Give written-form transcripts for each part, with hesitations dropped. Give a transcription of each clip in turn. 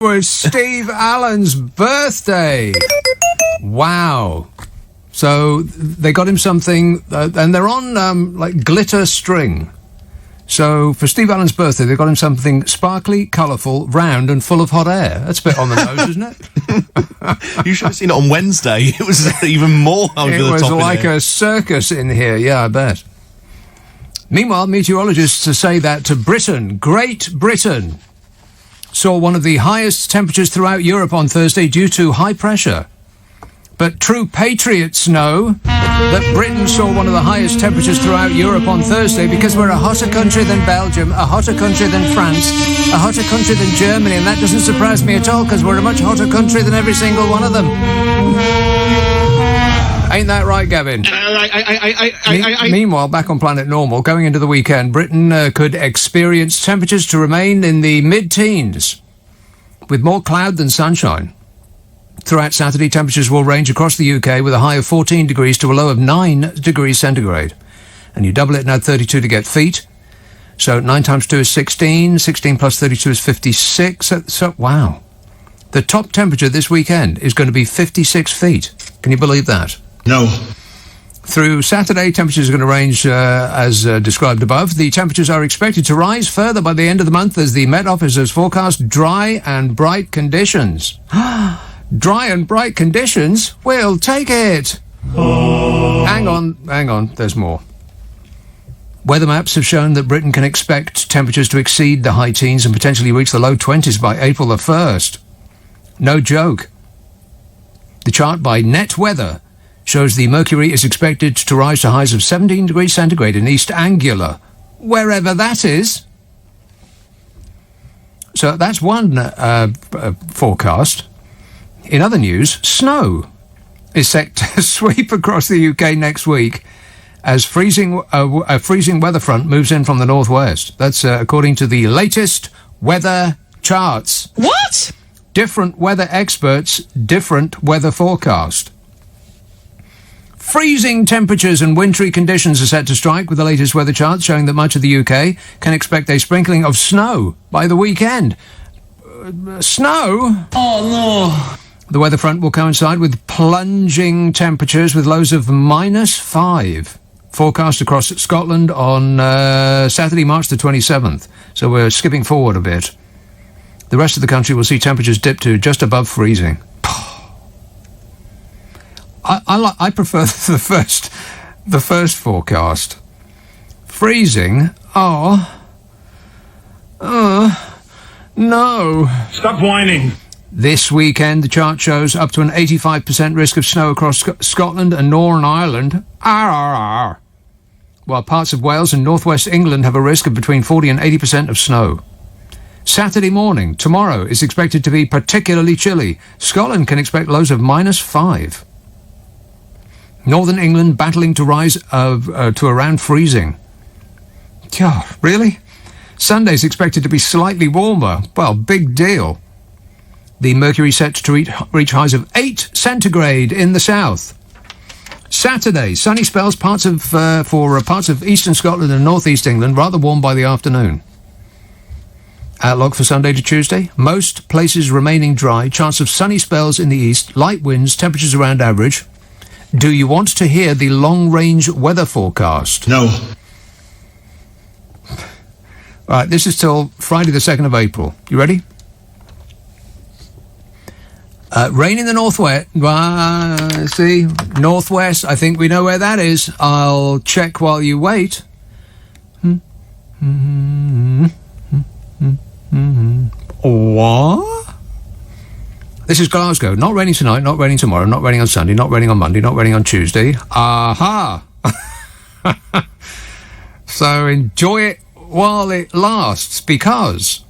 was Steve Allen's birthday. Wow. So they got him something, and they're on like glitter string. So for Steve Allen's birthday, they got him something sparkly, colourful, round, and full of hot air. That's a bit on the nose, isn't it? You should have seen it on Wednesday. It was even more over the top. It was like a circus in here, yeah, I bet. Meanwhile, meteorologists say that Britain, Great Britain, saw one of the highest temperatures throughout Europe on Thursday due to high pressure. But true patriots know that Britain saw one of the highest temperatures throughout Europe on Thursday because we're a hotter country than Belgium, a hotter country than France, a hotter country than Germany, and that doesn't surprise me at all because we're a much hotter country than every single one of them. Ain't that right, Gavin? Meanwhile, back on Planet Normal, going into the weekend, Britain could experience temperatures to remain in the mid-teens, with more cloud than sunshine. Throughout Saturday, temperatures will range across the UK with a high of 14 degrees to a low of 9 degrees centigrade. And you double it and add 32 to get feet. So 9 times 2 is 16. 16 plus 32 is 56. So wow. The top temperature this weekend is going to be 56 feet. Can you believe that? No. Through Saturday, temperatures are going to range as described above. The temperatures are expected to rise further by the end of the month as the Met Office has forecast dry and bright conditions. Dry and bright conditions? We'll take it. Hang on, there's more. Weather maps have shown that Britain can expect temperatures to exceed the high teens and potentially reach the low 20s by April the 1st. No joke. The chart by Net Weather shows the mercury is expected to rise to highs of 17 degrees centigrade in East Anglia, wherever that is. So that's one forecast. In other news, snow is set to sweep across the UK next week as a freezing weather front moves in from the northwest. That's according to the latest weather charts. What? Different weather experts, different weather forecast. Freezing temperatures and wintry conditions are set to strike with the latest weather charts showing that much of the UK can expect a sprinkling of snow by the weekend. Snow? Oh, no. The weather front will coincide with plunging temperatures with lows of -5. Forecast across Scotland on Saturday, March the 27th. So we're skipping forward a bit. The rest of the country will see temperatures dip to just above freezing. I prefer the first forecast. Freezing? No. Stop whining. This weekend, the chart shows up to an 85% risk of snow across Scotland and Northern Ireland. While parts of Wales and northwest England have a risk of between 40 and 80% of snow. Saturday morning, tomorrow, is expected to be particularly chilly. Scotland can expect lows of -5. Northern England battling to rise to around freezing. God, really? Sunday's expected to be slightly warmer. Well, big deal. The mercury set to reach highs of 8 centigrade in the south. Saturday, sunny spells for parts of eastern Scotland and northeast England, rather warm by the afternoon. Outlook for Sunday to Tuesday. Most places remaining dry. Chance of sunny spells in the east. Light winds. Temperatures around average. Do you want to hear the long-range weather forecast? No. Right, this is till Friday the 2nd of April. You ready? Rain in the northwest. See? Northwest. I think we know where that is. I'll check while you wait. What? This is Glasgow. Not raining tonight, not raining tomorrow, not raining on Sunday, not raining on Monday, not raining on Tuesday. Aha! So enjoy it while it lasts, because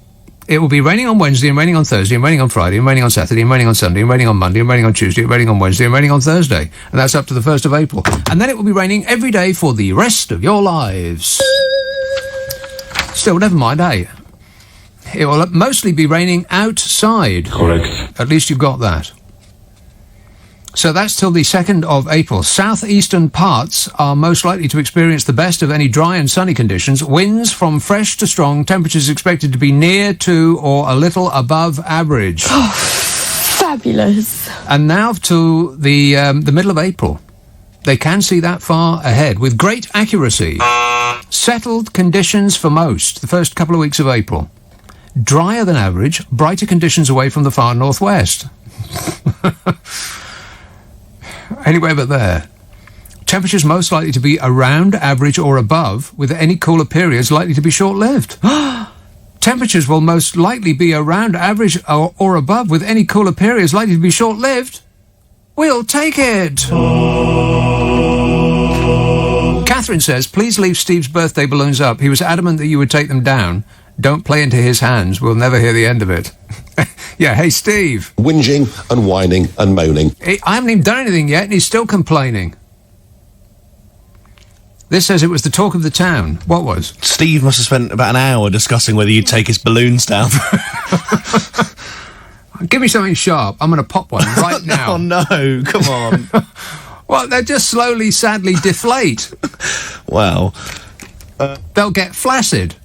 it will be raining on Wednesday and raining on Thursday and raining on Friday and raining on Saturday and raining on Sunday and raining on Monday and raining on Tuesday and raining on Wednesday and raining on Thursday. And that's up to the 1st of April. And then it will be raining every day for the rest of your lives. Still, never mind, eh? It will mostly be raining outside. Correct. At least you've got that. So that's till the 2nd of April. Southeastern parts are most likely to experience the best of any dry and sunny conditions. Winds from fresh to strong. Temperatures expected to be near to or a little above average. Oh, fabulous. And now to the middle of April. They can see that far ahead with great accuracy. Settled conditions for most, the first couple of weeks of April. Drier than average, brighter conditions away from the far northwest. Anywhere but there. Temperatures most likely to be around average or above, with any cooler periods likely to be short-lived. Temperatures will most likely be around average or above, with any cooler periods likely to be short-lived. We'll take it. Catherine says, please leave Steve's birthday balloons up. He was adamant that you would take them down. Don't play into his hands. We'll never hear the end of it. Yeah, hey, Steve. Whinging and whining and moaning. I haven't even done anything yet, and he's still complaining. This says it was the talk of the town. What was? Steve must have spent about an hour discussing whether you'd take his balloons down. Give me something sharp. I'm going to pop one right now. Oh, no. Come on. Well, they just slowly, sadly deflate. Well. They'll get flaccid.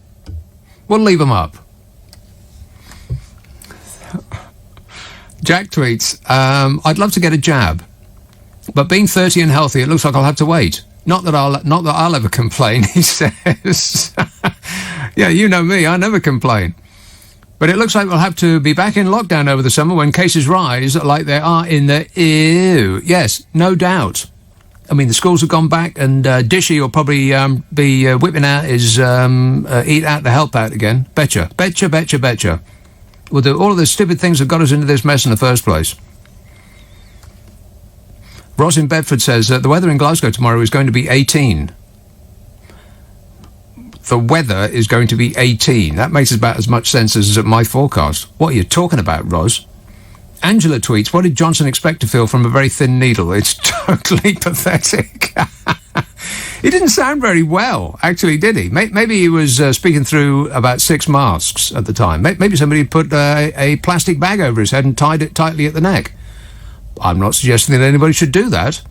We'll leave them up. Jack tweets, I'd love to get a jab, but being 30 and healthy, it looks like I'll have to wait. Not that I'll ever complain, he says. Yeah, you know me, I never complain. But it looks like we'll have to be back in lockdown over the summer when cases rise like they are in the EU. Yes, no doubt. I mean, the schools have gone back, and Dishy will probably be whipping out his eat out to help out again. Betcha. We'll do all of the stupid things that got us into this mess in the first place. Ross in Bedford says the weather in Glasgow tomorrow is going to be 18. The weather is going to be 18. That makes about as much sense as my forecast. What are you talking about, Ross? Angela tweets, what did Johnson expect to feel from a very thin needle? It's totally pathetic. He didn't sound very well, actually, did he? Maybe he was speaking through about 6 masks at the time. Maybe somebody put a plastic bag over his head and tied it tightly at the neck. I'm not suggesting that anybody should do that.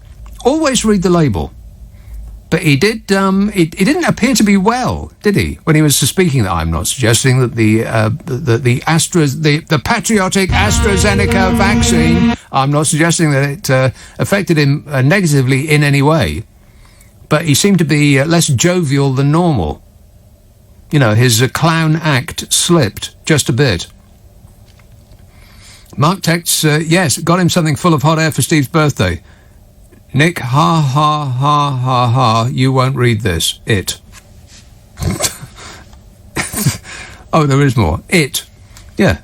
Always read the label. But he did. He didn't appear to be well, did he? When he was speaking, I'm not suggesting that the patriotic AstraZeneca vaccine. I'm not suggesting that it affected him negatively in any way. But he seemed to be less jovial than normal. You know, his clown act slipped just a bit. Mark texts, yes, got him something full of hot air for Steve's birthday. Nick, ha, ha, ha, ha, ha, you won't read this. It. Oh, there is more. It. Yeah.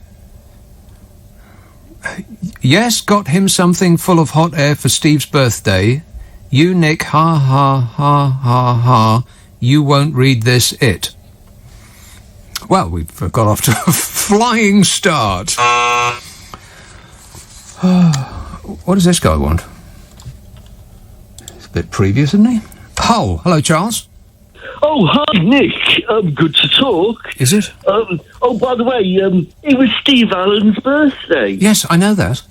Yes, got him something full of hot air for Steve's birthday. You, Nick, ha, ha, ha, ha, ha, you won't read this. It. Well, we've got off to a flying start. What does this guy want? It's a bit previous, isn't he? Hull. Hello, Charles. Oh, hi, Nick. Good to talk. Is it? Oh, by the way, it was Steve Allen's birthday. Yes, I know that.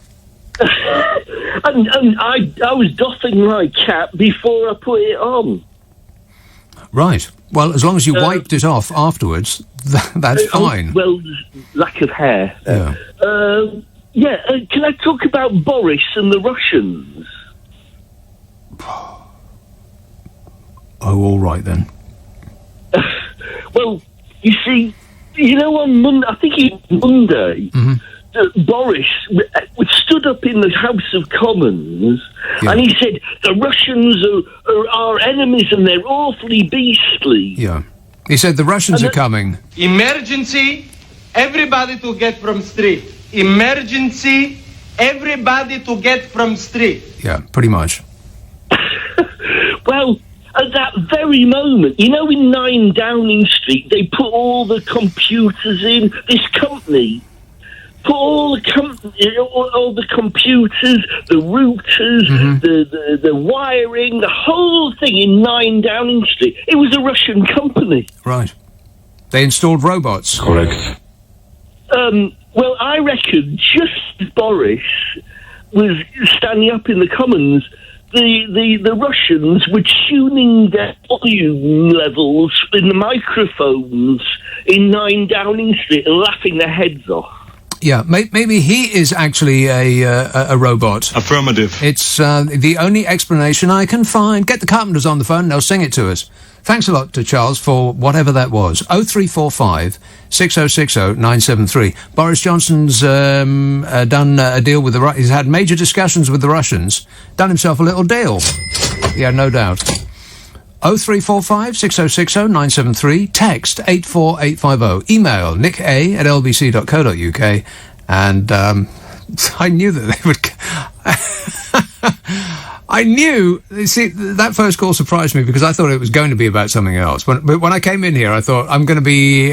and I was doffing my cap before I put it on. Right. Well, as long as you wiped it off afterwards, that's fine. Well, lack of hair. Yeah. Can I talk about Boris and the Russians? Oh, all right then. Well, you see, on Monday, I think it was Monday, Boris stood up in the House of Commons and he said, the Russians are our enemies and they're awfully beastly. Yeah. He said the Russians are coming. Emergency, everybody to get from street. Emergency, everybody to get from street. Yeah, pretty much. Well, at that very moment, in 9 Downing Street, they put all the computers in. This company put all the computers, the routers, the wiring, the whole thing in 9 Downing Street. It was a Russian company. Right. They installed robots. Correct. Well, I reckon just Boris was standing up in the Commons, the Russians were tuning their volume levels in the microphones in 9 Downing Street and laughing their heads off. Yeah, maybe he is actually a robot. Affirmative. It's the only explanation I can find. Get the Carpenters on the phone and they'll sing it to us. Thanks a lot to Charles for whatever that was. 0345 6060 973. Boris Johnson's done a deal with the... He's had major discussions with the Russians. Done himself a little deal. Yeah, no doubt. 0345 6060 973. Text 84850. Email nicka@lbc.co.uk. And I knew that they would... I knew... See, that first call surprised me because I thought it was going to be about something else. When I came in here, I thought I'm going to be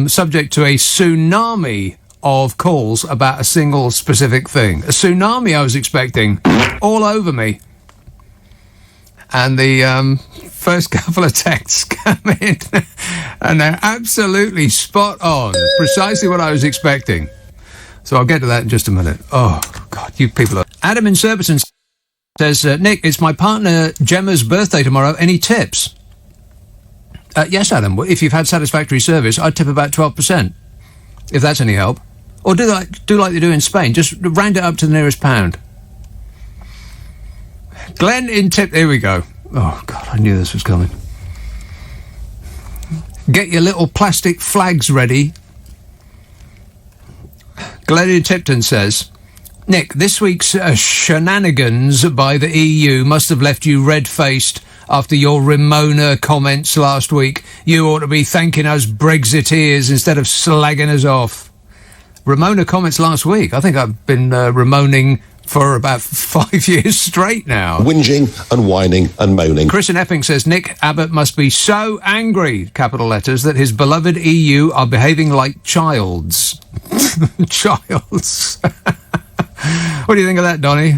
subject to a tsunami of calls about a single specific thing. A tsunami I was expecting all over me. And the first couple of texts come in and they're absolutely spot on. Precisely what I was expecting. So I'll get to that in just a minute. Oh, God, you people are... Adam in Surbiton says, Nick, it's my partner Gemma's birthday tomorrow. Any tips? Yes, Adam. If you've had satisfactory service, I'd tip about 12%, if that's any help. Or do like they do in Spain. Just round it up to the nearest pound. Glenn in tip... Here we go. Oh, God, I knew this was coming. Get your little plastic flags ready. Glenn in Tipton says... Nick, this week's shenanigans by the EU must have left you red-faced after your Ramona comments last week. You ought to be thanking us Brexiteers instead of slagging us off. Ramona comments last week? I think I've been Ramoning for about 5 years straight now. Whinging and whining and moaning. Chris in Epping says, Nick Abbott must be so angry, capital letters, that his beloved EU are behaving like childs. Childs. What do you think of that, Donny?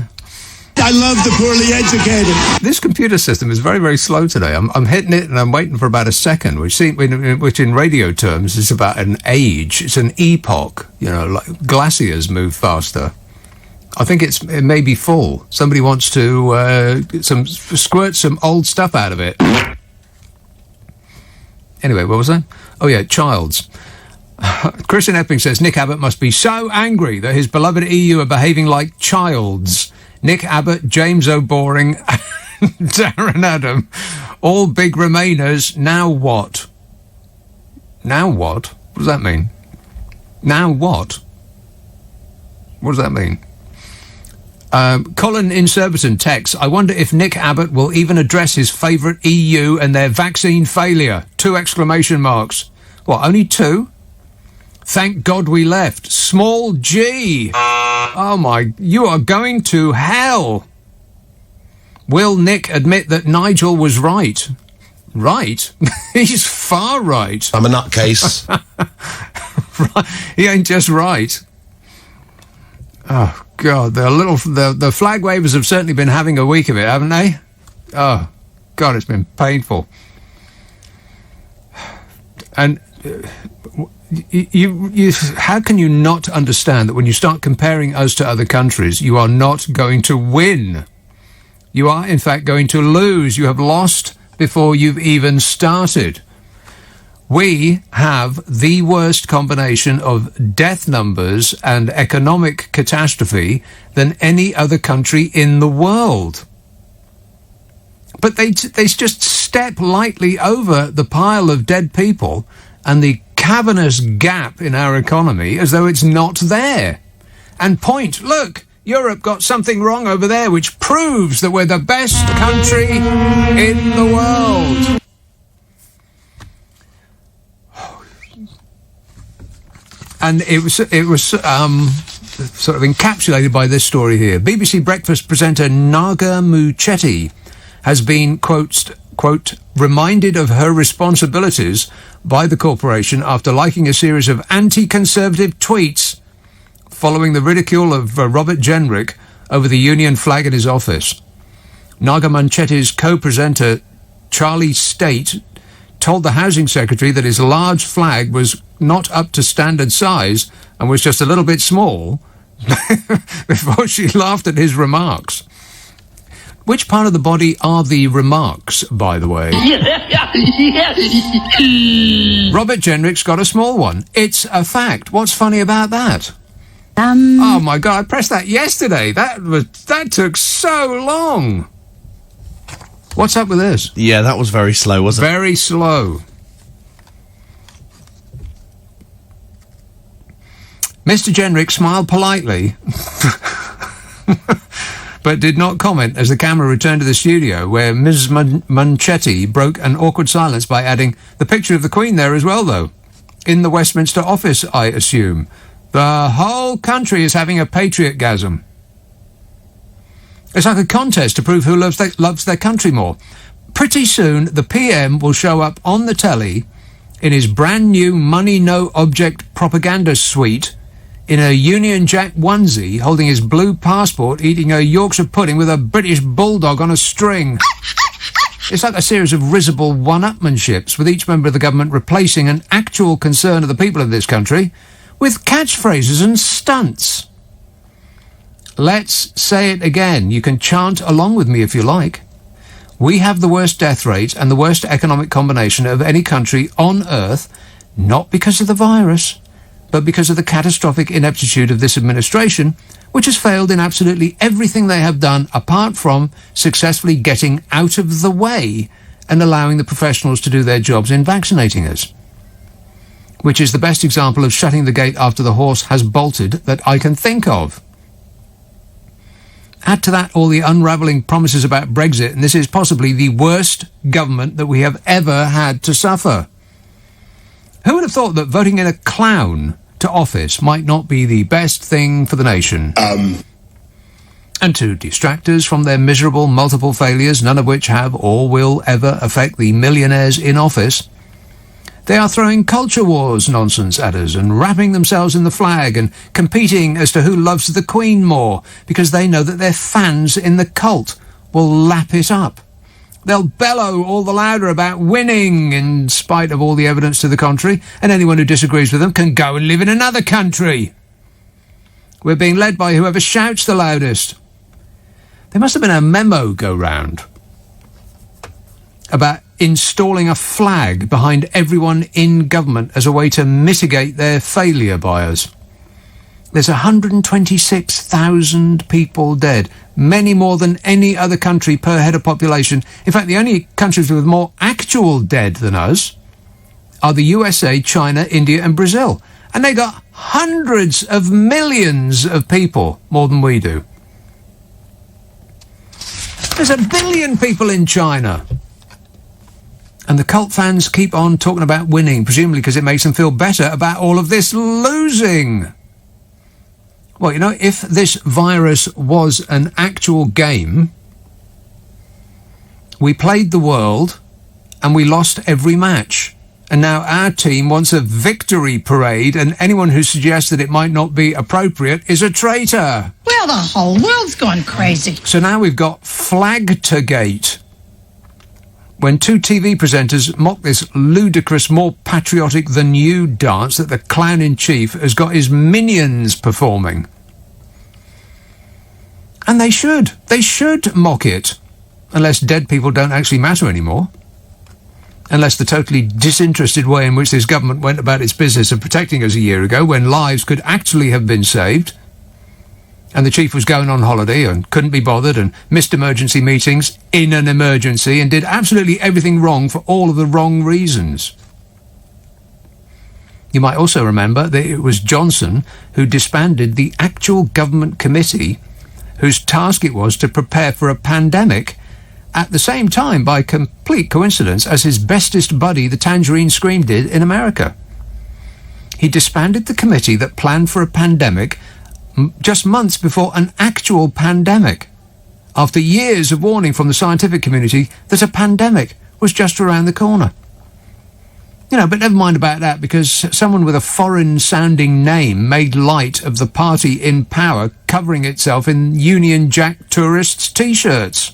I love the poorly educated. This computer system is very, very slow today. I'm hitting it and I'm waiting for about a second, which in radio terms is about an age. It's an epoch. You know, like glaciers move faster. I think it may be full. Somebody wants to squirt some old stuff out of it. Anyway, what was that? Oh yeah, childs. Chris in Epping says, Nick Abbott must be so angry that his beloved EU are behaving like childs. Nick Abbott, James O'Boring, Darren Adam, all big Remainers. Now what? Now what? What does that mean? Now what? What does that mean? Colin in Surbiton texts, I wonder if Nick Abbott will even address his favourite EU and their vaccine failure. 2 exclamation marks. What, only 2? Thank God we left. Small G. Oh my, you are going to hell. Will Nick admit that Nigel was right? Right? He's far right. I'm a nutcase. Right. He ain't just right. Oh God, the flag wavers have certainly been having a week of it, haven't they? Oh God, it's been painful. And you how can you not understand that when you start comparing us to other countries, you are not going to win? You are, in fact, going to lose. You have lost before you've even started. We have the worst combination of death numbers and economic catastrophe than any other country in the world. But they just step lightly over the pile of dead people and the cavernous gap in our economy as though it's not there. And point, look, Europe got something wrong over there which proves that we're the best country in the world. And it was sort of encapsulated by this story here. BBC Breakfast presenter Naga Muchetti has been, quote, reminded of her responsibilities by the corporation after liking a series of anti-conservative tweets following the ridicule of Robert Jenrick over the Union flag in his office. Naga Munchetti's co-presenter Charlie State told the Housing Secretary that his large flag was not up to standard size and was just a little bit small, before she laughed at his remarks. Which part of the body are the remarks, by the way? Robert Jenrick's got a small one. It's a fact. What's funny about that? Oh my God, I pressed that yesterday. That took so long. What's up with this? Yeah, that was very slow, wasn't it? Very slow. Mr. Jenrick smiled politely, but did not comment as the camera returned to the studio, where Ms. Munchetti broke an awkward silence by adding, "The picture of the Queen there as well, though. In the Westminster office, I assume. The whole country is having a patriot-gasm." It's like a contest to prove who loves their country more. Pretty soon, the PM will show up on the telly in his brand new money no object propaganda suite in a Union Jack onesie, holding his blue passport, eating a Yorkshire pudding with a British bulldog on a string. It's like a series of risible one-upmanships, with each member of the government replacing an actual concern of the people of this country with catchphrases and stunts. Let's say it again. You can chant along with me if you like. We have the worst death rate and the worst economic combination of any country on earth, not because of the virus, but because of the catastrophic ineptitude of this administration, which has failed in absolutely everything they have done apart from successfully getting out of the way and allowing the professionals to do their jobs in vaccinating us. Which is the best example of shutting the gate after the horse has bolted that I can think of. Add to that all the unravelling promises about Brexit, and this is possibly the worst government that we have ever had to suffer. Who would have thought that voting in a clown to office might not be the best thing for the nation? And to distractors from their miserable multiple failures, none of which have or will ever affect the millionaires in office, they are throwing culture wars nonsense at us and wrapping themselves in the flag and competing as to who loves the Queen more, because they know that their fans in the cult will lap it up. They'll bellow all the louder about winning in spite of all the evidence to the contrary, and anyone who disagrees with them can go and live in another country. We're being led by whoever shouts the loudest. There must have been a memo go round about installing a flag behind everyone in government as a way to mitigate their failure by us. There's 126,000 people dead, many more than any other country per head of population. In fact, the only countries with more actual dead than us are the USA, China, India and Brazil. And they got hundreds of millions of people, more than we do. There's 1 billion people in China. And the cult fans keep on talking about winning, presumably because it makes them feel better about all of this losing. Well, you know, if this virus was an actual game, we played the world and we lost every match. And now our team wants a victory parade, and anyone who suggests that it might not be appropriate is a traitor. Well, the whole world's gone crazy. So now we've got Flagtergate, when two TV presenters mock this ludicrous, more patriotic than you dance that the clown-in-chief has got his minions performing. And they should mock it, unless dead people don't actually matter anymore. Unless the totally disinterested way in which this government went about its business of protecting us a year ago, when lives could actually have been saved, and the chief was going on holiday and couldn't be bothered and missed emergency meetings in an emergency and did absolutely everything wrong for all of the wrong reasons. You might also remember that it was Johnson who disbanded the actual government committee whose task it was to prepare for a pandemic at the same time, by complete coincidence, as his bestest buddy, the Tangerine Scream, did in America. He disbanded the committee that planned for a pandemic just months before an actual pandemic, after years of warning from the scientific community that a pandemic was just around the corner. You know, but never mind about that, because someone with a foreign-sounding name made light of the party in power covering itself in Union Jack tourists' T-shirts.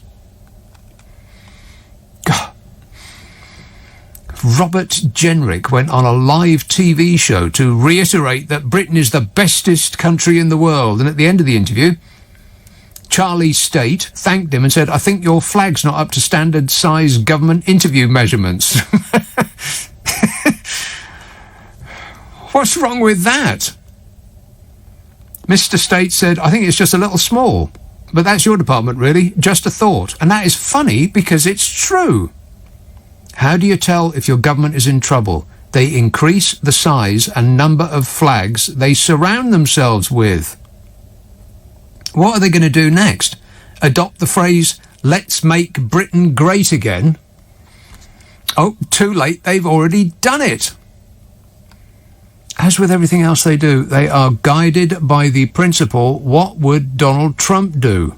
God. Robert Jenrick went on a live TV show to reiterate that Britain is the bestest country in the world. And at the end of the interview, Charlie State thanked him and said, "I think your flag's not up to standard size government interview measurements." What's wrong with that? Mr. State said, "I think it's just a little small. But that's your department, really. Just a thought." And that is funny because it's true. How do you tell if your government is in trouble? They increase the size and number of flags they surround themselves with. What are they going to do next? Adopt the phrase, "Let's make Britain great again"? Oh, too late. They've already done it. As with everything else they do, they are guided by the principle, what would Donald Trump do?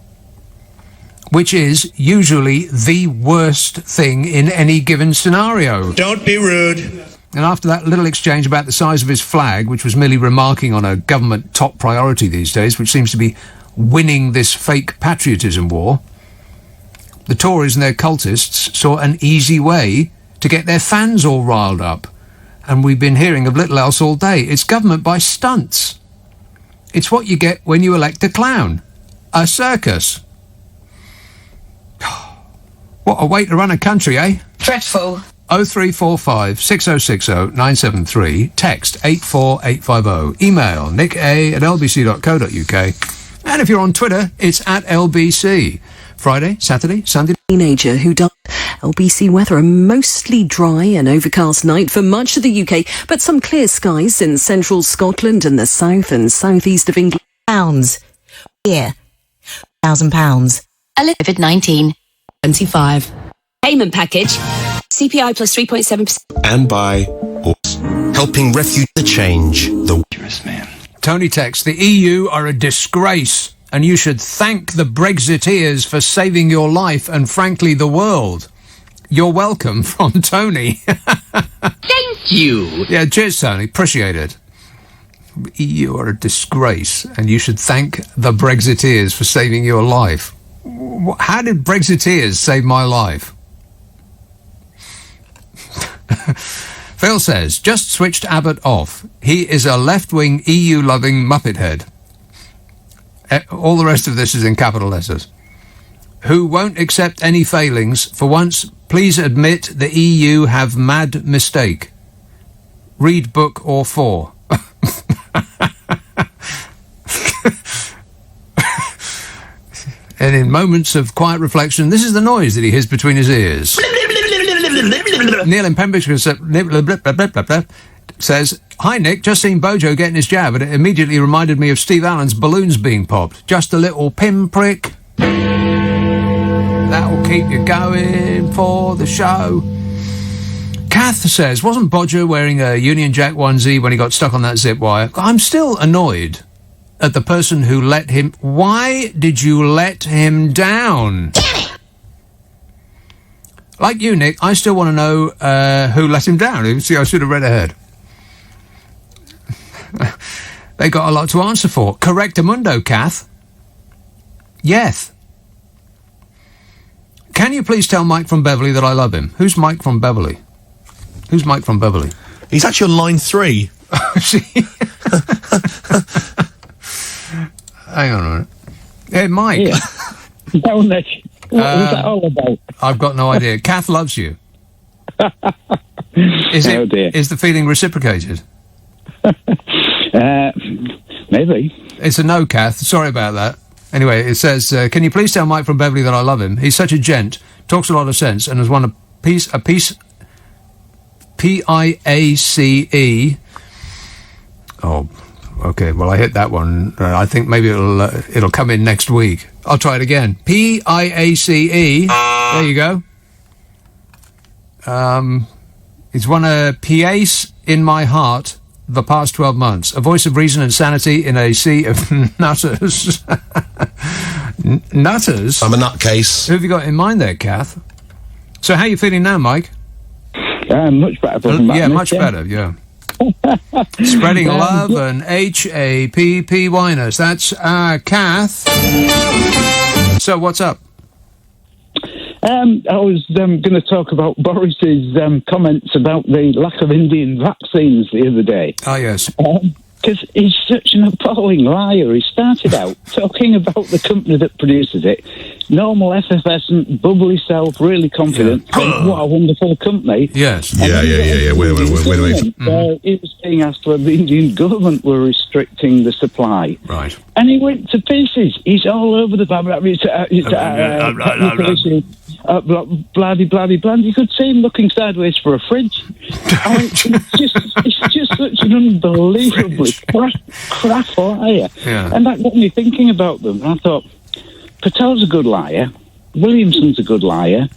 Which is usually the worst thing in any given scenario. Don't be rude. And after that little exchange about the size of his flag, which was merely remarking on a government top priority these days, which seems to be winning this fake patriotism war, the Tories and their cultists saw an easy way to get their fans all riled up. And we've been hearing of little else all day. It's government by stunts. It's what you get when you elect a clown. A circus. What a way to run a country, eh? Dreadful. 0345 6060 973. Text 84850. Email nicka@lbc.co.uk. And if you're on Twitter, it's @LBC. Friday, Saturday, Sunday. Teenager who died. LBC weather, a mostly dry and overcast night for much of the UK, but some clear skies in central Scotland and the south and southeast of England. Pounds. Yeah. £1,000. COVID-19. 25. Payment package. CPI plus 3.7%. And by helping refuge the change. The Tony texts, "The EU are a disgrace, and you should thank the Brexiteers for saving your life and, frankly, the world." You're welcome from Tony. Thank you. Yeah, cheers, Tony. Appreciate it. The EU are a disgrace, and you should thank the Brexiteers for saving your life. How did Brexiteers save my life? Phil says, "Just switched Abbott off. He is a left-wing, EU-loving Muppet head." All the rest of this is in capital letters. "Who won't accept any failings. For once, please admit the EU have mad mistake. Read book or 4. And in moments of quiet reflection, this is the noise that he hears between his ears. Neil in Pembrokeshire says, "Hi Nick, just seen Bojo getting his jab and it immediately reminded me of Steve Allen's balloons being popped. Just a little pinprick. That'll keep you going for the show." Kath says, "Wasn't Bodger wearing a Union Jack onesie when he got stuck on that zip wire?" I'm still annoyed at the person who let him... Why did you let him down? Like you, Nick, I still want to know who let him down. See, I should have read ahead. They got a lot to answer for. Correctamundo, Kath. Yes. Can you please tell Mike from Beverley that I love him? Who's Mike from Beverley? Who's Mike from Beverley? He's actually on line 3. Hang on a minute. Hey, Mike. Yeah. Down there. What was that all about? I've got no idea. Kath loves you. Is the feeling reciprocated? Maybe. It's a no, Kath. Sorry about that. Anyway, it says, "Can you please tell Mike from Beverley that I love him? He's such a gent, talks a lot of sense, and has won a piece PIACE. Oh, okay. Well, I hit that one. I think maybe it'll come in next week. I'll try it again. PIACE. There you go. He's won a PACE in my heart the past 12 months. A voice of reason and sanity in a sea of nutters. Nutters? I'm a nutcase. Who have you got in mind there, Kath? So how are you feeling now, Mike? Much better. Yeah, much better, yeah. Spreading love and HAPPyness. That's Kath. So what's up? I was going to talk about Boris's comments about the lack of Indian vaccines the other day. Oh, yes. Because he's such an appalling liar. He started out talking about the company that produces it. Normal, effervescent, bubbly self, really confident. What a wonderful company. Yes. Yeah. Wait a minute. He was being asked whether the Indian government were restricting the supply. Right. And he went to pieces. He's all over the bloody. You could see him looking sideways for a fridge. I mean, it's just such an unbelievably crap liar. Yeah. And that got me thinking about them. I thought, Patel's a good liar. Williamson's a good liar.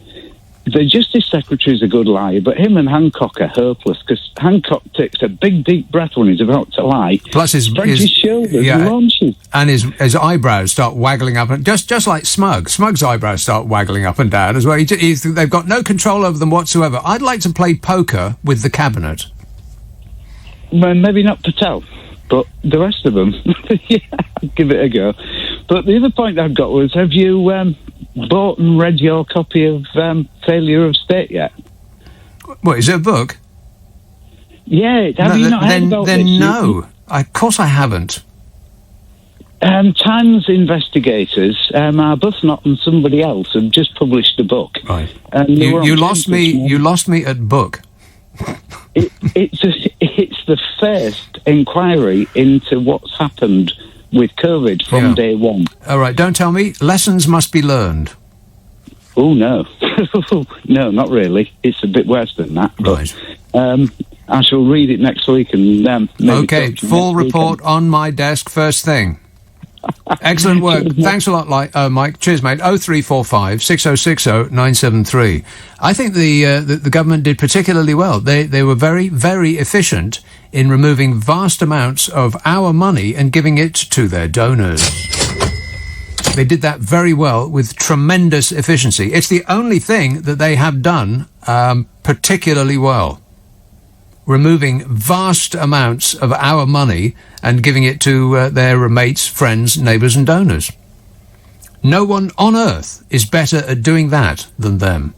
The Justice Secretary's a good liar, but him and Hancock are hopeless because Hancock takes a big, deep breath when he's about to lie. Plus his shoulders and launches. And his eyebrows start waggling up, and just like Smug. Smug's eyebrows start waggling up and down as well. They've got no control over them whatsoever. I'd like to play poker with the cabinet. Well, maybe not Patel, but the rest of them, yeah, I'll give it a go. But the other point I've got was, have you bought and read your copy of Failure of State yet? What, is it a book? Yeah, have you not heard about this? Then no. Of course I haven't. Times investigators, Arbuthnot and somebody else have just published a book. Right. You lost me. You lost me at book. It's the first inquiry into what's happened with COVID from day one. All right, don't tell me. Lessons must be learned. Oh, no. No, not really. It's a bit worse than that. But, right. I shall read it next week and maybe... Okay, full report on my desk first thing. Excellent work. Thanks a lot, Mike. Cheers, mate. 0345 6060 973. I think the government did particularly well. They were very, very efficient in removing vast amounts of our money and giving it to their donors. They did that very well with tremendous efficiency. It's the only thing that they have done particularly well. Removing vast amounts of our money and giving it to their mates, friends, neighbours and donors. No one on earth is better at doing that than them.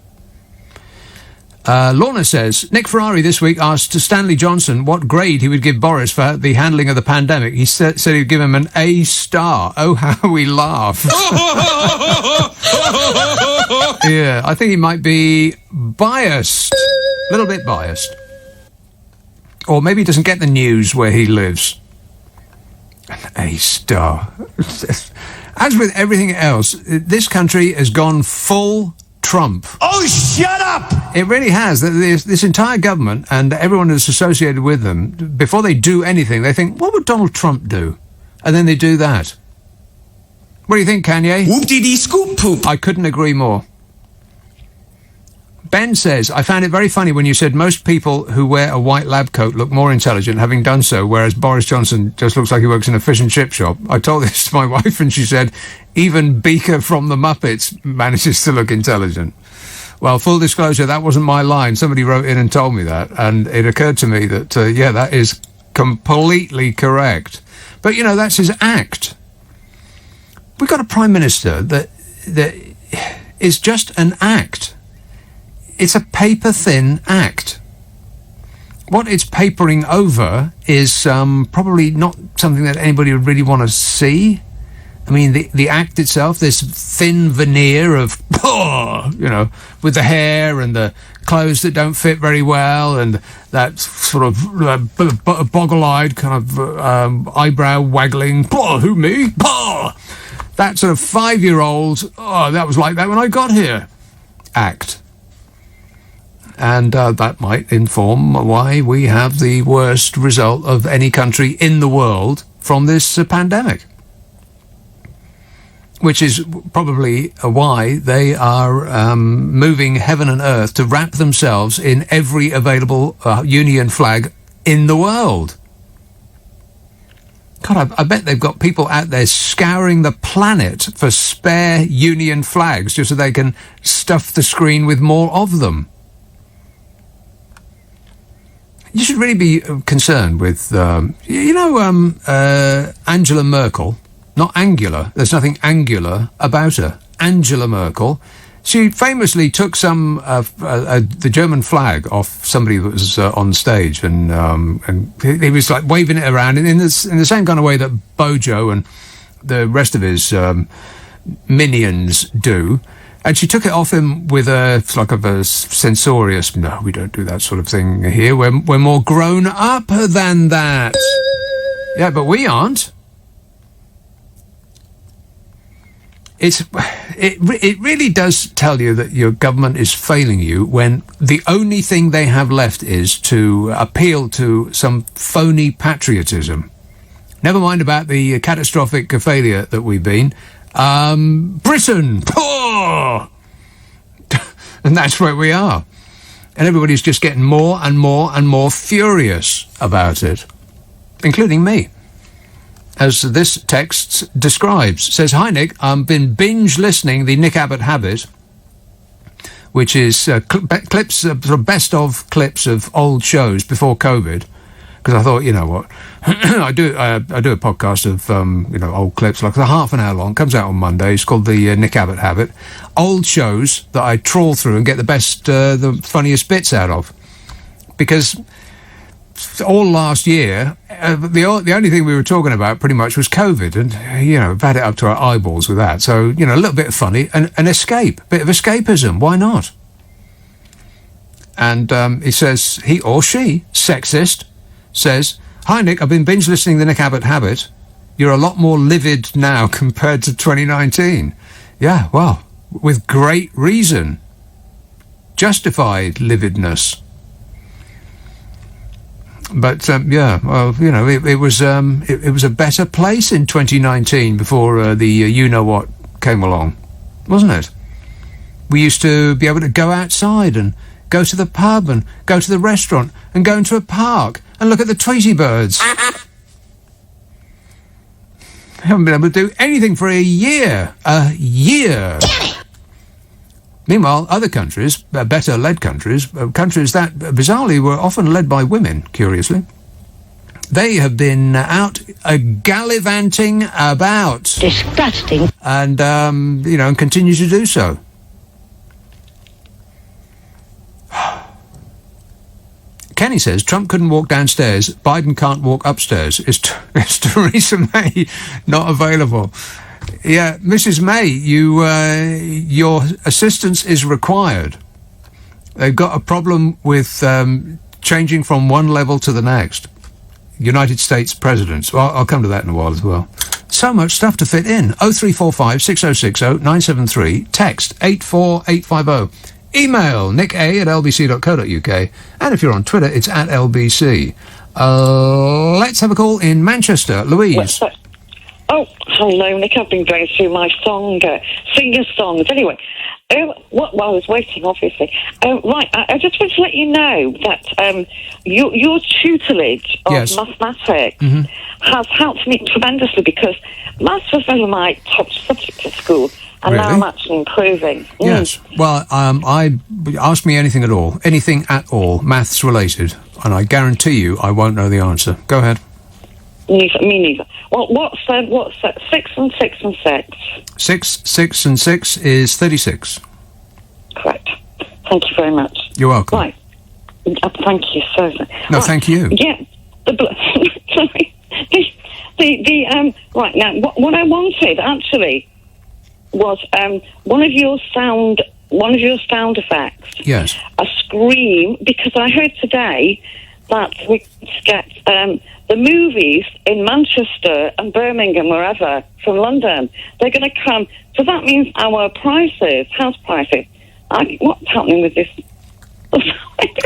Lorna says, Nick Ferrari this week asked Stanley Johnson what grade he would give Boris for the handling of the pandemic. He said he'd give him an A star. Oh, how we laughed. Yeah, I think he might be biased. A little bit biased. Or maybe he doesn't get the news where he lives. An A star. As with everything else, this country has gone full Trump. Oh, shut up! It really has. This entire government and everyone that's associated with them, before they do anything, they think, what would Donald Trump do? And then they do that. What do you think, Kanye? Whoop-dee-dee-scoop poop. I couldn't agree more. Ben says, I found it very funny when you said most people who wear a white lab coat look more intelligent having done so, whereas Boris Johnson just looks like he works in a fish and chip shop. I told this to my wife and she said, even Beaker from the Muppets manages to look intelligent. Well, full disclosure, that wasn't my line. Somebody wrote in and told me that, and it occurred to me that, that is completely correct. But, that's his act. We've got a Prime Minister that is just an act. It's a paper-thin act. What it's papering over is probably not something that anybody would really want to see. I mean, the act itself, this thin veneer of, with the hair and the clothes that don't fit very well and that sort of boggle-eyed kind of eyebrow waggling, who, me? That sort of 5-year-old, that was like that when I got here, act. And that might inform why we have the worst result of any country in the world from this pandemic. Which is probably why they are moving heaven and earth to wrap themselves in every available Union flag in the world. God, I bet they've got people out there scouring the planet for spare Union flags just so they can stuff the screen with more of them. You should really be concerned with, Angela Merkel, not angular. There's nothing angular about her. Angela Merkel She famously took the German flag off somebody that was on stage, and he was like waving it around in the same kind of way that Bojo and the rest of his minions do. And she took it off him with a censorious, no, we don't do that sort of thing here. We're more grown up than that. Yeah, but we aren't. It really does tell you that your government is failing you when the only thing they have left is to appeal to some phony patriotism. Never mind about the catastrophic failure that we've been. Britain! Poor! And that's where we are. And everybody's just getting more and more and more furious about it, including me. As this text describes, says, "Hi Nick, I've been binge listening the Nick Abbott Habit, which is clips, sort of best of clips of old shows before COVID, because I thought, you know what, I do a podcast of old clips, like a half an hour long, comes out on Monday. It's called the Nick Abbott Habit, old shows that I trawl through and get the best, the funniest bits out of, because." All last year, the only thing we were talking about pretty much was COVID, and we've had it up to our eyeballs with that. So a little bit of funny and an escape, bit of escapism. Why not? And he says, he or she, sexist, says, "Hi Nick, I've been binge listening to the Nick Abbott Habit. You're a lot more livid now compared to 2019. Yeah, well, with great reason, justified lividness." But it was a better place in 2019 before the you-know-what came along, wasn't it? We used to be able to go outside and go to the pub and go to the restaurant and go into a park and look at the Tweety birds. Haven't been able to do anything for a year. A year. Meanwhile, other countries, better-led countries, countries that bizarrely were often led by women, curiously, they have been out gallivanting about. Disgusting. And, and continue to do so. Kenny says, Trump couldn't walk downstairs, Biden can't walk upstairs. Is Theresa May not available? Yeah, Mrs. May, your assistance is required. They've got a problem with changing from one level to the next. United States presidents. Well, I'll come to that in a while as well. So much stuff to fit in. 0345 6060 973. Text 84850. Email nicka@lbc.co.uk. And if you're on Twitter, it's @LBC. Let's have a call in Manchester. Louise. Oh, hello, Nick. I've been going through my singer songs. Anyway, while I was waiting, obviously. Right, I just want to let you know that your tutelage of mathematics has helped me tremendously, because maths was never my top subject at school, and now I'm actually improving. Yes. Well, ask me anything at all, maths related, and I guarantee you I won't know the answer. Go ahead. Me neither. Well, what's that? 6 and 6 and 6? 6, 6 and 6 is 36. Correct. Thank you very much. You're welcome. Right. Thank you so much. No, right. Thank you. Yeah. Sorry. Right now, what I wanted actually was one of your sound effects. Yes. A scream, because I heard today that we get the movies in Manchester and Birmingham, wherever, from London, they're going to come. So that means our house prices, what's happening with this?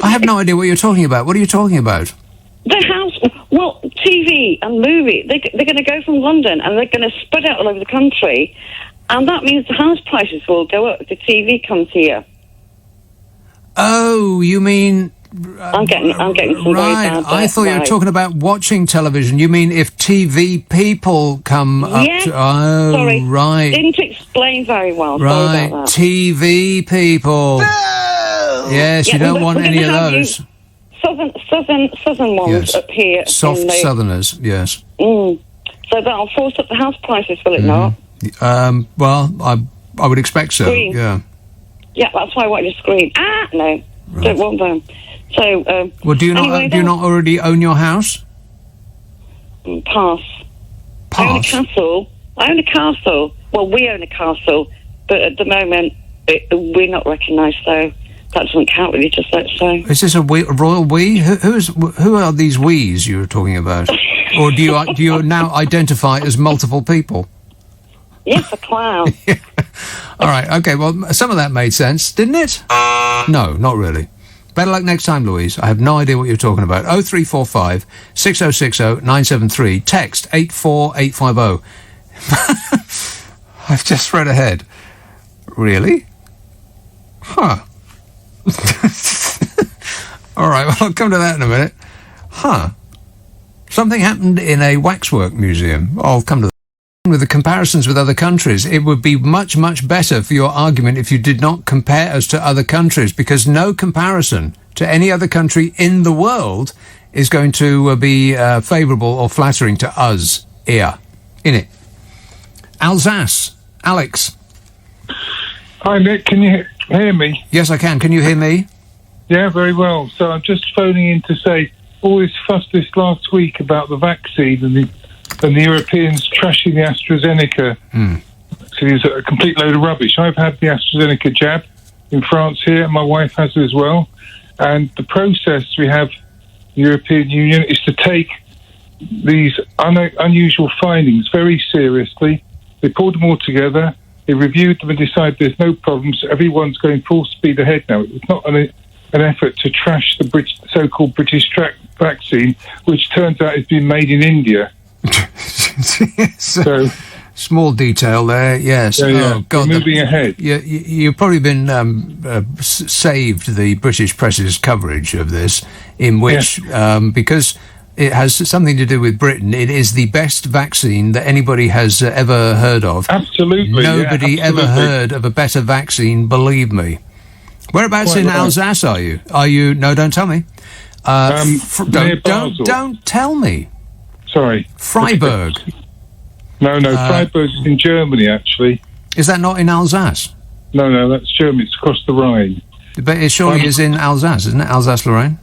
I have no idea what you're talking about. What are you talking about? TV and movie, they're going to go from London and they're going to spread out all over the country, and that means the house prices will go up if the TV comes here. Oh, you mean... I'm getting some very bad I thought you were talking about watching television. You mean if TV people come up to... Oh, sorry. Right. Didn't explain very well. Right, sorry about that. TV people. No! Yes, you don't want any of those. Southern ones up here. Soft Southerners, yes. So that'll force up the house prices, will it not? Well, I would expect so, Green. yeah. Yeah, that's why I wanted to scream. Ah, no, don't want them. So, well, do you not anyway, do you not already own your house? Pass. I own a castle. Well, we own a castle, but at the moment we're not recognised, so that doesn't count really. Just let's say. Is this a royal we? Who are these we's you were talking about? Or do you now identify as multiple people? Yes, a clown. Yeah. All right. Okay. Well, some of that made sense, didn't it? No, not really. Better luck next time, Louise. I have no idea what you're talking about. 0345 6060 973. Text 84850. I've just read ahead. Really? Huh. All right, well, I'll come to that in a minute. Huh. Something happened in a waxwork museum. I'll come to that. With the comparisons with other countries, it would be much, much better for your argument if you did not compare us to other countries, because no comparison to any other country in the world is going to be favourable or flattering to us here, innit? Alsace. Alex. Hi, Nick. Can you hear me? Yes, I can. Can you hear me? Yeah, very well. So I'm just phoning in to say all this fuss this last week about the vaccine and the Europeans trashing the AstraZeneca. So it's a complete load of rubbish. I've had the AstraZeneca jab in France here, and my wife has as well. And the process we have in the European Union is to take these unusual findings very seriously. They pulled them all together, they reviewed them and decided there's no problems. Everyone's going full speed ahead now. It's not an effort to trash the so-called British vaccine, which turns out has been made in India. So small detail there, yes. Yeah. Oh God, we're moving ahead. You've probably been saved the British press's coverage of this, in which because it has something to do with Britain, it is the best vaccine that anybody has ever heard of. Absolutely, nobody ever heard of a better vaccine. Believe me. Whereabouts in Alsace are you? No, don't tell me. Don't tell me. Sorry. Freiburg. No, Freiburg is in Germany, actually. Is that not in Alsace? No, that's Germany. It's across the Rhine. But it surely is in Alsace, isn't it? Alsace-Lorraine?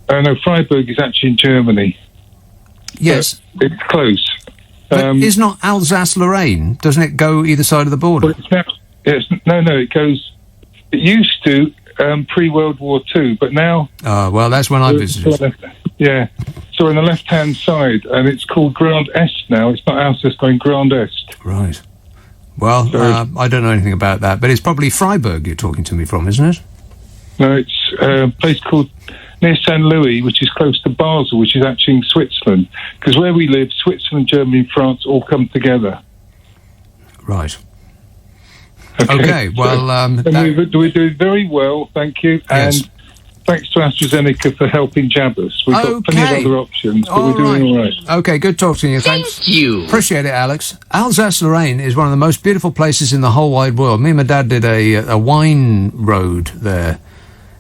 No, Freiburg is actually in Germany. Yes. So it's close. But is not Alsace-Lorraine? Doesn't it go either side of the border? Well, it goes... It used to pre-World War II, but now... well, that's when I visited. Yeah. So on the left-hand side, and it's called Grand Est now. It's not Alsace, going Grand Est. Right. Well, I don't know anything about that, but it's probably Freiburg you're talking to me from, isn't it? No, it's a place called near St. Louis, which is close to Basel, which is actually in Switzerland. Because where we live, Switzerland, Germany and France all come together. Right. Okay, well... we're doing very well, thank you. Yes. And thanks to AstraZeneca for helping jab us. We've got plenty of other options, but we're doing all right. Okay, good talking to you. Thank you. Appreciate it, Alex. Alsace-Lorraine is one of the most beautiful places in the whole wide world. Me and my dad did a wine road there,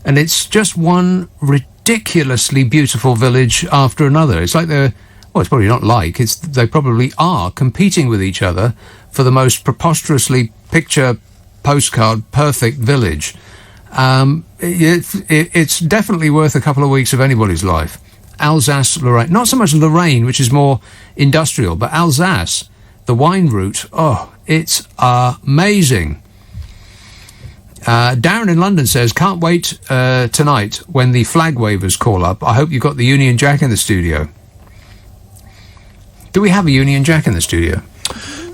and it's just one ridiculously beautiful village after another. It's like they're... Well, it's probably not like. They probably are competing with each other for the most preposterously postcard perfect village. It's definitely worth a couple of weeks of anybody's life. Alsace-Lorraine. Not so much Lorraine, which is more industrial, but Alsace, the wine route, it's amazing. Darren in London says, can't wait tonight when the flag wavers call up. I hope you've got the Union Jack in the studio. Do we have a Union Jack in the studio?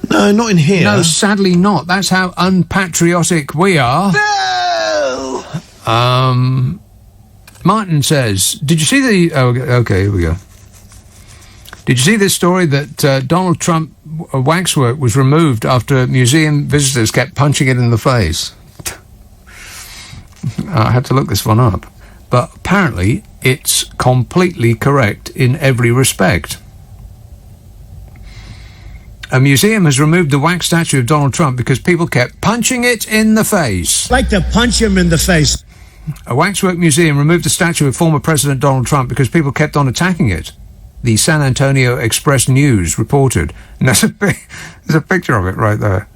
No, not in here. No, sadly not. That's how unpatriotic we are. No! Martin says, did you see the... Oh, okay, here we go. Did you see this story that Donald Trump waxwork was removed after museum visitors kept punching it in the face? I had to look this one up. But apparently it's completely correct in every respect. A museum has removed the wax statue of Donald Trump because people kept punching it in the face. Like to punch him in the face. A waxwork museum removed the statue of former President Donald Trump because people kept on attacking it. The San Antonio Express News reported. And there's a picture of it right there.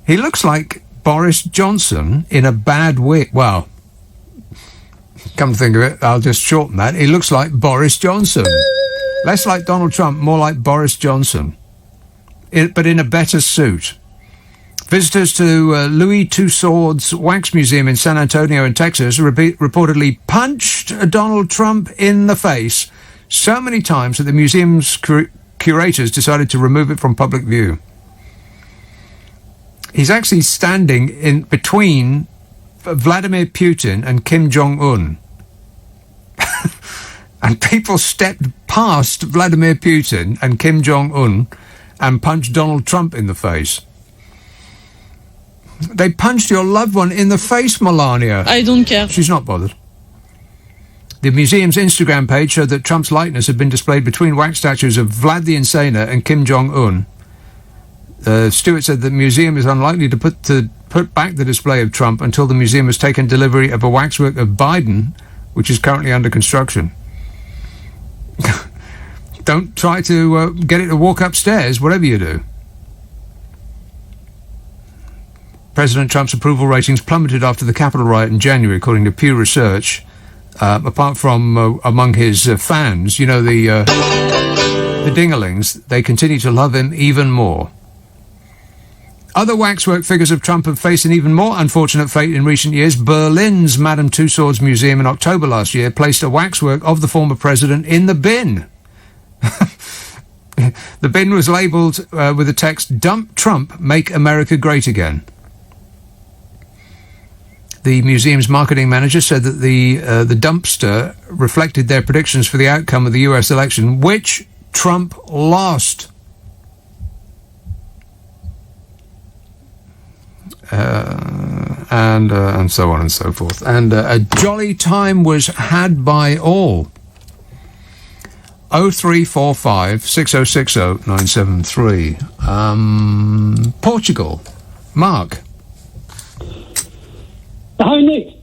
He looks like Boris Johnson in a bad wig. Well, come to think of it, I'll just shorten that. He looks like Boris Johnson. Less like Donald Trump, more like Boris Johnson. But in a better suit. Visitors to Louis Tussauds Wax Museum in San Antonio in Texas reportedly punched Donald Trump in the face so many times that the museum's curators decided to remove it from public view. He's actually standing in between Vladimir Putin and Kim Jong-un. And people stepped past Vladimir Putin and Kim Jong-un and punched Donald Trump in the face. They punched your loved one in the face, Melania. I don't care. She's not bothered. The museum's Instagram page showed that Trump's likeness had been displayed between wax statues of Vlad the Insaner and Kim Jong-un. Stewart said the museum is unlikely to put back the display of Trump until the museum has taken delivery of a waxwork of Biden, which is currently under construction. Don't try to get it to walk upstairs, whatever you do. President Trump's approval ratings plummeted after the Capitol riot in January, according to Pew Research. Apart from among his fans, you know, the dingalings, they continue to love him even more. Other waxwork figures of Trump have faced an even more unfortunate fate in recent years. Berlin's Madame Tussauds Museum in October last year placed a waxwork of the former president in the bin. The bin was labelled with the text, "Dump Trump, make America great again." The museum's marketing manager said that the dumpster reflected their predictions for the outcome of the US election, which Trump lost. And so on and so forth. And a jolly time was had by all. 0345 6060 973. Portugal. Mark. Hi, Nick.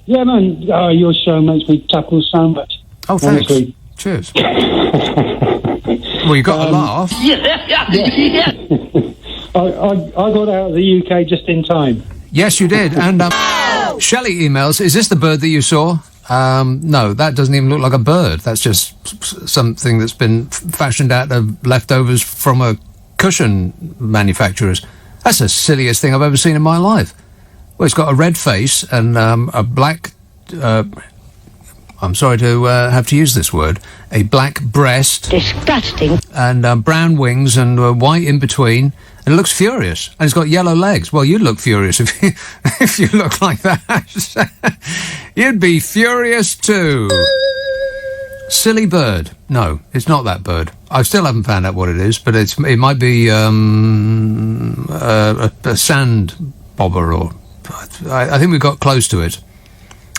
Yeah, man. Your show makes me chuckle so much. Oh, thanks. Honestly. Cheers. Well, you got a laugh. Yeah. I got out of the UK just in time. Yes, you did. And Shelley emails, is this the bird that you saw? No, that doesn't even look like a bird. That's just something that's been fashioned out of leftovers from a cushion manufacturer's. That's the silliest thing I've ever seen in my life. Well, it's got a red face and a black... I'm sorry to have to use this word. A black breast. Disgusting. And brown wings and white in between. And it looks furious. And it's got yellow legs. Well, you'd look furious if you look like that. You'd be furious too. Silly bird. No, it's not that bird. I still haven't found out what it is, but it might be a sand bobber, or I think we got close to it.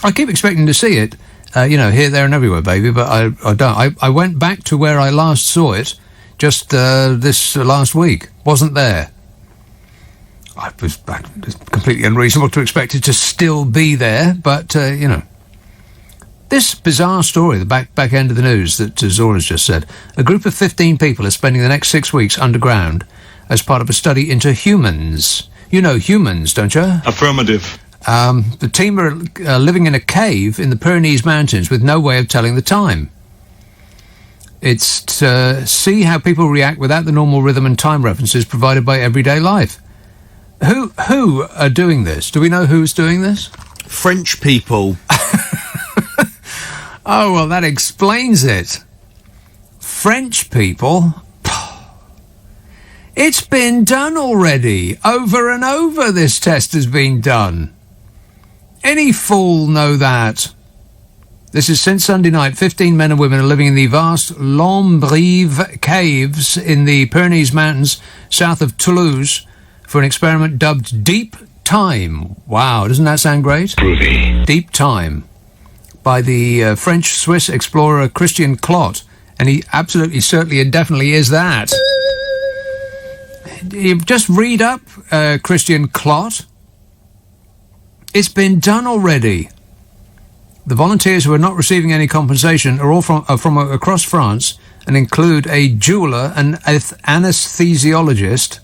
I keep expecting to see it, here, there and everywhere, baby, but I don't. I went back to where I last saw it just this last week. Wasn't there. It's completely unreasonable to expect it to still be there, but, This bizarre story, the back end of the news that Zora's just said, a group of 15 people are spending the next 6 weeks underground as part of a study into humans. You know humans, don't you? Affirmative. The team are living in a cave in the Pyrenees Mountains with no way of telling the time. It's to see how people react without the normal rhythm and time references provided by everyday life. Who are doing this? Do we know who's doing this? French people. Oh, well, that explains it. French people? It's been done already. Over and over this test has been done. Any fool know that. This is since Sunday night. 15 men and women are living in the vast Lombrive caves in the Pyrenees Mountains south of Toulouse for an experiment dubbed Deep Time. Wow, doesn't that sound great? Groovy. Deep Time. By the French-Swiss explorer Christian Clot. And he absolutely, certainly, and definitely is that. You just read up Christian Clot. It's been done already. The volunteers who are not receiving any compensation are all from across France and include a jeweler and anesthesiologist.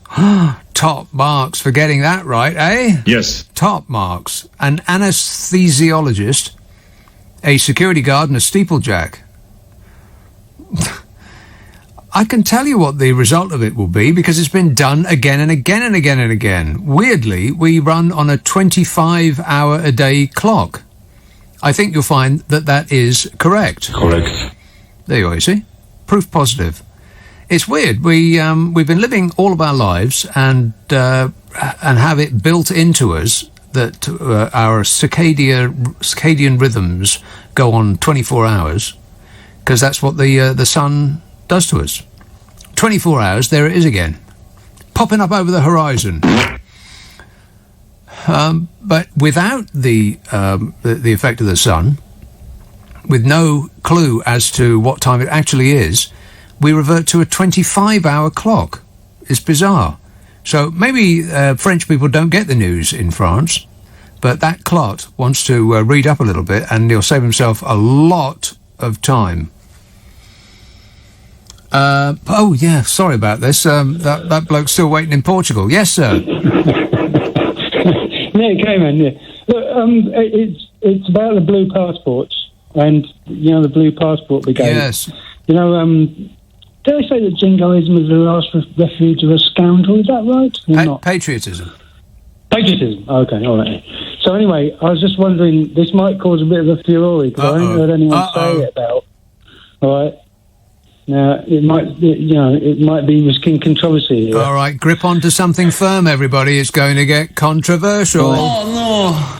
Top marks for getting that right, eh? Yes. Top marks. An anesthesiologist, a security guard and a steeplejack. I can tell you what the result of it will be because it's been done again and again and again and again. Weirdly, we run on a 25-hour-a-day clock. I think you'll find that that is correct. Correct. There you are, you see. Proof positive. It's weird. We've been living all of our lives and have it built into us that our circadian rhythms go on 24 hours because that's what the sun does to us. 24 hours, there it is again, popping up over the horizon. But without the effect of the sun, with no clue as to what time it actually is, we revert to a 25-hour clock. It's bizarre. So maybe French people don't get the news in France, but that clot wants to read up a little bit and he'll save himself a lot of time. Oh, yeah, sorry about this. That bloke's still waiting in Portugal. Yes, sir. Nick, hey, man, yeah. Look, it's about the blue passports and, the blue passport brigade. Yes. Did I say that jingoism is the last refuge of a scoundrel? Is that right? Or not? Patriotism. Patriotism. Okay, all right. So anyway, I was just wondering, this might cause a bit of a furore because I haven't heard anyone say it about. All right. Now, it might be risking controversy here. All right, grip onto something firm, everybody. It's going to get controversial. Oh,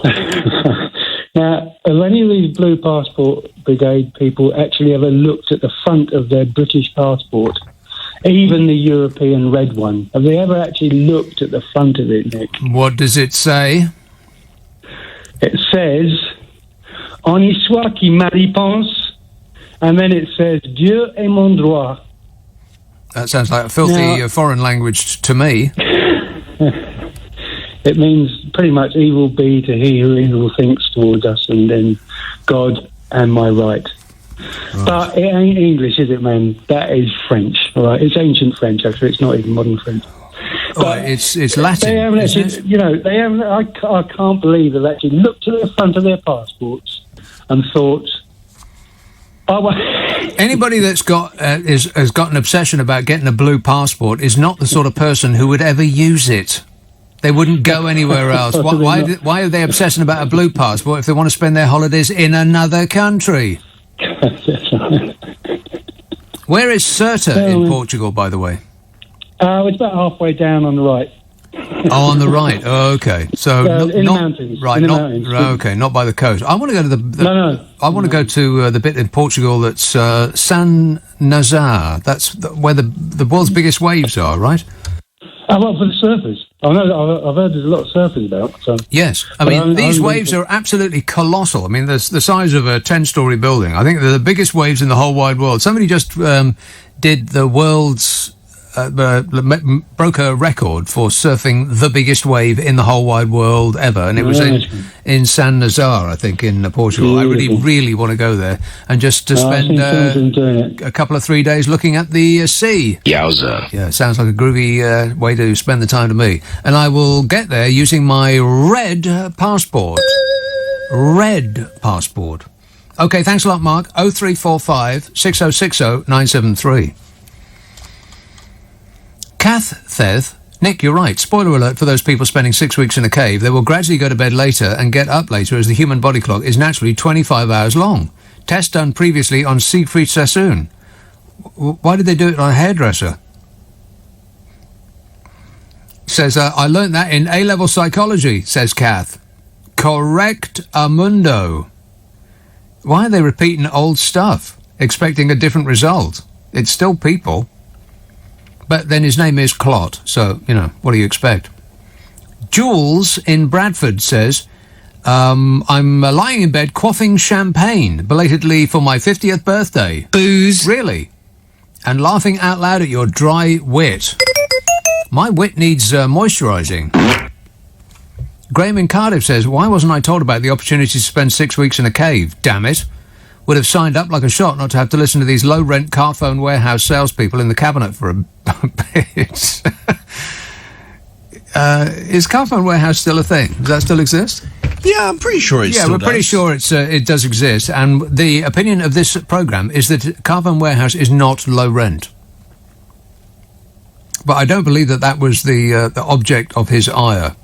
no. Now, have any of these Blue Passport Brigade people actually ever looked at the front of their British passport, even the European red one? Have they ever actually looked at the front of it, Nick? What does it say? It says, "En histoire qui mal y pense," and then it says, "Dieu est mon droit." That sounds like a filthy foreign language to me. It means pretty much evil be to he who evil thinks towards us, and then God and my right. But it ain't English, is it, man? That is French, all right? It's ancient French, actually. It's not even modern French. But it's Latin. They haven't actually, they haven't. I can't believe they've actually looked at the front of their passports and thought, anybody that's has got an obsession about getting a blue passport is not the sort of person who would ever use it. They wouldn't go anywhere else. Why are they obsessing about a blue passport if they want to spend their holidays in another country? Where is Ceuta in Portugal, by the way? It's about halfway down on the right. Oh, on the right. Oh, okay. So in the mountains. Right. In the mountains. Okay. Not by the coast. I want to go to No. I want to go to the bit in Portugal that's San Nazar. That's where the world's biggest waves are, right? Oh, well, for the surfers. I know. I've heard there's a lot of surfers about. So. Yes. I mean, these waves are absolutely colossal. I mean, the size of a 10-story building. I think they're the biggest waves in the whole wide world. Somebody just did the world's broke a record for surfing the biggest wave in the whole wide world ever, and it was in San Nazar, I think, in Portugal. Beautiful. I really want to go there and just to spend a couple of 3 days looking at the sea. Yowza. Yeah, sounds like a groovy way to spend the time to me. And I will get there using my red passport. Red passport. Okay, thanks a lot, Mark. 0345 6060 973. Kath says, Nick, you're right. Spoiler alert for those people spending 6 weeks in a cave. They will gradually go to bed later and get up later as the human body clock is naturally 25 hours long. Test done previously on Siegfried Sassoon. Why did they do it on a hairdresser? Says, I learnt that in A-level psychology, says Kath. Correct amundo. Why are they repeating old stuff, expecting a different result? It's still people. But then his name is Clot, so, what do you expect? Jules in Bradford says, I'm lying in bed quaffing champagne, belatedly for my 50th birthday. Booze. Really? And laughing out loud at your dry wit. My wit needs moisturising. Graham in Cardiff says, why wasn't I told about the opportunity to spend 6 weeks in a cave, damn it? would have signed up like a shot not to have to listen to these low-rent car phone warehouse salespeople in the cabinet for a bit. Is car phone warehouse still a thing? Does that still exist? Yeah, I'm pretty sure it still does. Yeah, we're pretty sure it does exist. And the opinion of this programme is that car phone warehouse is not low rent. But I don't believe that was the object of his ire.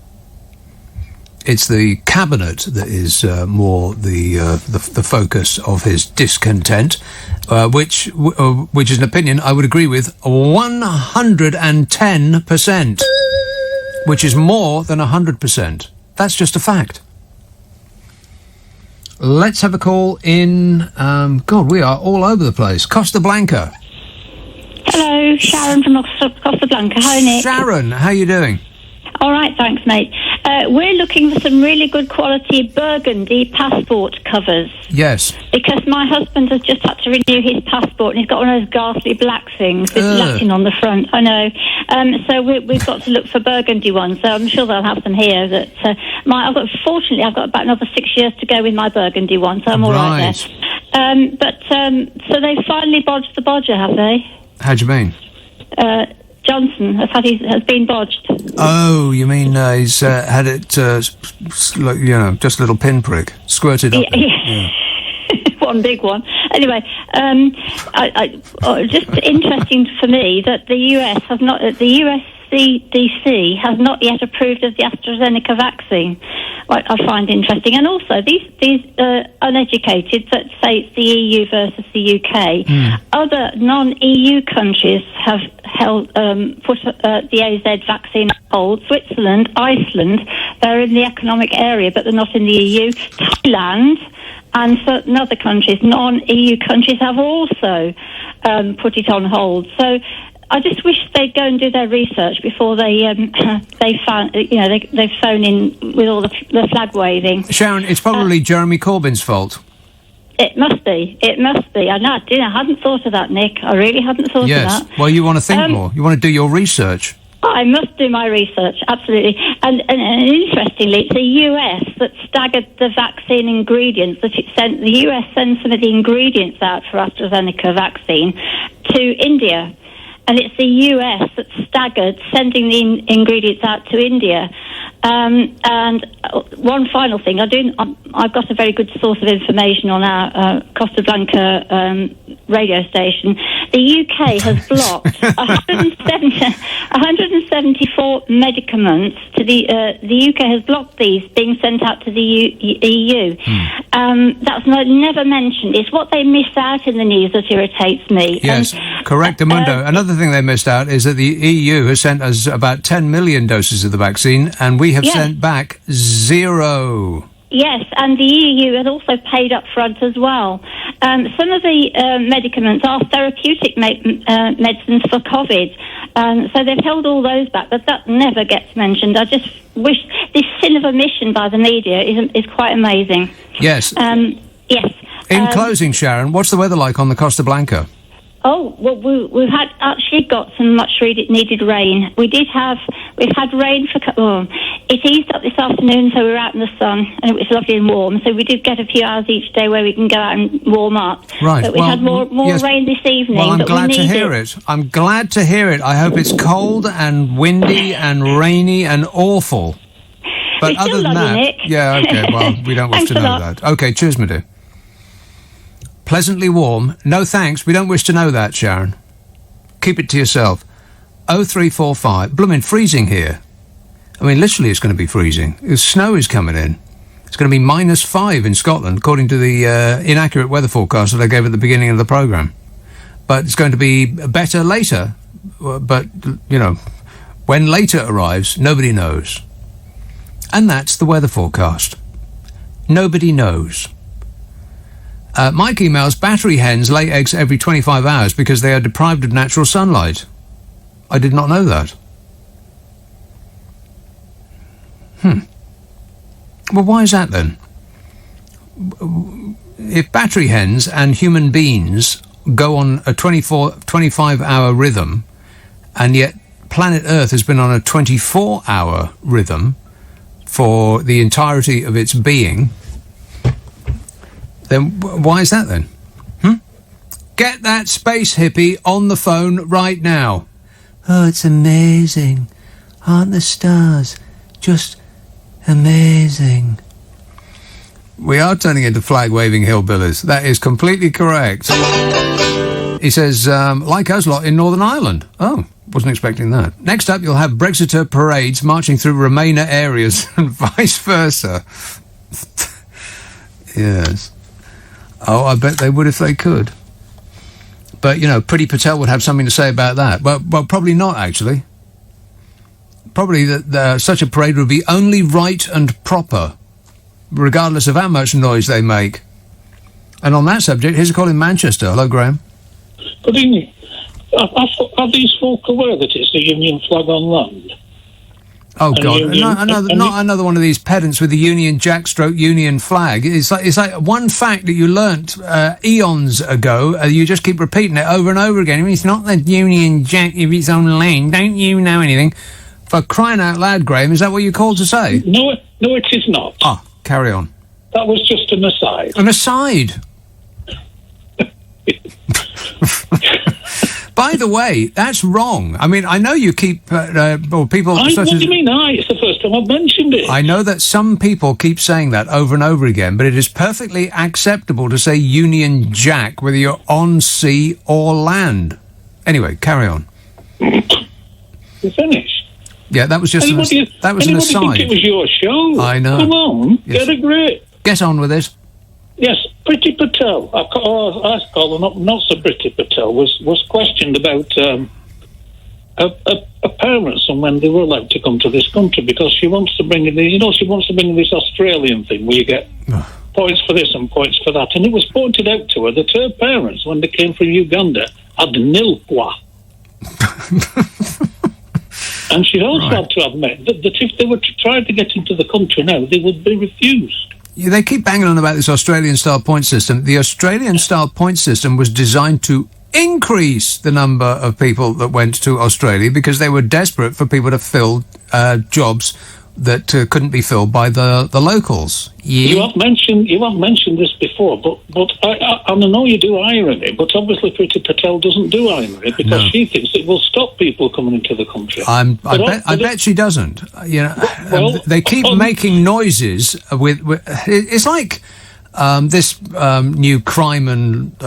It's the cabinet that is more the focus of his discontent, which is an opinion I would agree with 110%, which is more than 100%. That's just a fact. Let's have a call in. God, we are all over the place. Costa Blanca. Hello, Sharon from Costa Blanca. Hi, Nick. Sharon, how are you doing? All right, thanks, mate. We're looking for some really good quality burgundy passport covers. Yes. Because my husband has just had to renew his passport, and he's got one of those ghastly black things with Latin on the front. I know. So we've got to look for burgundy ones. So I'm sure they'll have them here. Fortunately, I've got about another 6 years to go with my burgundy one, so I'm all right there. So they finally bodged the bodger, have they? How do you mean? Johnson has been bodged. Oh, you mean he's had it, just a little pinprick squirted up. Yeah. One big one. Anyway, just interesting for me that the US CDC has not yet approved of the AstraZeneca vaccine. What I find interesting, and also these uneducated that say it's the EU versus the UK. Other non-EU countries have put the AZ vaccine on hold. Switzerland, Iceland, they're in the economic area, but they're not in the EU. Thailand and certain other countries, non-EU countries, have also put it on hold. So I just wish they'd go and do their research before they phone in with all the flag waving. Sharon, it's probably Jeremy Corbyn's fault. It must be. I know. I hadn't thought of that, Nick. I really hadn't thought of that. Well, you want to think more. You want to do your research. I must do my research, absolutely. And interestingly, it's the US that staggered the vaccine ingredients. The US sent some of the ingredients out for AstraZeneca vaccine to India. And it's the US that staggered sending the ingredients out to India. And one final thing, I've got a very good source of information on our Costa Blanca radio station. The UK has blocked 174 medicaments to the UK has blocked these being sent out to the EU. That's never mentioned. It's what they miss out in the news that irritates me. Yes, correct, Amundo. Another thing they missed out is that the EU has sent us about 10 million doses of the vaccine, and we have sent back 0. Yes, and the EU has also paid up front as well. Some of the medicaments are therapeutic medicines for COVID, so they've held all those back, but that never gets mentioned. I just wish this sin of omission by the media is quite amazing. Yes. Yes. In closing, Sharon, what's the weather like on the Costa Blanca? Oh, well, we've actually got some much needed rain. We've had rain it eased up this afternoon, so we were out in the sun, and it was lovely and warm. So we did get a few hours each day where we can go out and warm up. Right. But we had more rain this evening. Well, I'm but glad to hear it. I'm glad to hear it. I hope it's cold and windy and rainy and awful. But other than that, Nick. Yeah, okay. Well, we don't wish to know that. Okay, cheers, my dear. Pleasantly warm. No thanks. We don't wish to know that, Sharon. Keep it to yourself. 0345. Blooming freezing here. I mean, literally, it's going to be freezing. The snow is coming in. It's going to be -5 in Scotland, according to the inaccurate weather forecast that I gave at the beginning of the programme. But it's going to be better later. But, when later arrives, nobody knows. And that's the weather forecast. Nobody knows. Mike emails, battery hens lay eggs every 25 hours because they are deprived of natural sunlight. I did not know that. Well, why is that then? If battery hens and human beings go on a 25-hour rhythm, and yet planet Earth has been on a 24-hour rhythm for the entirety of its being, Then why is that then? Get that space hippie on the phone right now. Oh, it's amazing. Aren't the stars just amazing? We are turning into flag-waving hillbillies. That is completely correct. He says, like us lot in Northern Ireland. Oh, wasn't expecting that. Next up, you'll have Brexiter parades marching through Remainer areas and vice versa. Yes. Oh, I bet they would if they could. But, you know, Priti Patel would have something to say about that. Well, probably not, actually. Probably that such a parade would be only right and proper, regardless of how much noise they make. And on that subject, here's a call in Manchester. Hello, Graham. Good evening. Are these folk aware that it's the Union flag on land? Oh, God. Not another one of these pedants with the Union Jack stroke Union flag. It's like one fact that you learnt eons ago. You just keep repeating it over and over again. I mean, it's not the Union Jack if it's on land. Don't you know anything? For crying out loud, Graham, is that what you're called to say? No, it is not. Ah, carry on. That was just an aside. An aside? By the way, that's wrong. I mean, I know you keep people... What do you mean, It's the first time I've mentioned it. I know that some people keep saying that over and over again, but it is perfectly acceptable to say Union Jack, whether you're on sea or land. Anyway, carry on. You're finished? Yeah, that was just an aside. Think it was your show? I know. Come on, yes. Get a grip. Get on with it. Yes, Priti Patel, I call her not so Priti Patel, was questioned about her parents and when they were allowed to come to this country, because she wants to bring in this Australian thing where you get points for this and points for that. And it was pointed out to her that her parents, when they came from Uganda, had nilqua. And she also had to admit that if they were to try to get into the country now, they would be refused. Yeah, they keep banging on about this Australian-style point system. The Australian-style point system was designed to increase the number of people that went to Australia because they were desperate for people to fill jobs that couldn't be filled by the locals. Yeah. You have mentioned this before, but I know you do irony, but obviously Priti Patel doesn't do irony because she thinks it will stop people coming into the country. I bet she doesn't. You know, they keep making noises with it's like this new crime and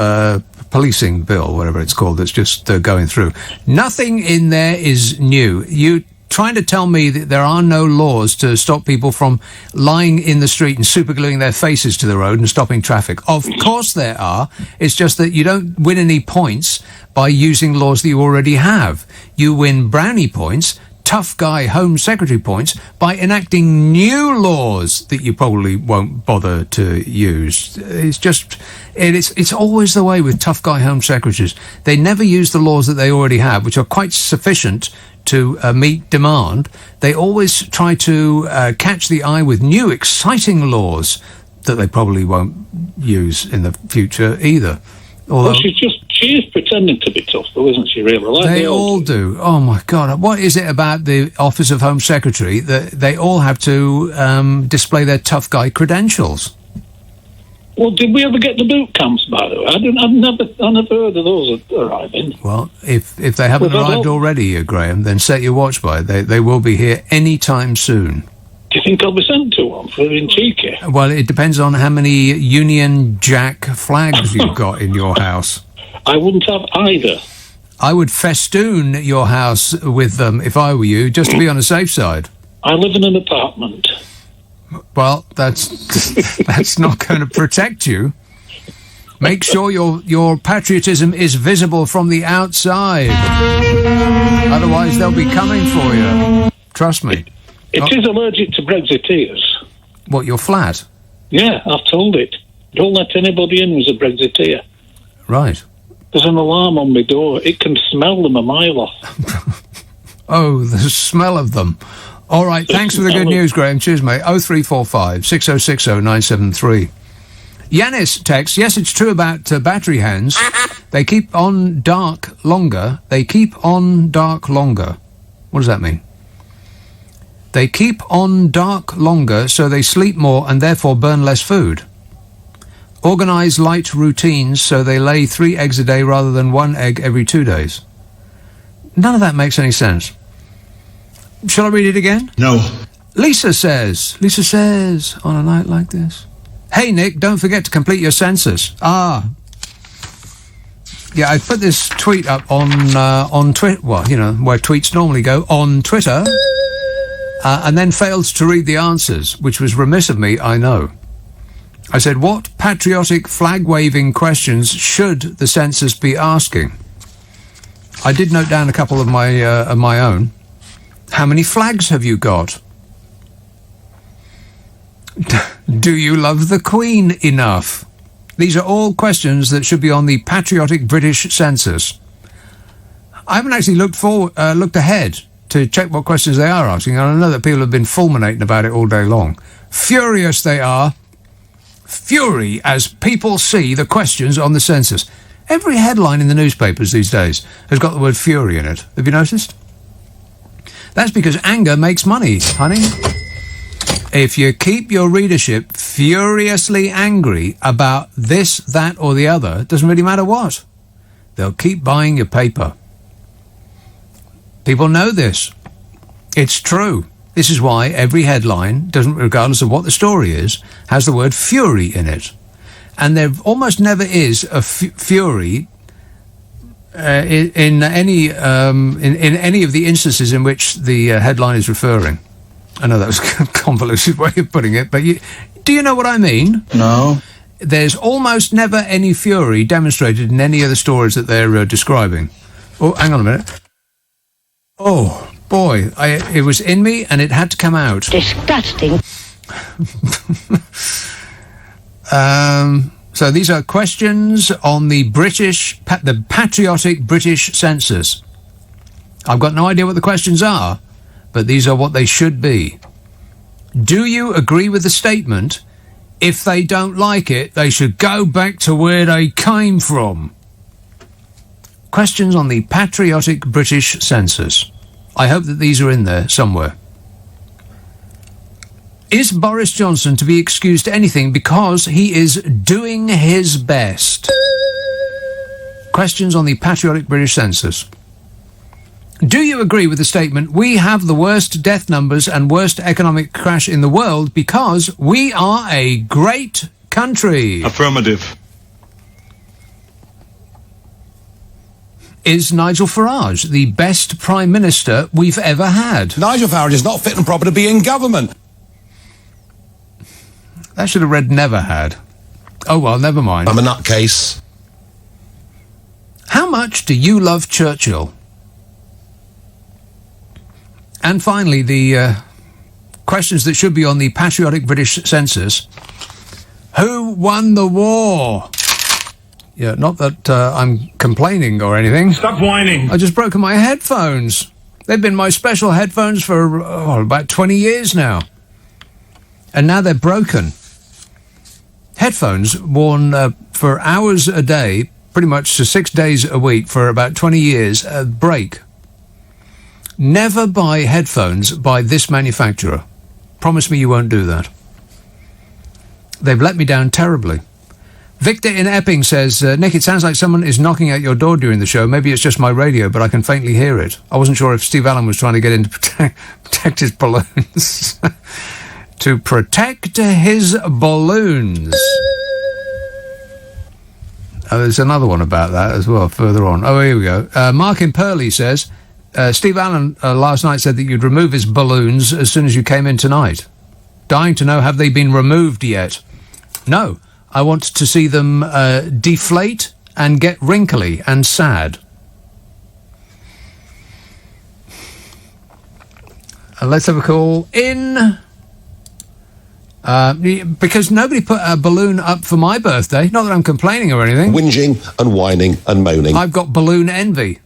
policing bill, whatever it's called, that's just going through. Nothing in there is new. You trying to tell me that there are no laws to stop people from lying in the street and supergluing their faces to the road and stopping traffic? Of course there are. It's just that you don't win any points by using laws that you already have. You win brownie points, tough guy Home Secretary points, by enacting new laws that you probably won't bother to use. It's always the way with tough guy Home Secretaries. They never use the laws that they already have, which are quite sufficient to meet demand. They always try to catch the eye with new, exciting laws that they probably won't use in the future either. Although she is pretending to be tough, though, isn't she, really? They all do. Oh, my God. What is it about the Office of Home Secretary that they all have to display their tough guy credentials? Well, did we ever get the boot camps, by the way? I never heard of those arriving. Well, if they haven't arrived already, Graham, then set your watch by. They will be here any time soon. Do you think I'll be sent to one for being cheeky? Well, it depends on how many Union Jack flags you've got in your house. I wouldn't have either. I would festoon your house with them if I were you, just to be on the safe side. I live in an apartment. Well, that's not going to protect you. Make sure your patriotism is visible from the outside. Otherwise, they'll be coming for you. Trust me. It is allergic to Brexiteers. What, your flat? Yeah, I've told it. Don't let anybody in who's a Brexiteer. Right. There's an alarm on my door. It can smell them a mile off. Oh, the smell of them. All right, thanks for the good news, Graham. Cheers, mate. 0345 6060 973. Yanis texts, yes, it's true about battery hands. They keep on dark longer. They keep on dark longer. What does that mean? They keep on dark longer, so they sleep more and therefore burn less food. Organise light routines so they lay 3 eggs a day rather than 1 egg every 2 days. None of that makes any sense. Shall I read it again? No. Lisa says, on a night like this, "Hey Nick, don't forget to complete your census." Yeah, I put this tweet up on Twitter, well, you know, where tweets normally go, on Twitter, and then failed to read the answers, which was remiss of me, I know. I said, what patriotic flag-waving questions should the census be asking? I did note down a couple of my own. How many flags have you got? Do you love the Queen enough? These are all questions that should be on the patriotic British census. I haven't actually looked ahead to check what questions they are asking, and I know that people have been fulminating about it all day long. Furious they are. Fury as people see the questions on the census. Every headline in the newspapers these days has got the word fury in it. Have you noticed? That's because anger makes money, honey. If you keep your readership furiously angry about this, that, or the other, it doesn't really matter what. They'll keep buying your paper. People know this. It's true. This is why every headline, regardless of what the story is, has the word fury in it. And there almost never is a fury in any of the instances in which the headline is referring. I know that was a convoluted way of putting it, but do you know what I mean? No. There's almost never any fury demonstrated in any of the stories that they're describing. Oh, hang on a minute. Oh, boy, it was in me and it had to come out. Disgusting. So these are questions on the the patriotic British census. I've got no idea what the questions are, but these are what they should be. Do you agree with the statement, if they don't like it, they should go back to where they came from? Questions on the patriotic British census. I hope that these are in there somewhere. Is Boris Johnson to be excused anything because he is doing his best? Questions on the patriotic British census. Do you agree with the statement, we have the worst death numbers and worst economic crash in the world because we are a great country? Affirmative. Is Nigel Farage the best Prime Minister we've ever had? Nigel Farage is not fit and proper to be in government. That should have read never had. Oh, well, never mind. I'm a nutcase. How much do you love Churchill? And finally, the questions that should be on the patriotic British census. Who won the war? Yeah, not that I'm complaining or anything. Stop whining. I just broken my headphones. They've been my special headphones for about 20 years now. And now they're broken. Headphones worn for hours a day, pretty much to 6 days a week for about 20 years, break. Never buy headphones by this manufacturer. Promise me you won't do that. They've let me down terribly. Victor in Epping says, Nick, it sounds like someone is knocking at your door during the show. Maybe it's just my radio, but I can faintly hear it. I wasn't sure if Steve Allen was trying to get in to protect his balloons. To protect his balloons. Oh, there's another one about that as well, further on. Oh, here we go. Mark in Purley says, Steve Allen last night said that you'd remove his balloons as soon as you came in tonight. Dying to know, have they been removed yet? No. I want to see them deflate and get wrinkly and sad. Let's have a call in. Because nobody put a balloon up for my birthday. Not that I'm complaining or anything. Whinging and whining and moaning. I've got balloon envy.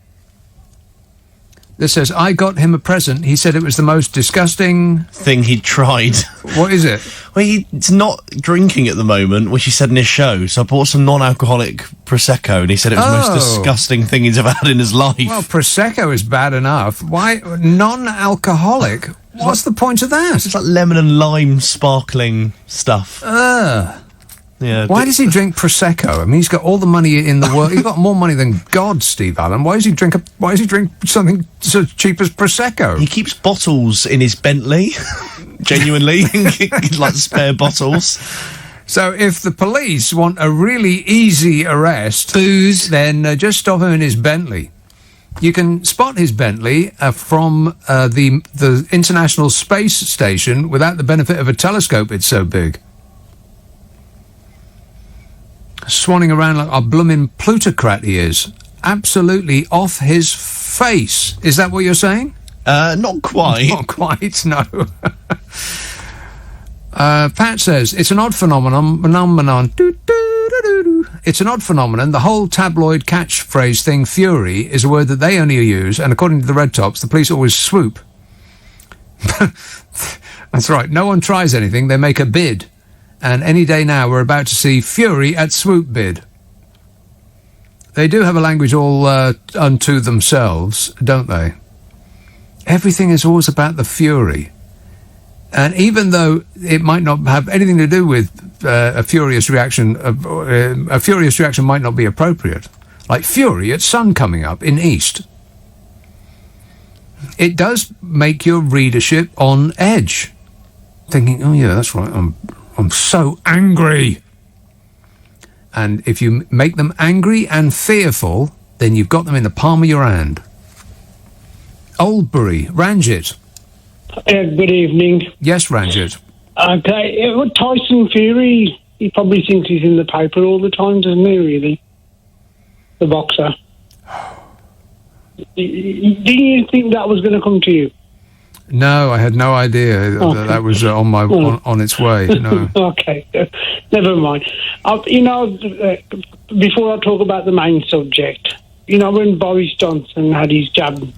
This says, I got him a present. He said it was the most disgusting thing he'd tried. What is it? Well, he's not drinking at the moment, which he said in his show. So I bought some non-alcoholic Prosecco, and he said it was the most disgusting thing he's ever had in his life. Well, Prosecco is bad enough. Why non-alcoholic? What's the point of that? It's like lemon and lime sparkling stuff. Yeah. Why does he drink Prosecco? I mean, he's got all the money in the world. He's got more money than God, Steve Allen. Why does he drink something so cheap as Prosecco? He keeps bottles in his Bentley. Genuinely. Like spare bottles. So if the police want a really easy arrest, then just stop him in his Bentley. You can spot his Bentley from the International Space Station without the benefit of a telescope. It's so big. Swanning around like a bloomin' plutocrat he is. Absolutely off his face. Is that what you're saying? Not quite. Not quite, no. Pat says, it's an odd phenomenon. It's an odd phenomenon. The whole tabloid catchphrase thing, fury, is a word that they only use, and according to the Red Tops, the police always swoop. That's right. No one tries anything. They make a bid. And any day now, we're about to see fury at swoop bid. They do have a language all unto themselves, don't they? Everything is always about the fury. And even though it might not have anything to do with a furious reaction might not be appropriate. Like fury at sun coming up in east. It does make your readership on edge. Thinking, oh yeah, that's right, I'm so angry. And if you make them angry and fearful, then you've got them in the palm of your hand. Oldbury, Ranjit. Good evening. Yes, Ranjit. Okay, Tyson Fury, he probably thinks he's in the paper all the time, doesn't he, really? The boxer. Do you think that was going to come to you? No, I had no idea that was on its way. No. Okay, never mind. Before I talk about the main subject, when Boris Johnson had his jab,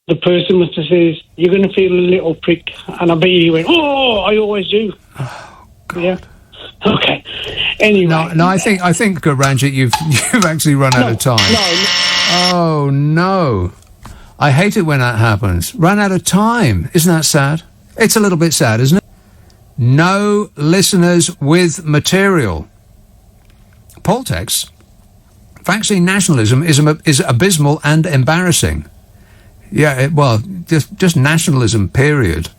the person must have said, "You're going to feel a little prick," and I bet he went, "Oh, I always do." Oh, God. Yeah. Okay. Anyway. No, I think Ranjit, you've actually run out of time. Oh no. I hate it when that happens. Run out of time. Isn't that sad? It's a little bit sad, isn't it? No listeners with material. Paul texts, vaccine nationalism is abysmal and embarrassing. Yeah, just nationalism, period.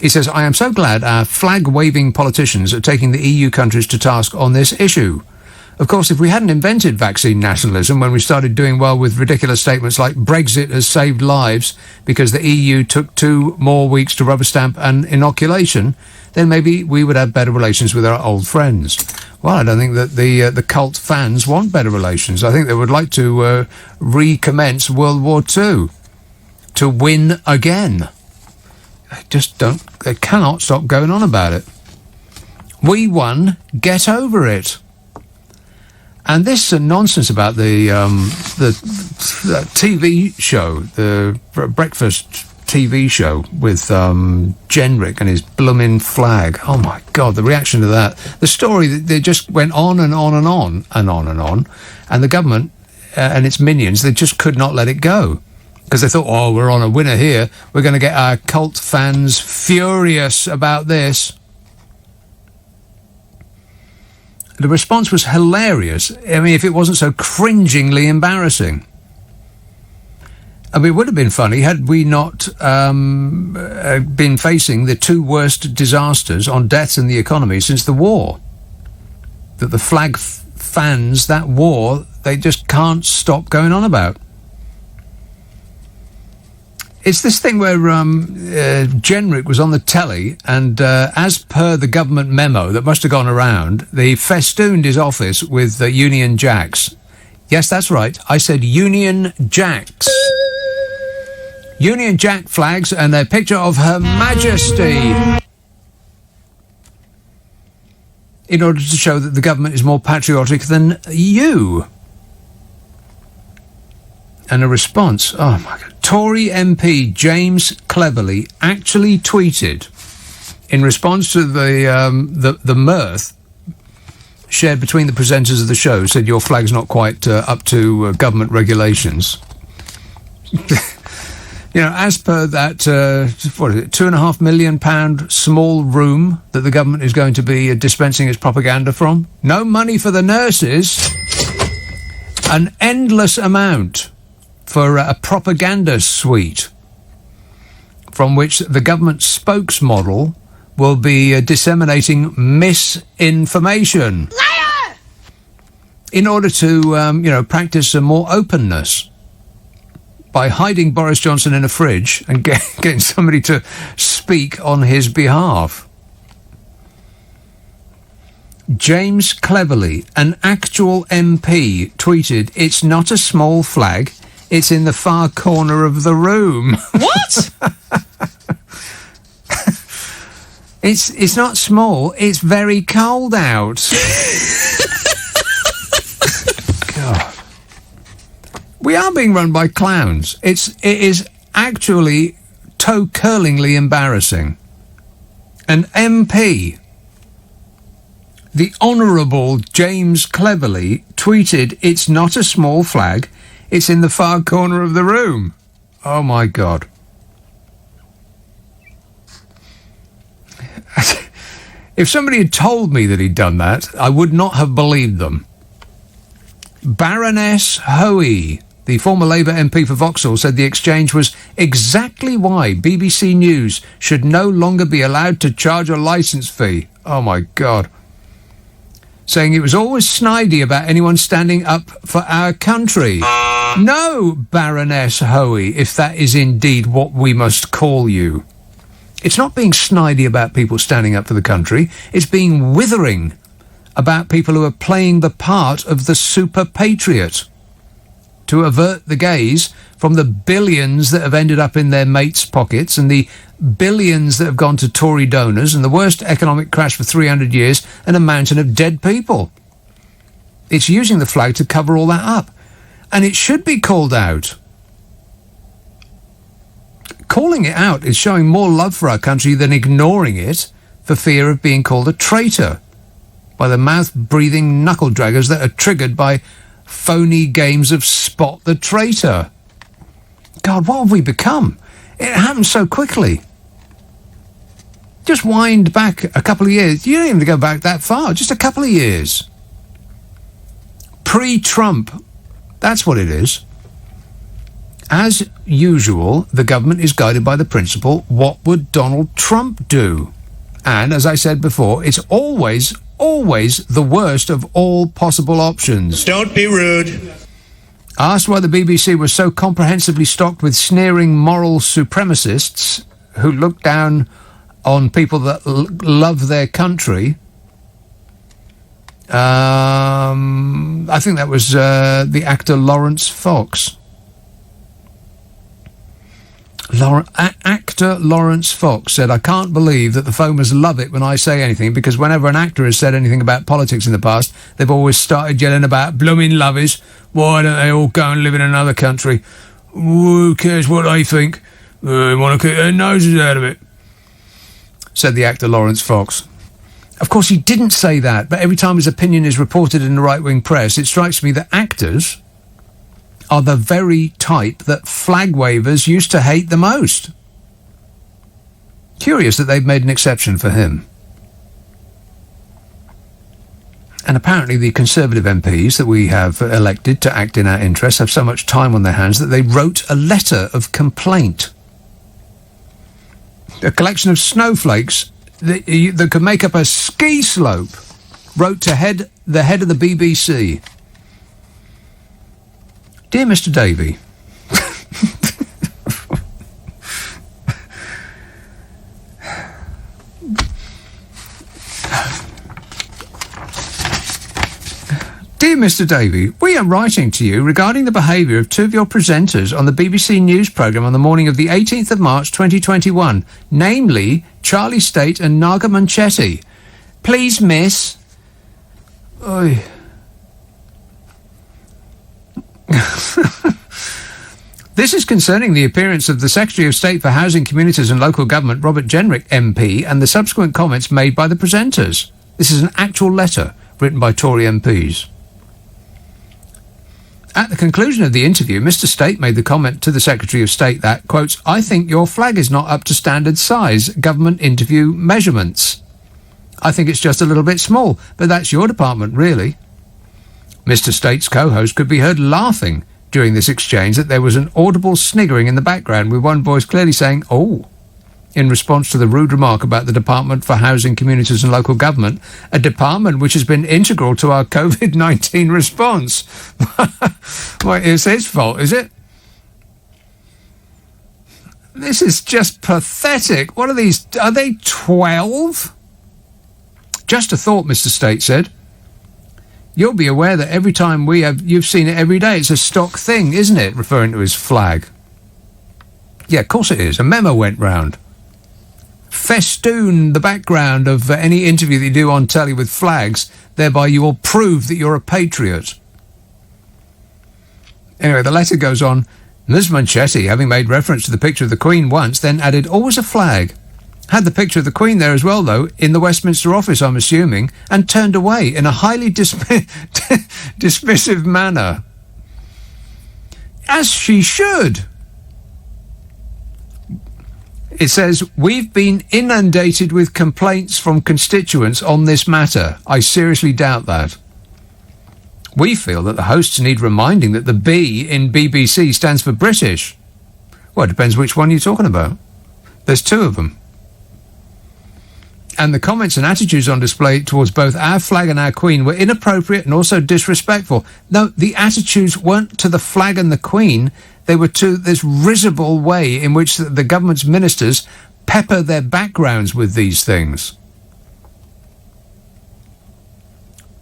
He says, I am so glad our flag-waving politicians are taking the EU countries to task on this issue. Of course, if we hadn't invented vaccine nationalism when we started doing well with ridiculous statements like Brexit has saved lives because the EU took 2 more weeks to rubber stamp an inoculation, then maybe we would have better relations with our old friends. Well, I don't think that the cult fans want better relations. I think they would like to recommence World War II to win again. They cannot stop going on about it. We won, get over it. And this nonsense about the TV show, the breakfast TV show with Jenrick and his bloomin' flag. Oh my God, the reaction to that. The story, they just went on and on and on and on and on. And the government and its minions, they just could not let it go. Because they thought, oh, we're on a winner here. We're going to get our cult fans furious about this. The response was hilarious. I mean, if it wasn't so cringingly embarrassing. I mean, it would have been funny had we not been facing the 2 worst disasters on deaths in the economy since the war. That the flag fans, that war, they just can't stop going on about. It's this thing where Jenrick was on the telly and as per the government memo that must have gone around, they festooned his office with Union Jacks. Yes, that's right. I said Union Jacks. Union Jack flags and a picture of Her Majesty in order to show that the government is more patriotic than you. And a response, oh my God. Tory MP James Cleverly actually tweeted in response to the mirth shared between the presenters of the show, said your flag's not quite up to government regulations. You know, as per that, what is it, £2.5 million small room that the government is going to be dispensing its propaganda from, no money for the nurses, an endless amount for a propaganda suite from which the government spokesmodel will be disseminating misinformation. Liar! In order to, practice some more openness by hiding Boris Johnson in a fridge and getting somebody to speak on his behalf. James Cleverly, an actual MP, tweeted, "It's not a small flag, it's in the far corner of the room." What? It's not small, it's very cold out. God. We are being run by clowns. It is actually toe-curlingly embarrassing. An MP, the Honourable James Cleverly, tweeted, "It's not a small flag, it's in the far corner of the room." Oh my God. If somebody had told me that he'd done that, I would not have believed them. Baroness Hoey, the former Labour MP for Vauxhall, said the exchange was exactly why BBC News should no longer be allowed to charge a licence fee. Oh my God. Saying it was always snidey about anyone standing up for our country. No, Baroness Hoey, if that is indeed what we must call you. It's not being snidey about people standing up for the country. It's being withering about people who are playing the part of the super patriot to avert the gaze from the billions that have ended up in their mates' pockets and the billions that have gone to Tory donors and the worst economic crash for 300 years and a mountain of dead people. It's using the flag to cover all that up. And it should be called out. Calling it out is showing more love for our country than ignoring it for fear of being called a traitor by the mouth-breathing knuckle-draggers that are triggered by phony games of spot the traitor. God, what have we become? It happened so quickly. Just wind back a couple of years. You don't even have to go back that far. Just a couple of years. Pre-Trump. That's what it is. As usual, the government is guided by the principle, what would Donald Trump do? And, as I said before, it's always the worst of all possible options. Don't be rude. Asked why the BBC was so comprehensively stocked with sneering moral supremacists who look down on people that love their country, I think that was the actor Lawrence Fox. Actor Lawrence Fox said, "I can't believe that the foamers love it when I say anything, because whenever an actor has said anything about politics in the past, they've always started yelling about blooming lovers. Why don't they all go and live in another country? Who cares what they think? They want to keep their noses out of it," said the actor Lawrence Fox. Of course, he didn't say that, but every time his opinion is reported in the right-wing press, it strikes me that actors are the very type that flag wavers used to hate the most. Curious that they've made an exception for him. And apparently the Conservative MPs that we have elected to act in our interests have so much time on their hands that they wrote a letter of complaint. A collection of snowflakes that could make up a ski slope wrote to the head of the BBC. "Dear Mr. Davey, Dear Mr. Davey, we are writing to you regarding the behaviour of two of your presenters on the BBC News programme on the morning of the 18th of March 2021, namely Charlie State and Naga Munchetti. Please, miss..." Oy. This is concerning the appearance of the Secretary of State for Housing, Communities and Local Government, Robert Jenrick MP, and the subsequent comments made by the presenters. This is an actual letter written by Tory MPs. At the conclusion of the interview, Mr. State made the comment to the Secretary of State that, quotes, "I think your flag is not up to standard size government interview measurements. I think it's just a little bit small, but that's your department, really." Mr. State's co-host could be heard laughing during this exchange that there was an audible sniggering in the background, with one voice clearly saying, "Oh," in response to the rude remark about the Department for Housing, Communities and Local Government, a department which has been integral to our COVID-19 response. Well, it's his fault, is it? This is just pathetic. What are these? Are they 12? "Just a thought," Mr. State said. "You'll be aware that every time you've seen it every day. It's a stock thing, isn't it?" Referring to his flag. Yeah, of course it is. A memo went round. Festoon the background of any interview that you do on telly with flags, thereby you will prove that you're a patriot. Anyway, the letter goes on. Ms. Manchetti, having made reference to the picture of the Queen once, then added, "Always a flag. Had the picture of the Queen there as well, though, in the Westminster office, I'm assuming, and turned away in a highly dismissive manner." As she should. It says, "We've been inundated with complaints from constituents on this matter. I seriously doubt that. We feel that the hosts need reminding that the B in BBC stands for British." Well, it depends which one you're talking about. There's two of them. "And the comments and attitudes on display towards both our flag and our Queen were inappropriate and also disrespectful." No, the attitudes weren't to the flag and the Queen. They were to this risible way in which the government's ministers pepper their backgrounds with these things.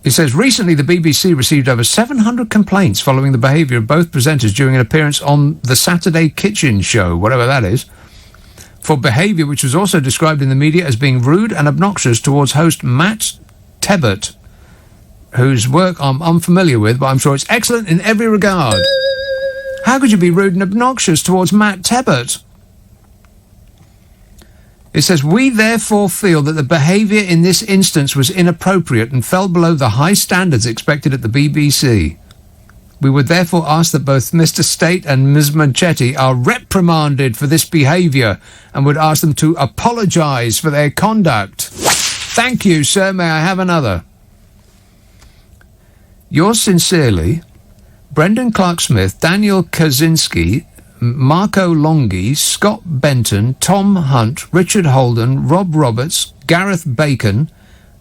It says, "Recently the BBC received over 700 complaints following the behaviour of both presenters during an appearance on the Saturday Kitchen Show," whatever that is, "for behaviour which was also described in the media as being rude and obnoxious towards host Matt Tebbert, whose work I'm unfamiliar with, but I'm sure it's excellent in every regard." How could you be rude and obnoxious towards Matt Tebbert? It says, "We therefore feel that the behaviour in this instance was inappropriate and fell below the high standards expected at the BBC. We would therefore ask that both Mr. State and Ms. Manchetti are reprimanded for this behaviour and would ask them to apologise for their conduct. Thank you, sir. May I have another? Yours sincerely, Brendan Clark-Smith, Daniel Kaczynski, Marco Longhi, Scott Benton, Tom Hunt, Richard Holden, Rob Roberts, Gareth Bacon,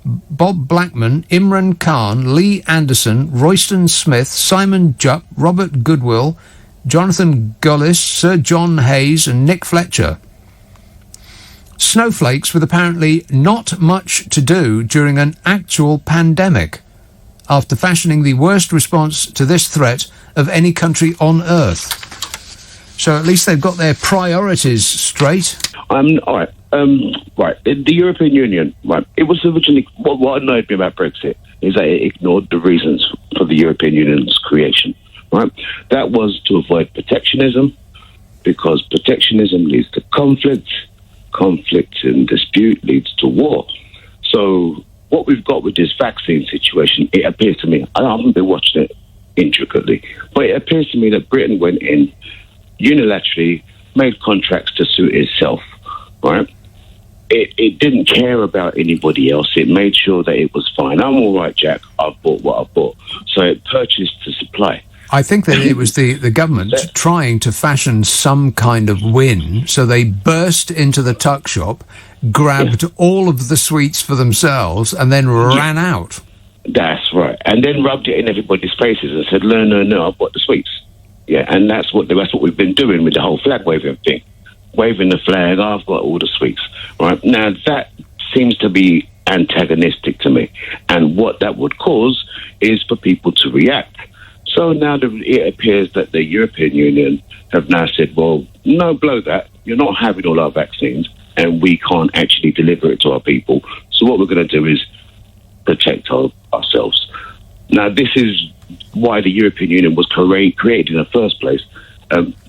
Bob Blackman, Imran Khan, Lee Anderson, Royston Smith, Simon Jupp, Robert Goodwill, Jonathan Gullis, Sir John Hayes and Nick Fletcher. Snowflakes with apparently not much to do during an actual pandemic, after fashioning the worst response to this threat of any country on earth. So at least they've got their priorities straight. All right. Right. The European Union, right. It was originally, what annoyed me about Brexit is that it ignored the reasons for the European Union's creation, right? That was to avoid protectionism, because protectionism leads to conflict and dispute leads to war. So what we've got with this vaccine situation, it appears to me, I haven't been watching it intricately, but it appears to me that Britain went in unilaterally, made contracts to suit itself, right? It didn't care about anybody else. It made sure that it was fine. I'm all right, Jack. I've bought what I bought. So it purchased to supply. I think that it was the government trying to fashion some kind of win, so they burst into the tuck shop, grabbed all of the sweets for themselves, and then ran out. That's right. And then rubbed it in everybody's faces and said, no, I've got the sweets. Yeah, and that's what we've been doing with the whole flag waving thing. Waving the flag, I've got all the sweets. Right? Now, that seems to be antagonistic to me. And what that would cause is for people to react. So now it appears that the European Union have now said, well, no, blow that. You're not having all our vaccines, and we can't actually deliver it to our people. So what we're going to do is protect ourselves. Now, this is why the European Union was created in the first place,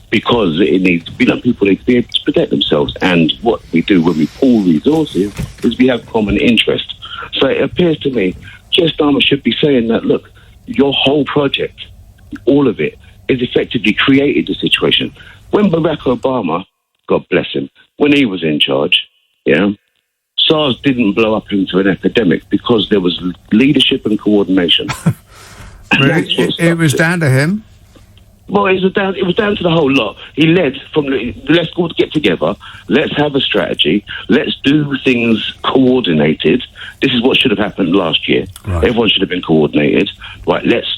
because it needs, people need to be able to protect themselves. And what we do when we pool resources is we have common interest. So it appears to me, Keir Starmer should be saying that, look, your whole project, all of it, has effectively created the situation. When Barack Obama, God bless him, when he was in charge, SARS didn't blow up into an epidemic because there was leadership and coordination. It was down to him? Well, it was down to the whole lot. He led from let's all get together, let's have a strategy, let's do things coordinated. This is what should have happened last year. Right. Everyone should have been coordinated. Right, let's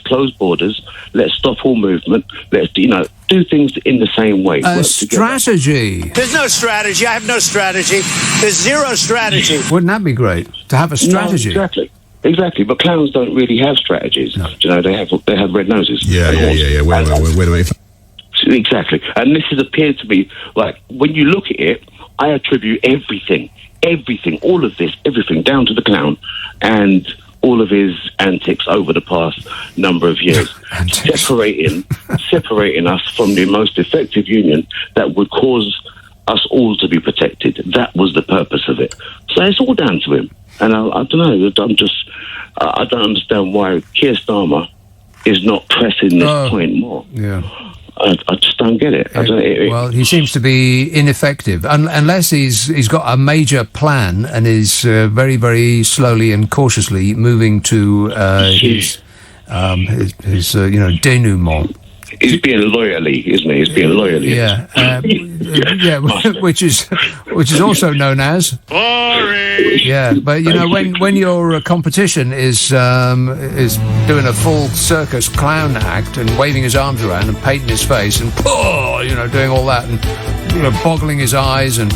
close borders, let's stop all movement, let's do things in the same way. A strategy. There's no strategy. I have no strategy. There's zero strategy. Wouldn't that be great to have a strategy? No, exactly. But clowns don't really have strategies. No. They have red noses. Yeah. Wait a minute. Exactly. And this has appeared to me like when you look at it, I attribute everything, all of this, everything down to the clown and all of his antics over the past number of years, separating us from the most effective union that would cause us all to be protected. That was the purpose of it. So it's all down to him. And I don't know. I don't understand why Keir Starmer is not pressing this point more. Yeah. I just don't get it. Well, he seems to be ineffective unless he's got a major plan and is very, very slowly and cautiously moving to his denouement. He's being loyally, isn't he? He's being loyally. Yeah, which is also known as boring. Yeah, but when your competition is doing a full circus clown act and waving his arms around and painting his face and doing all that and boggling his eyes and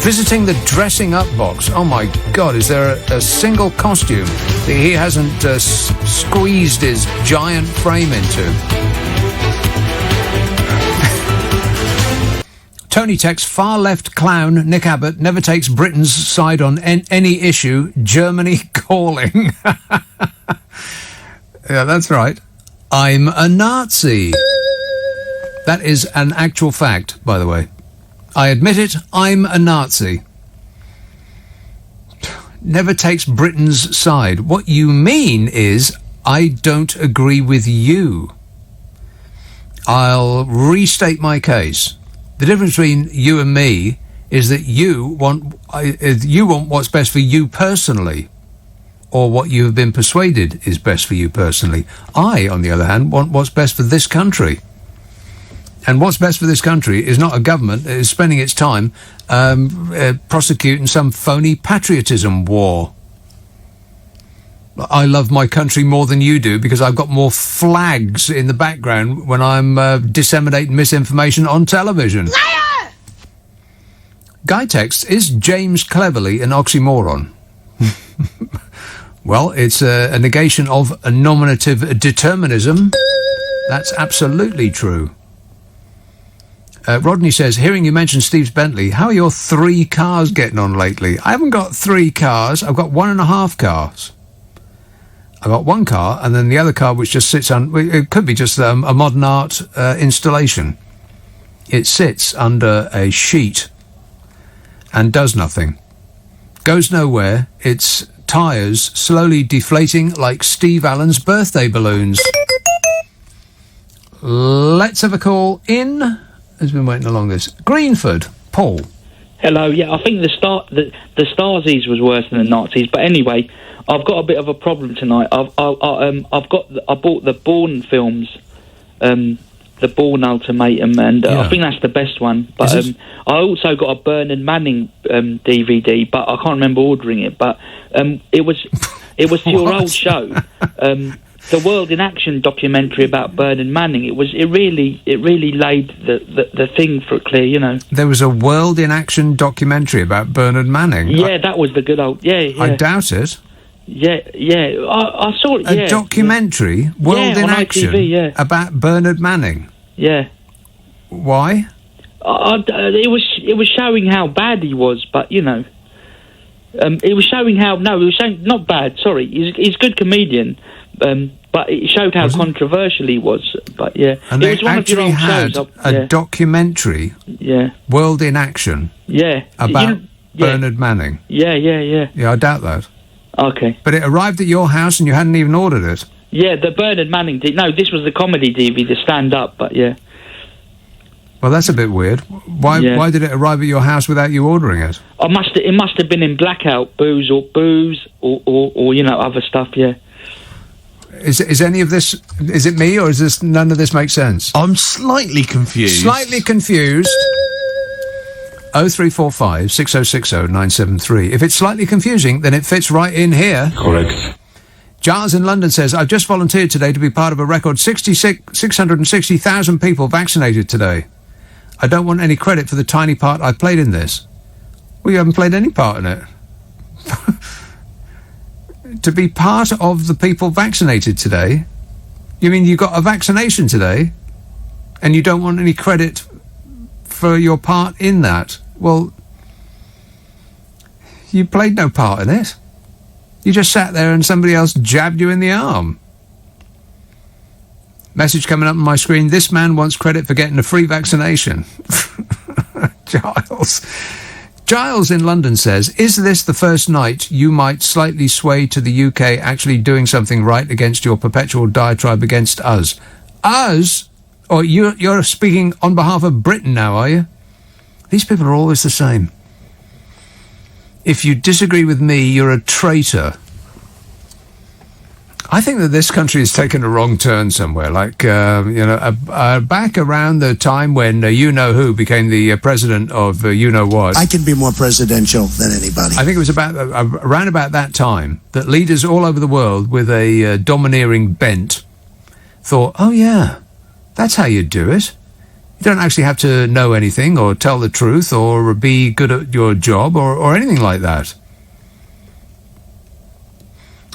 visiting the dressing up box. Oh my God, is there a single costume that he hasn't squeezed his giant frame into? Tony texts, far left clown Nick Abbott never takes Britain's side on any issue. Germany calling. Yeah, that's right. I'm a Nazi. That is an actual fact, by the way. I admit it, I'm a Nazi. Never takes Britain's side. What you mean is, I don't agree with you. I'll restate my case. The difference between you and me is that you want what's best for you personally, or what you have been persuaded is best for you personally. I, on the other hand, want what's best for this country. And what's best for this country is not a government that is spending its time prosecuting some phony patriotism war. I love my country more than you do because I've got more flags in the background when I'm disseminating misinformation on television. Liar! Guy texts, is James Cleverly an oxymoron? Well, it's a negation of a nominative determinism. That's absolutely true. Rodney says, hearing you mention Steve's Bentley, how are your 3 cars getting on lately? I haven't got 3 cars. I've got 1.5 cars. I've got 1 car, and then the other car which just sits on... It could be just a modern art installation. It sits under a sheet and does nothing. Goes nowhere. Its tyres slowly deflating like Steve Allen's birthday balloons. Let's have a call in... has been waiting along this. Greenford, Paul. Hello. Yeah, I think the Stasies was worse than the Nazis. But anyway, I've got a bit of a problem tonight. I bought the Bourne films, the Bourne Ultimatum, and I think that's the best one. But I also got a Bernard Manning DVD, but I can't remember ordering it. But it was your old show. The World in Action documentary about Bernard Manning. It really laid the thing for it clear, There was a World in Action documentary about Bernard Manning. Yeah, that was the good old. Yeah. I doubt it. Yeah. I saw it. A documentary, World in Action, ITV, about Bernard Manning. Yeah. Why? It was showing how bad he was, but it was showing how not bad. Sorry, he's a good comedian. But it showed how controversial he was. But yeah, and it was one of your old had shows. A documentary. Yeah. World in Action. Yeah. About Bernard Manning. Yeah. Yeah, I doubt that. Okay. But it arrived at your house and you hadn't even ordered it. Yeah, the Bernard Manning... No, this was the comedy DVD, the stand-up, but yeah. Well, that's a bit weird. Why did it arrive at your house without you ordering it? It must have been in blackout, booze or other stuff, yeah. Is any of this... Is it me, or is this... None of this makes sense? I'm slightly confused. Slightly confused. 0345 6060 973. If it's slightly confusing, then it fits right in here. Correct. Giles in London says, I've just volunteered today to be part of a record 660,000 people vaccinated today. I don't want any credit for the tiny part I played in this. Well, you haven't played any part in it. To be part of the people vaccinated today? You mean you got a vaccination today and you don't want any credit for your part in that? Well, you played no part in it. You just sat there and somebody else jabbed you in the arm. Message coming up on my screen. This man wants credit for getting a free vaccination. Giles in London says, is this the first night you might slightly sway to the UK actually doing something right against your perpetual diatribe against us? Us? Or you're speaking on behalf of Britain now, are you? These people are always the same. If you disagree with me, you're a traitor. I think that this country has taken a wrong turn somewhere. Like, back around the time when you-know-who became the president of you-know-what. I can be more presidential than anybody. I think it was about around about that time that leaders all over the world with a domineering bent thought, oh, yeah, that's how you do it. You don't actually have to know anything or tell the truth or be good at your job or anything like that.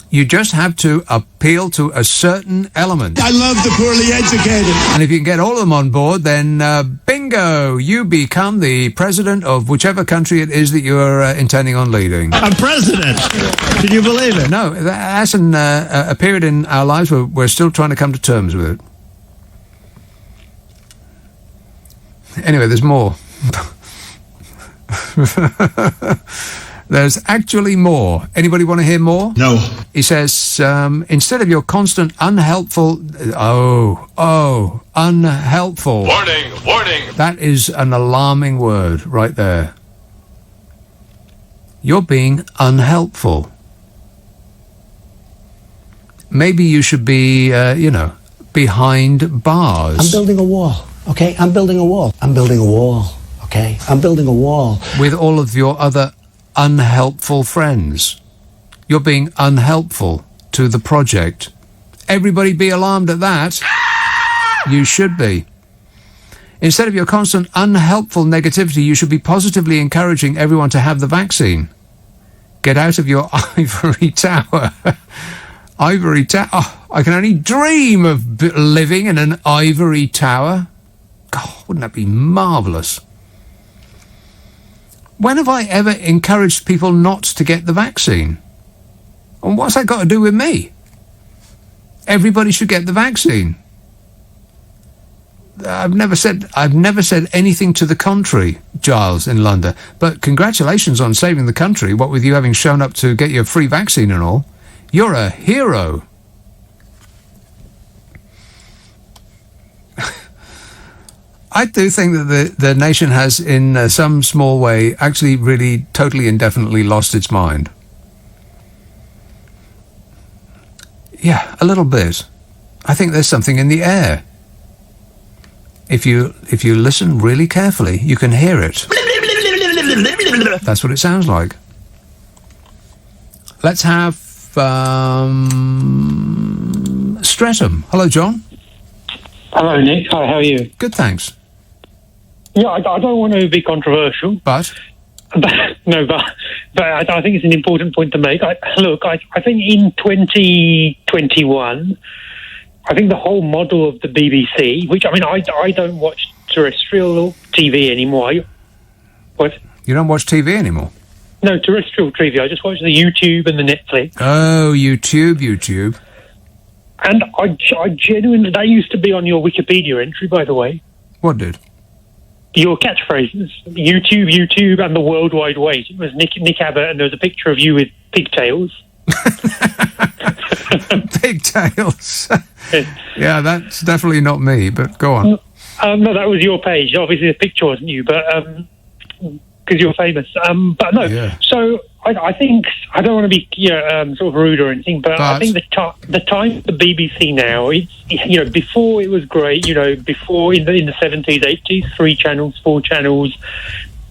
You just have to appeal to a certain element. I love the poorly educated. And if you can get all of them on board, then bingo, you become the president of whichever country it is that you're intending on leading. I'm president. Can you believe it? No, that's a period in our lives where we're still trying to come to terms with it. Anyway, there's more. There's actually more. Anybody want to hear more? No. He says, instead of your constant unhelpful... unhelpful. Warning, warning. That is an alarming word right there. You're being unhelpful. Maybe you should be, behind bars. I'm building a wall, okay? I'm building a wall. I'm building a wall, okay? I'm building a wall. With all of your other unhelpful friends. You're being unhelpful to the project. Everybody be alarmed at that. You should be. Instead of your constant unhelpful negativity, you should be positively encouraging everyone to have the vaccine. Get out of your ivory tower. Ivory tower. Oh, I can only dream of living in an ivory tower. God, wouldn't that be marvellous? When have I ever encouraged people not to get the vaccine? And what's that got to do with me? Everybody should get the vaccine. I've never said anything to the contrary, Giles in London. But congratulations on saving the country, what with you having shown up to get your free vaccine and all. You're a hero. I do think that the nation has, in some small way, actually really totally indefinitely lost its mind. Yeah, a little bit. I think there's something in the air. If you listen really carefully, you can hear it. That's what it sounds like. Let's have Streatham. Hello, John. Hello, Nick. Hi, how are you? Good, thanks. Yeah, I don't want to be controversial. But I think it's an important point to make. I think in 2021, I think the whole model of the BBC, which, I don't watch terrestrial TV anymore. What? You don't watch TV anymore? No, terrestrial TV. I just watch the YouTube and the Netflix. Oh, YouTube. And I genuinely... They used to be on your Wikipedia entry, by the way. What did? Your catchphrases. YouTube, and the World Wide Wait. It was Nick Abbott, and there was a picture of you with pigtails. Pigtails. Yeah, that's definitely not me, but go on. No, that was your page. Obviously, the picture wasn't you, but because you're famous. But no, so I think, I don't want to be sort of rude or anything, but I think the time for the BBC now, it's, before it was great, before in the 70s, 80s, 3 channels, 4 channels,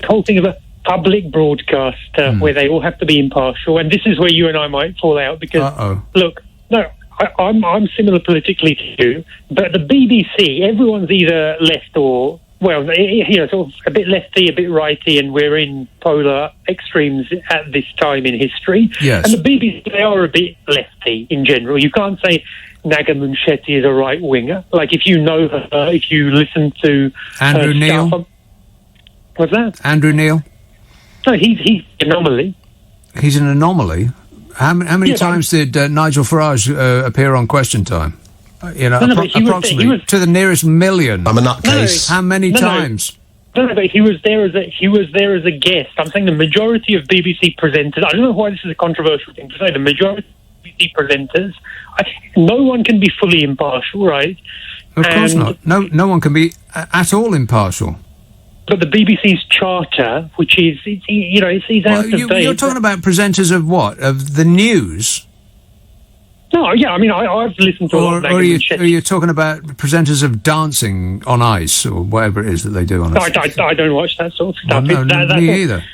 the whole thing of a public broadcaster where they all have to be impartial, and this is where you and I might fall out because, look, no, I'm similar politically to you, but the BBC, everyone's either left or, well, sort of a bit lefty, a bit righty, and we're in polar extremes at this time in history. Yes. And the BBC, they are a bit lefty in general. You can't say Naga Munshetty is a right winger. Like, if you know her, if you listen to Andrew Neil. What's that? Andrew Neil. No, he's an anomaly. He's an anomaly. How many times did Nigel Farage appear on Question Time? Approximately to the nearest million. I'm a nutcase. How many times? No, but he was there as a guest. I'm saying the majority of BBC presenters. I don't know why this is a controversial thing to say. The majority of BBC presenters, no one can be fully impartial, right? Of course not. No one can be at all impartial. But the BBC's charter, which is, it's out of date. You're talking about presenters of what? Of the news? No, yeah, I mean, I've listened to a lot of are you talking about presenters of dancing on ice or whatever it is that they do on ice? I don't watch that sort of stuff. Me either.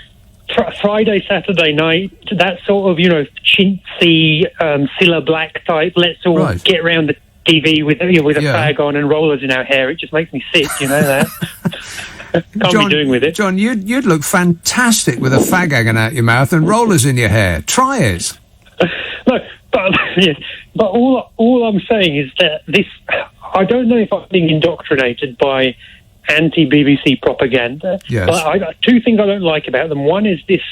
Friday, Saturday night, that sort of, chintzy, Cilla Black type, let's all get around the TV with a fag on and rollers in our hair. It just makes me sick, that. Can't be doing with it. John, you'd look fantastic with a fag hanging out your mouth and rollers in your hair. Try it. No, but all I'm saying is that this, I don't know if I'm being indoctrinated by anti-BBC propaganda. Yes. But 2 things I don't like about them. One is this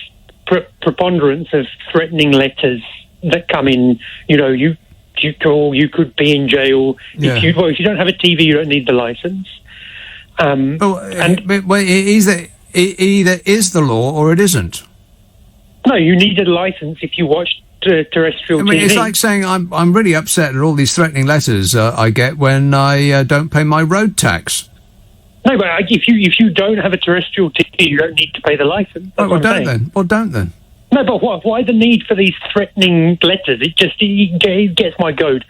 preponderance of threatening letters that come in. You could be in jail. If you don't have a TV, you don't need the license. It either is the law or it isn't. No, you need a license if you watch terrestrial TV. It's like saying I'm really upset at all these threatening letters I get when I don't pay my road tax. No, but if you don't have a terrestrial TV, you don't need to pay the license. Well, don't then. No, but why the need for these threatening letters? It gets my goat.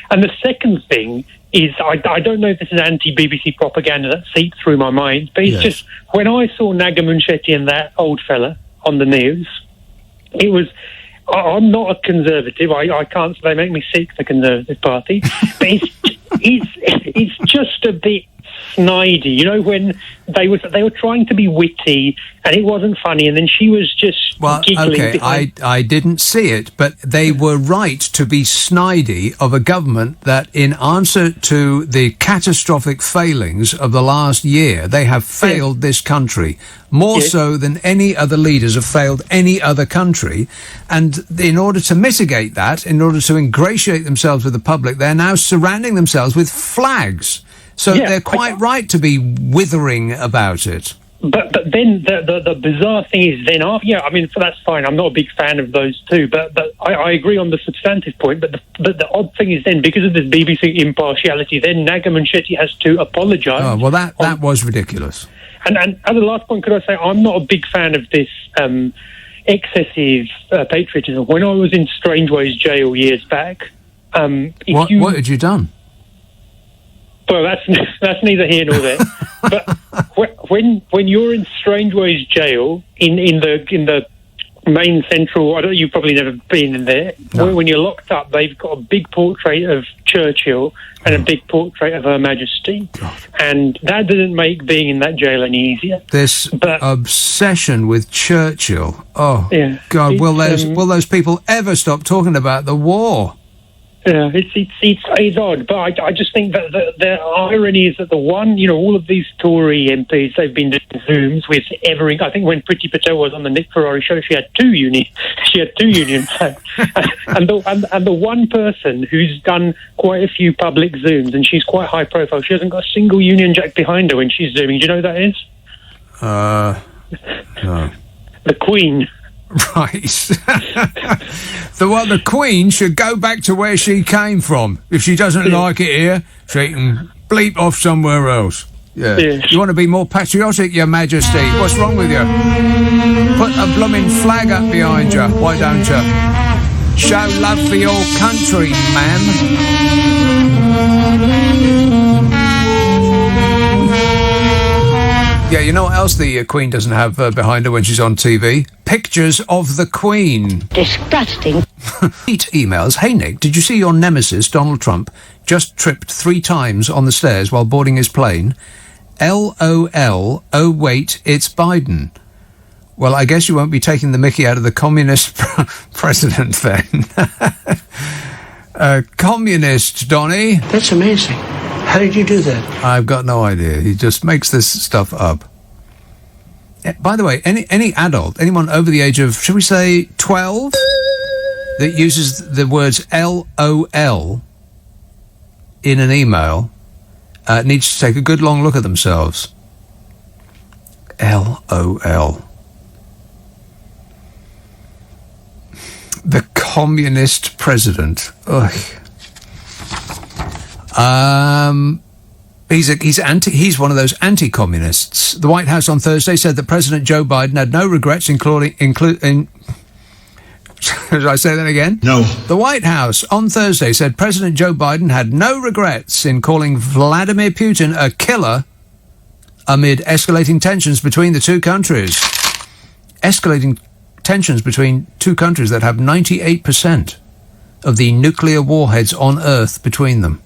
And the second thing is, I don't know if this is anti-BBC propaganda that seeps through my mind, but it's just, when I saw Naga Munshetty and that old fella on the news, it was, I'm not a conservative, I can't say they make me sick, the Conservative Party, but it's just a bit snidey, when they were trying to be witty and it wasn't funny, and then she was just giggling. Okay, I didn't see it, but they were right to be snidey of a government that, in answer to the catastrophic failings of the last year, they have failed this country more so than any other leaders have failed any other country. And in order to mitigate that, in order to ingratiate themselves with the public, they're now surrounding themselves with flags. So they're quite right to be withering about it. But then the bizarre thing is then, that's fine. I'm not a big fan of those two, but I agree on the substantive point. But the odd thing is then, because of this BBC impartiality, then Naga Munshetty has to apologise. Oh, well, that was ridiculous. And as a last point, could I say, I'm not a big fan of this excessive patriotism. When I was in Strangeways jail years back... what had you done? Well, that's neither here nor there. But when you're in Strangeways jail in the main central, you've probably never been in there. No. When you're locked up, they've got a big portrait of Churchill and a big portrait of Her Majesty, and that doesn't make being in that jail any easier. This obsession with Churchill. Oh, yeah. God! Will those people ever stop talking about the war? Yeah, it's odd, but I just think that the irony is that all of these Tory MPs, they've been doing Zooms with I think when Priti Patel was on the Nick Ferrari show, she had two union flags, and the one person who's done quite a few public Zooms, and she's quite high profile, she hasn't got a single Union Jack behind her when she's Zooming. Do you know who that is? No. The Queen. Right. The Queen should go back to where she came from. If she doesn't like it here, she can bleep off somewhere else. Yeah. Yes. You want to be more patriotic, Your Majesty? What's wrong with you? Put a blooming flag up behind you, why don't you? Show love for your country, ma'am. Yeah, you know what else the Queen doesn't have behind her when she's on TV? Pictures of the Queen. Disgusting. Emails. Hey, Nick, did you see your nemesis, Donald Trump, just tripped 3 times on the stairs while boarding his plane? LOL. Oh, wait, it's Biden. Well, I guess you won't be taking the mickey out of the communist president then. Communist, Donny. That's amazing. How did you do that? I've got no idea. He just makes this stuff up. By the way, any adult, anyone over the age of, shall we say, 12, that uses the words LOL in an email needs to take a good long look at themselves. LOL. The communist president. Ugh. He's one of those anti-communists. The White House on Thursday said that President Joe Biden had no regrets including should I say that again? No. The White House on Thursday said President Joe Biden had no regrets in calling Vladimir Putin a killer amid escalating tensions between the two countries. Escalating tensions between two countries that have 98% of the nuclear warheads on Earth between them.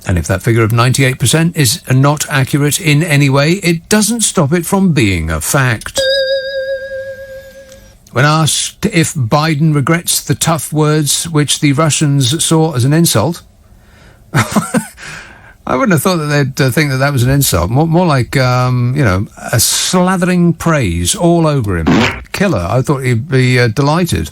And if that figure of 98% is not accurate in any way, it doesn't stop it from being a fact. When asked if Biden regrets the tough words which the Russians saw as an insult, I wouldn't have thought that they'd think that was an insult. More like, a slathering praise all over him. Killer. I thought he'd be delighted.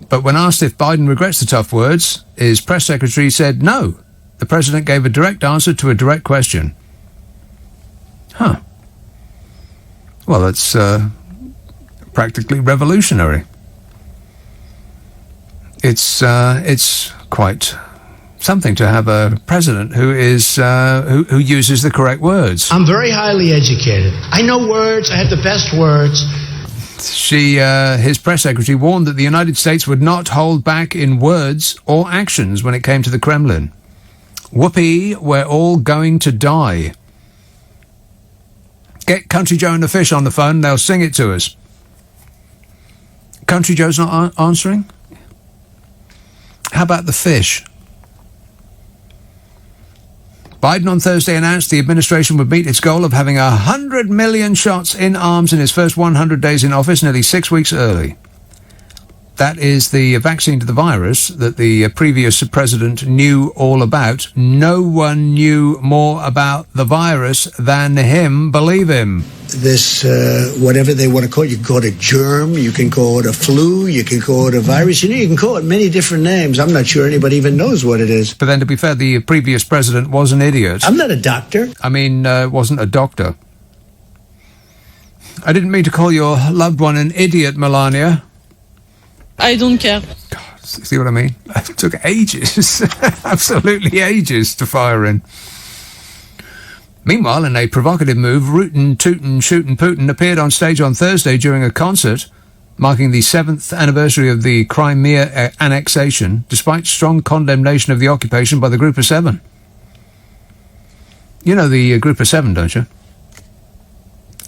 But when asked if Biden regrets the tough words, his press secretary said no. The president gave a direct answer to a direct question. Huh. Well, that's practically revolutionary. It's quite something to have a president who is who uses the correct words. I'm very highly educated. I know words. I have the best words. His press secretary warned that the United States would not hold back in words or actions when it came to the Kremlin. Whoopee, we're all going to die. Get Country Joe and the Fish on the phone, they'll sing it to us. Country Joe's not answering? How about the fish? Biden on Thursday announced the administration would meet its goal of having 100 million shots in arms in his first 100 days in office, nearly 6 weeks early. That is the vaccine to the virus that the previous president knew all about. No one knew more about the virus than him, believe him. This, whatever they want to call it, you can call it a germ, you can call it a flu, you can call it a virus, you can call it many different names. I'm not sure anybody even knows what it is. But then, to be fair, the previous president was an idiot. I'm not a doctor. I mean, wasn't a doctor. I didn't mean to call your loved one an idiot, Melania. I don't care. God, see what I mean? It took ages, absolutely ages to fire in. Meanwhile, in a provocative move, Rootin' Tootin' Shootin' Putin appeared on stage on Thursday during a concert marking the 7th anniversary of the Crimea annexation, despite strong condemnation of the occupation by the Group of Seven. You know the Group of Seven, don't you?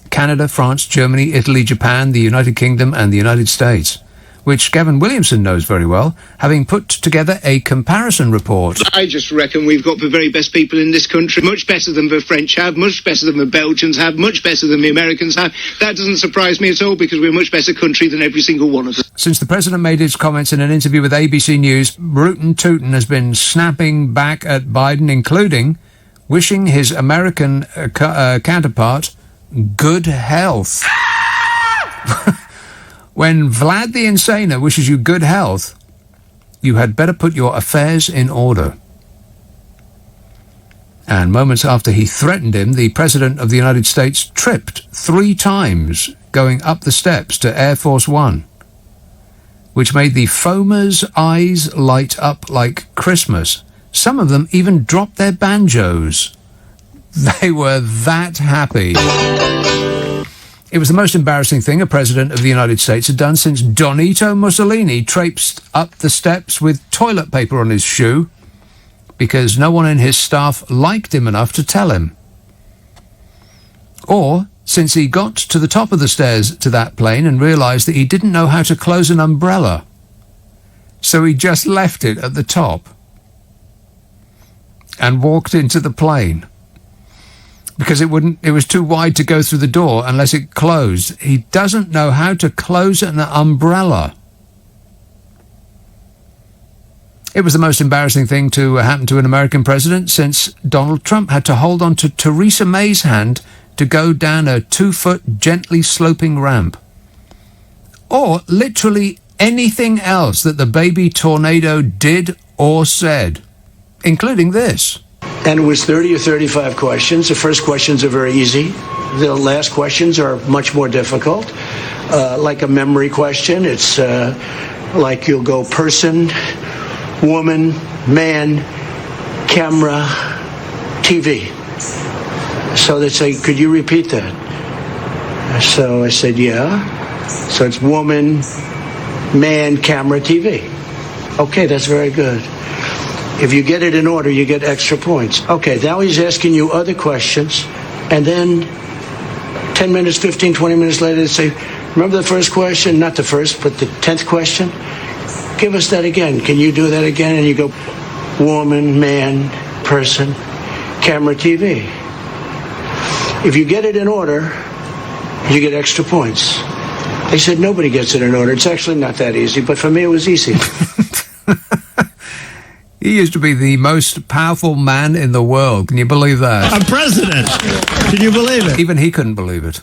Canada, France, Germany, Italy, Japan, the United Kingdom and the United States, which Gavin Williamson knows very well, having put together a comparison report. I just reckon we've got the very best people in this country, much better than the French have, much better than the Belgians have, much better than the Americans have. That doesn't surprise me at all, because we're a much better country than every single one of us. Since the president made his comments in an interview with ABC News, Rootin' Tootin' has been snapping back at Biden, including wishing his American counterpart good health. When Vlad the Insaner wishes you good health, you had better put your affairs in order. And moments after he threatened him, the President of the United States tripped 3 times going up the steps to Air Force One, which made the foamers' eyes light up like Christmas. Some of them even dropped their banjos. They were that happy. It was the most embarrassing thing a president of the United States had done since Donito Mussolini traipsed up the steps with toilet paper on his shoe, because no one in his staff liked him enough to tell him. Or since he got to the top of the stairs to that plane and realised that he didn't know how to close an umbrella, so he just left it at the top and walked into the plane because it was too wide to go through the door unless it closed. He doesn't know how to close an umbrella. It was the most embarrassing thing to happen to an American president since Donald Trump had to hold on to Theresa May's hand to go down a 2-foot gently sloping ramp. Or literally anything else that the baby tornado did or said, including this. And it was 30 or 35 questions. The first questions are very easy. The last questions are much more difficult. Like a memory question, it's like you'll go person, woman, man, camera, TV. So they say, could you repeat that? So I said, yeah. So it's woman, man, camera, TV. Okay, that's very good. If you get it in order, you get extra points. Okay, now he's asking you other questions, and then 10 minutes, 15, 20 minutes later, they say, remember the first question? Not the first, but the 10th question? Give us that again. Can you do that again? And you go, woman, man, person, camera, TV. If you get it in order, you get extra points. They said nobody gets it in order. It's actually not that easy, but for me it was easy. He used to be the most powerful man in the world. Can you believe that? A president! Can you believe it? Even he couldn't believe it.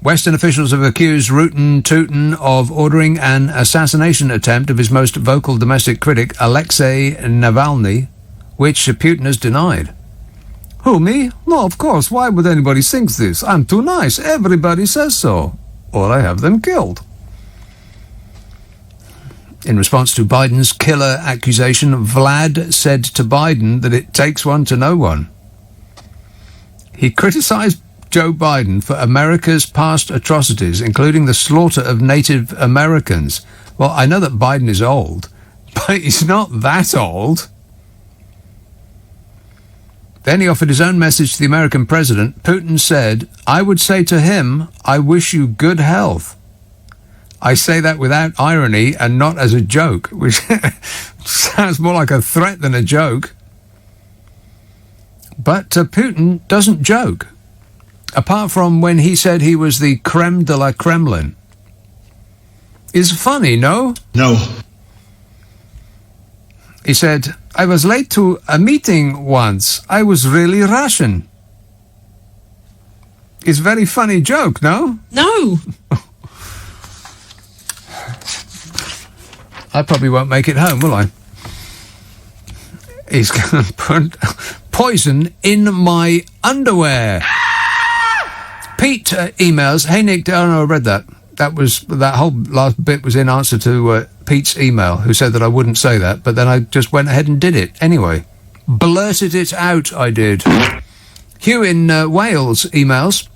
Western officials have accused Rootin' Tootin' of ordering an assassination attempt of his most vocal domestic critic, Alexei Navalny, which Putin has denied. Who, me? No, of course. Why would anybody think this? I'm too nice. Everybody says so. Or I have them killed. In response to Biden's killer accusation, Vlad said to Biden that it takes one to know one. He criticized Joe Biden for America's past atrocities, including the slaughter of Native Americans. Well, I know that Biden is old, but he's not that old. Then he offered his own message to the American president. Putin said, I would say to him, I wish you good health. I say that without irony and not as a joke, which sounds more like a threat than a joke. But Putin doesn't joke, apart from when he said he was the creme de la Kremlin. Is funny, no? No. He said, I was late to a meeting once. I was really Russian. It's a very funny joke, no? No. I probably won't make it home, will I? He's going to put poison in my underwear. Pete emails, hey Nick, oh no, I read that. That whole last bit was in answer to Pete's email, who said that I wouldn't say that, but then I just went ahead and did it anyway. Blurted it out, I did. Hugh in Wales emails,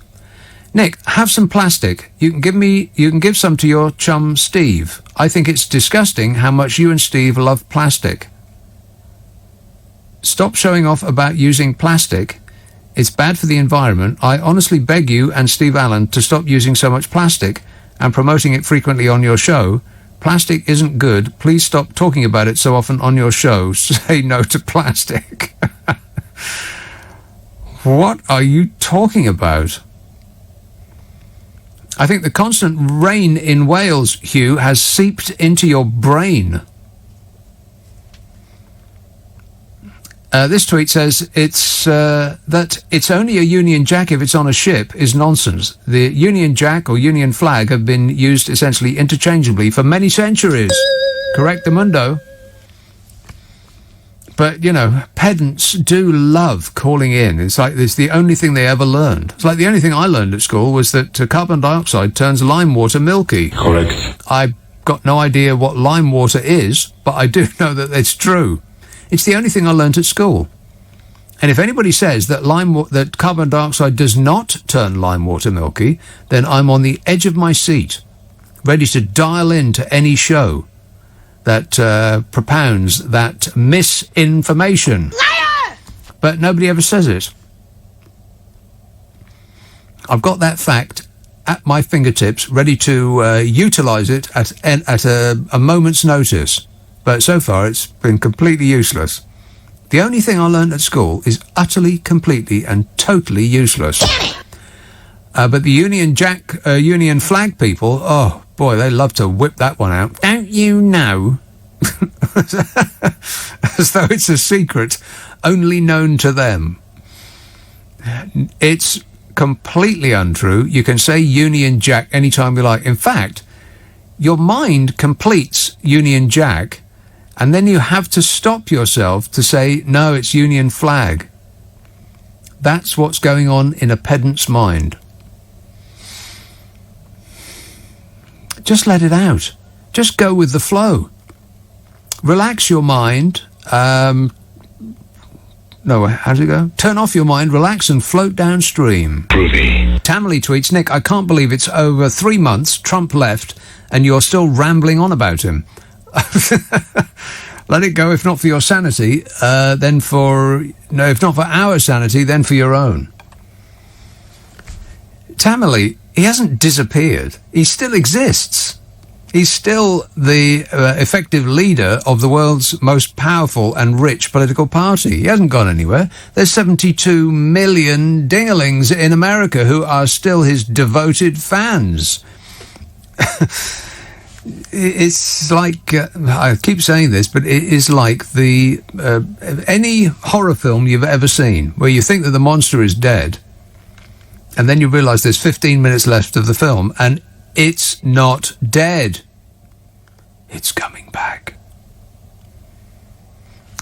Nick, have some plastic. You can give some to your chum Steve. I think it's disgusting how much you and Steve love plastic. Stop showing off about using plastic. It's bad for the environment. I honestly beg you and Steve Allen to stop using so much plastic and promoting it frequently on your show. Plastic isn't good. Please stop talking about it so often on your show. Say no to plastic. What are you talking about? I think the constant rain in Wales, Hugh, has seeped into your brain. This tweet says that it's only a Union Jack if it's on a ship is nonsense. The Union Jack or Union flag have been used essentially interchangeably for many centuries. Correctamundo. But, pedants do love calling in. It's like it's the only thing they ever learned. It's like the only thing I learned at school was that carbon dioxide turns lime water milky. Correct. I've got no idea what lime water is, but I do know that it's true. It's the only thing I learned at school. And if anybody says that that carbon dioxide does not turn lime water milky, then I'm on the edge of my seat, ready to dial into any show that propounds that misinformation. Liar! But nobody ever says it. I've got that fact at my fingertips, ready to utilise it at a moment's notice. But so far it's been completely useless. The only thing I learned at school is utterly, completely and totally useless. But the Union flag people, oh boy, they love to whip that one out. Don't you know? As though it's a secret only known to them. It's completely untrue. You can say Union Jack anytime you like. In fact, your mind completes Union Jack, and then you have to stop yourself to say, no, it's Union flag. That's what's going on in a pedant's mind. Just let it out. Just go with the flow. Relax your mind. No, how does it go? Turn off your mind, relax and float downstream. Groovy. Tamily tweets, Nick, I can't believe it's over 3 months, Trump left, and you're still rambling on about him. Let it go, if not for your sanity, if not for our sanity, then for your own. Tamily, he hasn't disappeared. He still exists. He's still the effective leader of the world's most powerful and rich political party. He hasn't gone anywhere. There's 72 million dinglings in America who are still his devoted fans. It's like, I keep saying this, but it is like any horror film you've ever seen, where you think that the monster is dead, and then you realise there's 15 minutes left of the film, and it's not dead. It's coming back.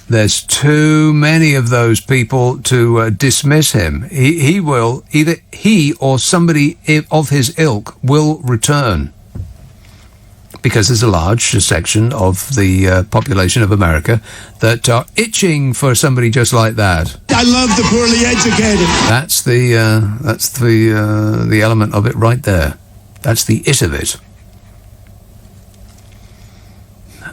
There's too many of those people to dismiss him. He will, either he or somebody of his ilk will return. Because there's a large section of the population of America that are itching for somebody just like that. I love the poorly educated. That's the element of it right there. That's the it of it.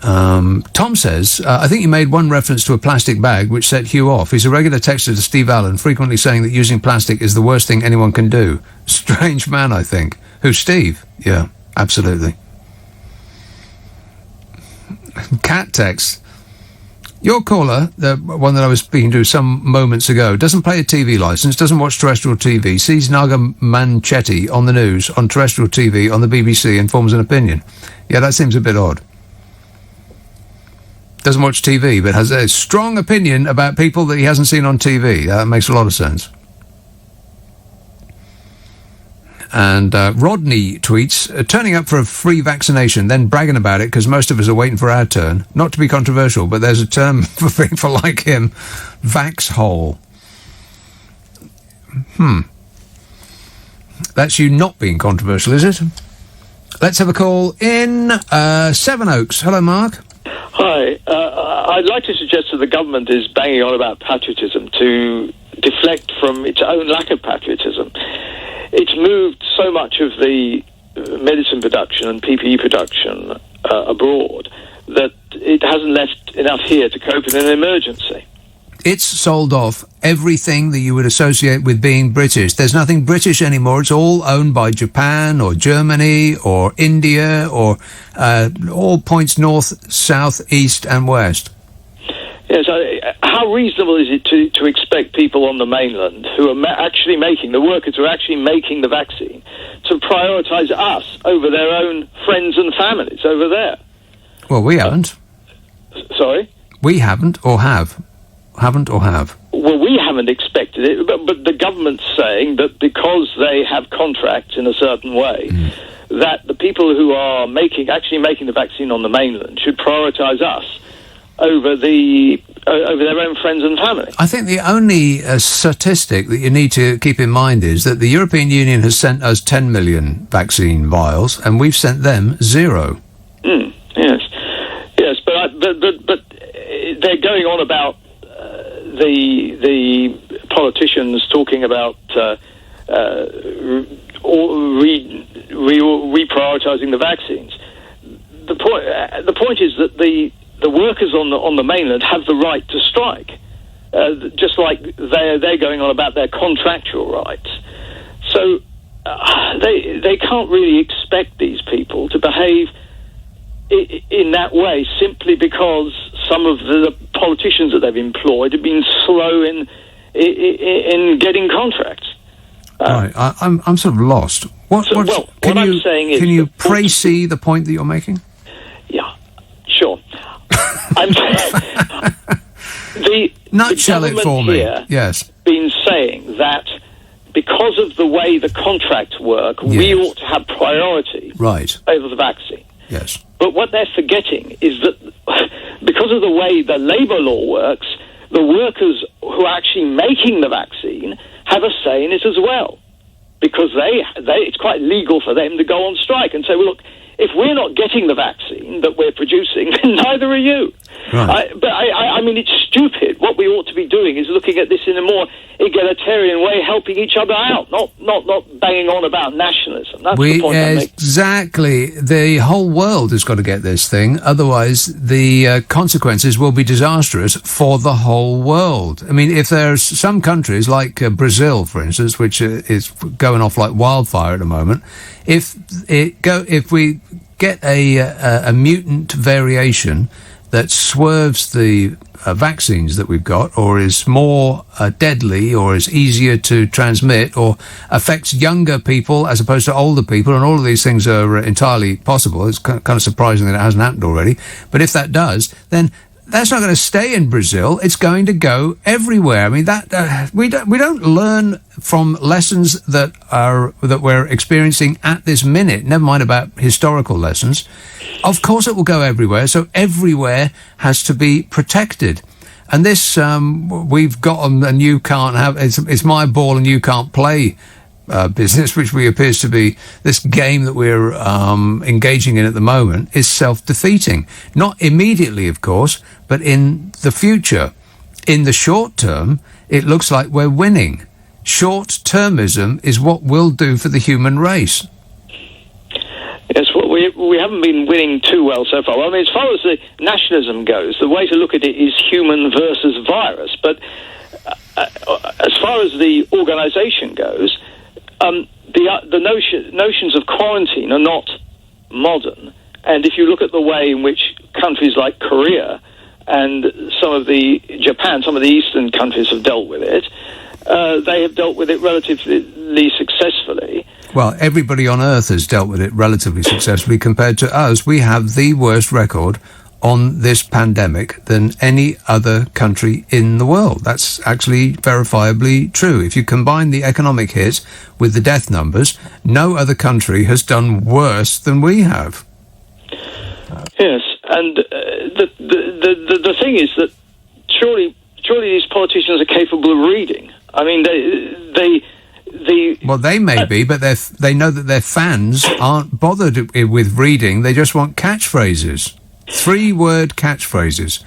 Tom says, I think you made one reference to a plastic bag which set Hugh off. He's a regular texter to Steve Allen, frequently saying that using plastic is the worst thing anyone can do. Strange man, I think. Who, Steve? Yeah, absolutely. Cat text. Your caller, the one that I was speaking to some moments ago, doesn't play a TV licence, doesn't watch terrestrial TV, sees Naga Manchetti on the news, on terrestrial TV, on the BBC, and forms an opinion. Yeah, that seems a bit odd. Doesn't watch TV, but has a strong opinion about people that he hasn't seen on TV. That makes a lot of sense. And Rodney tweets, turning up for a free vaccination, then bragging about it because most of us are waiting for our turn. Not to be controversial, but there's a term for people like him, vaxhole. That's you not being controversial, is it? Let's have a call in Sevenoaks. Hello, Mark. Hi. I'd like to suggest that the government is banging on about patriotism to deflect from its own lack of patriotism. It's moved so much of the medicine production and PPE production abroad that it hasn't left enough here to cope in an emergency. It's sold off everything that you would associate with being British. There's nothing British anymore. It's all owned by Japan or Germany or India or all points north, south, east and west. Yes, how reasonable is it to expect people on the mainland who are actually making, the workers who are actually making the vaccine, to prioritise us over their own friends and families over there? Well, we haven't. Sorry? We haven't or have. Haven't or have. Well, we haven't expected it, but the government's saying that because they have contracts in a certain way, that the people who are actually making the vaccine on the mainland should prioritise us over their own friends and family. I think the only statistic that you need to keep in mind is that the European Union has sent us 10 million vaccine vials, and we've sent them 0. Yes, but they're going on about the politicians talking about reprioritising the vaccines. The point is that the workers on the mainland have the right to strike, just like they're going on about their contractual rights. So they can't really expect these people to behave in that way simply because some of the politicians that they've employed have been slow in getting contracts. Right, I'm sort of lost. I'm saying is, can you see the point that you're making? Yeah, sure. I'm nutshell it for me. Yes, been saying that because of the way the contracts work, we ought to have priority over the vaccine. Yes. But what they're forgetting is that because of the way the labour law works, the workers who are actually making the vaccine have a say in it as well, because it's quite legal for them to go on strike and say, well, look, if we're not getting the vaccine that we're producing, then neither are you. Right. I mean, it's stupid. What we ought to be doing is looking at this in a more egalitarian way, helping each other out, not banging on about nationalism. That's the point I'm making. Exactly. The whole world has got to get this thing. Otherwise, the consequences will be disastrous for the whole world. I mean, if there's some countries like Brazil, for instance, which is going off like wildfire at the moment, if we get a mutant variation that swerves the vaccines that we've got, or is more deadly, or is easier to transmit, or affects younger people as opposed to older people, and all of these things are entirely possible. It's kind of surprising that it hasn't happened already. But if that does, then that's not going to stay in Brazil. It's going to go everywhere. I mean, that we don't learn from lessons that we're experiencing at this minute. Never mind about historical lessons. Of course, it will go everywhere. So everywhere has to be protected. And this, we've got and you can't have. It's my ball and you can't play. Business, which appears to be this game that we're engaging in at the moment, is self-defeating. Not immediately, of course, but in the future. In the short term, it looks like we're winning. Short-termism is what we'll do for the human race. Yes, well, we haven't been winning too well so far. Well, I mean, as far as the nationalism goes, the way to look at it is human versus virus. But as far as the organisation goes, the notions of quarantine are not modern, and if you look at the way in which countries like Korea and some of the eastern countries have dealt with it, they have dealt with it relatively successfully. Well, everybody on Earth has dealt with it relatively successfully compared to us. We have the worst record on this pandemic than any other country in the world. That's actually verifiably true. If you combine the economic hit with the death numbers, no other country has done worse than we have. Yes, and the thing is that surely these politicians are capable of reading. I mean, well, they may be, but they know that their fans aren't bothered with reading. They just want catchphrases. 3-word catchphrases.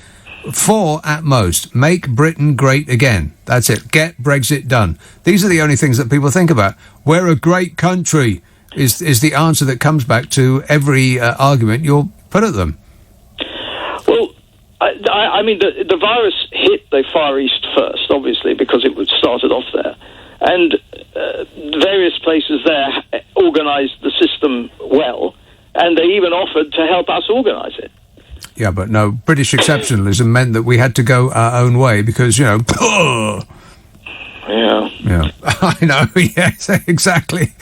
4 at most. Make Britain great again. That's it. Get Brexit done. These are the only things that people think about. We're a great country is the answer that comes back to every argument you'll put at them. Well, I mean, the virus hit the Far East first, obviously, because it started off there. And various places there organised the system well, and they even offered to help us organise it. Yeah, but no, British exceptionalism meant that we had to go our own way because, Yeah. Yeah, I know. Yes, exactly.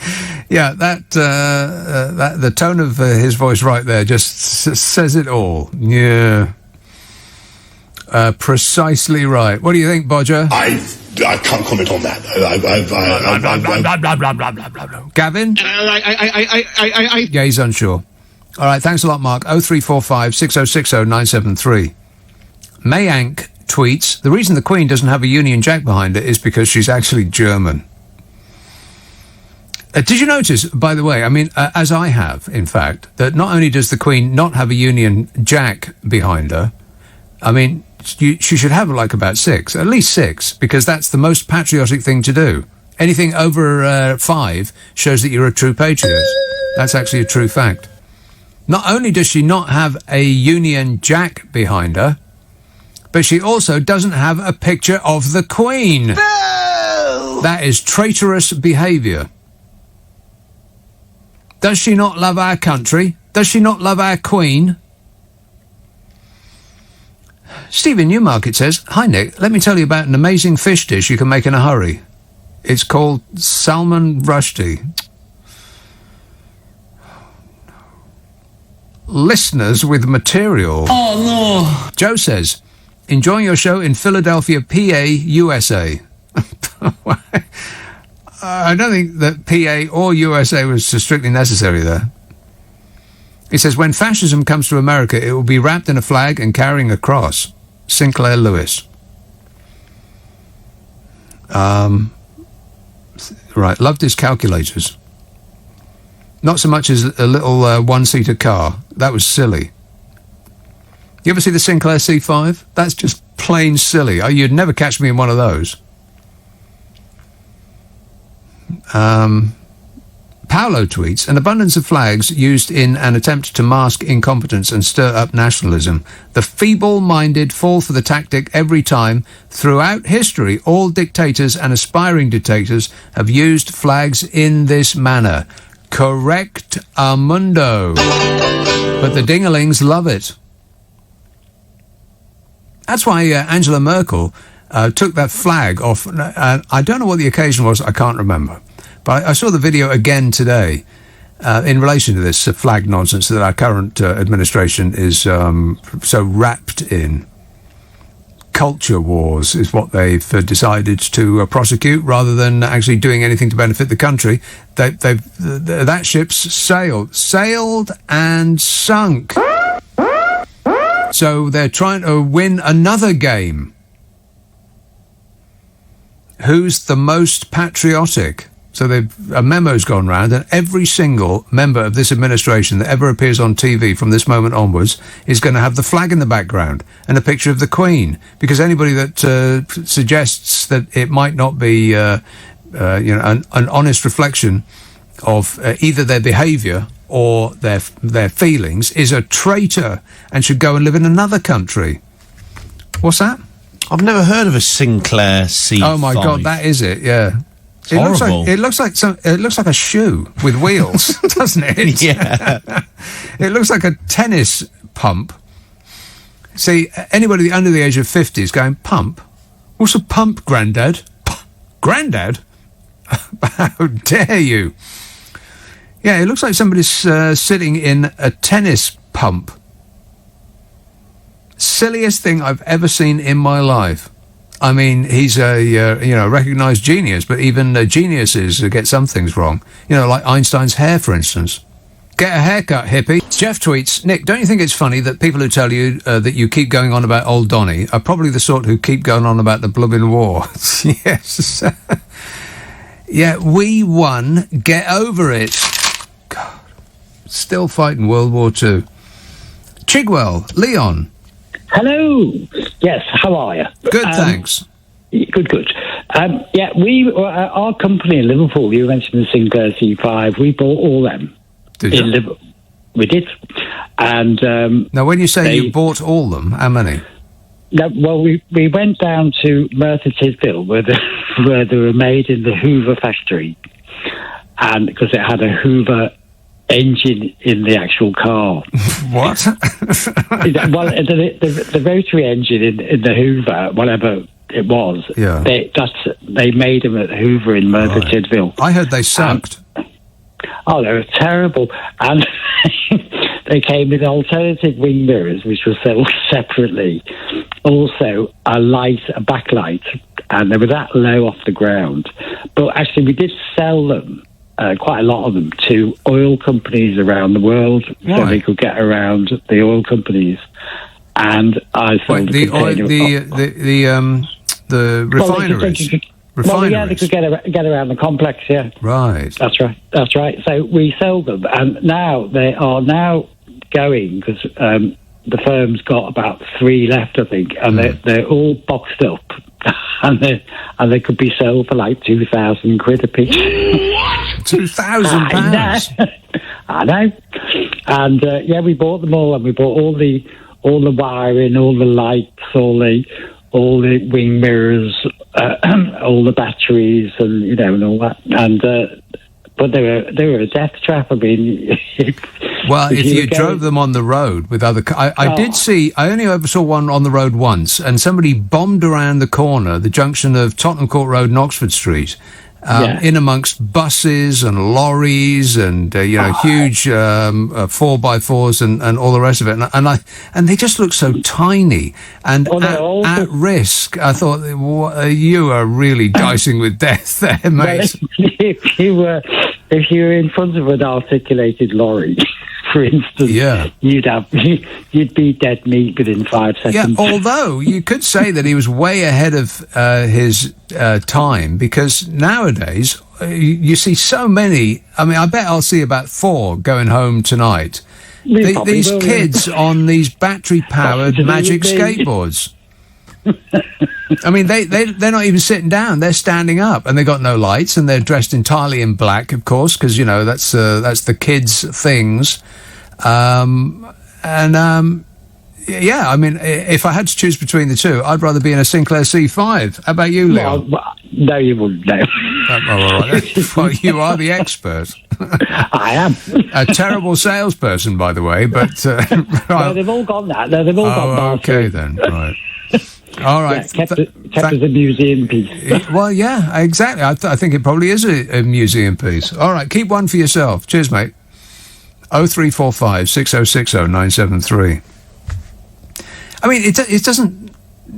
Yeah, that the tone of his voice right there just says it all. Yeah, precisely right. What do you think, Bodger? I can't comment on that. Gavin? Yeah, he's unsure. All right, thanks a lot, Mark. 0345 6060 973. Mayank tweets, the reason the Queen doesn't have a Union Jack behind her is because she's actually German. Did you notice, by the way, I mean, as I have, in fact, that not only does the Queen not have a Union Jack behind her, I mean, she should have like about 6, at least 6, because that's the most patriotic thing to do. Anything over 5 shows that you're a true patriot. That's actually a true fact. Not only does she not have a Union Jack behind her, but she also doesn't have a picture of the Queen. No! That is traitorous behaviour. Does she not love our country? Does she not love our Queen? Stephen Newmarket says, "Hi Nick, let me tell you about an amazing fish dish you can make in a hurry. It's called salmon rushdie." Listeners with material. Oh no. Joe says, "Enjoying your show in Philadelphia, PA, USA." I don't think that PA or USA was strictly necessary there. He says, "When fascism comes to America, it will be wrapped in a flag and carrying a cross." Sinclair Lewis. Right, loved his calculators. Not so much as a little one-seater car. That was silly. You ever see the Sinclair C5? That's just plain silly. Oh, you'd never catch me in one of those. Paolo tweets, "An abundance of flags used in an attempt to mask incompetence and stir up nationalism. The feeble-minded fall for the tactic every time. Throughout history, all dictators and aspiring dictators have used flags in this manner." Correct, Amundo. But the dingalings love it. That's why Angela Merkel took that flag off. I don't know what the occasion was, I can't remember. But I saw the video again today in relation to this flag nonsense that our current administration is so wrapped in. Culture wars is what they've decided to prosecute rather than actually doing anything to benefit the country. That ship's sailed and sunk. So they're trying to win another game. Who's the most patriotic? So a memo's gone round, and every single member of this administration that ever appears on TV from this moment onwards is going to have the flag in the background and a picture of the Queen, because anybody that suggests that it might not be an honest reflection of either their behaviour or their feelings is a traitor and should go and live in another country. What's that? I've never heard of a Sinclair C5. Oh my God, that is it, yeah. It looks like a shoe with wheels, doesn't it? Yeah. It looks like a tennis pump. See, anybody under the age of 50 is going, "Pump? What's a pump, Grandad?" Grandad? How dare you? Yeah, it looks like somebody's sitting in a tennis pump. Silliest thing I've ever seen in my life. I mean, he's a recognised genius, but even geniuses get some things wrong. You know, like Einstein's hair, for instance. Get a haircut, hippie. Jeff tweets, "Nick, don't you think it's funny that people who tell you that you keep going on about old Donny are probably the sort who keep going on about the blooming war?" Yes. Yeah, we won. Get over it. God. Still fighting World War II. Chigwell, Leon. Hello. Yes, how are you? Good, thanks. Good. Yeah, our company in Liverpool, you mentioned the Sinclair C5, we bought all them. Did you? Liverpool. We did. And now, when you say you bought all them, how many? No, well, we went down to Merthyr Tydfil, where they were made in the Hoover factory, and because it had a Hoover engine in the actual car. What? Well, the rotary engine in the Hoover, whatever it was, yeah. They made them at Hoover in Merthyr Tydfil. I heard they sucked. They were terrible. And they came with alternative wing mirrors, which were sold separately. Also, a backlight, and they were that low off the ground. But actually, we did sell them. Quite a lot of them to oil companies around the world, so they could get around the oil companies. and I sold the refineries. Well, yeah, they could get around the complex, yeah. Right. That's right. So we sold them, and now they are going, because the firm's got about 3 left, I think, and they're all boxed up, and they could be sold for like £2,000 a piece. £2,000? I know. And we bought them all, and we bought all the wiring, all the lights, all the wing mirrors, all the batteries, and and all that. And but they were a death trap. I mean, well, if you drove them on the road with other, I did see. I only ever saw one on the road once, and somebody bombed around the corner, the junction of Tottenham Court Road and Oxford Street. In amongst buses and lorries and huge 4x4s and all the rest of it, and they just look so tiny and at risk. I thought, you are really dicing with death there, mate. Well, if you were in front of an articulated lorry, for instance, you'd be dead meat within 5 seconds. Yeah, although you could say that he was way ahead of his time, because nowadays you see so many. I mean, I bet I'll see about 4 going home tonight. These kids on these battery-powered magic skateboards. I mean, they're not even sitting down; they're standing up, and they got no lights, and they're dressed entirely in black, of course, because that's the kids' things. I mean, if I had to choose between the two, I'd rather be in a Sinclair C5. How about you, Leon? Well, no, you wouldn't. No. All right. Well, you are the expert. I am. A terrible salesperson, by the way, but no, they've all gone that. No, they've all gone. Okay, then. Right. All right. Yeah, kept as a museum piece. Well, yeah, exactly. I think it probably is a museum piece. All right, keep one for yourself. Cheers, mate. 0345 6060 973. I mean, it doesn't.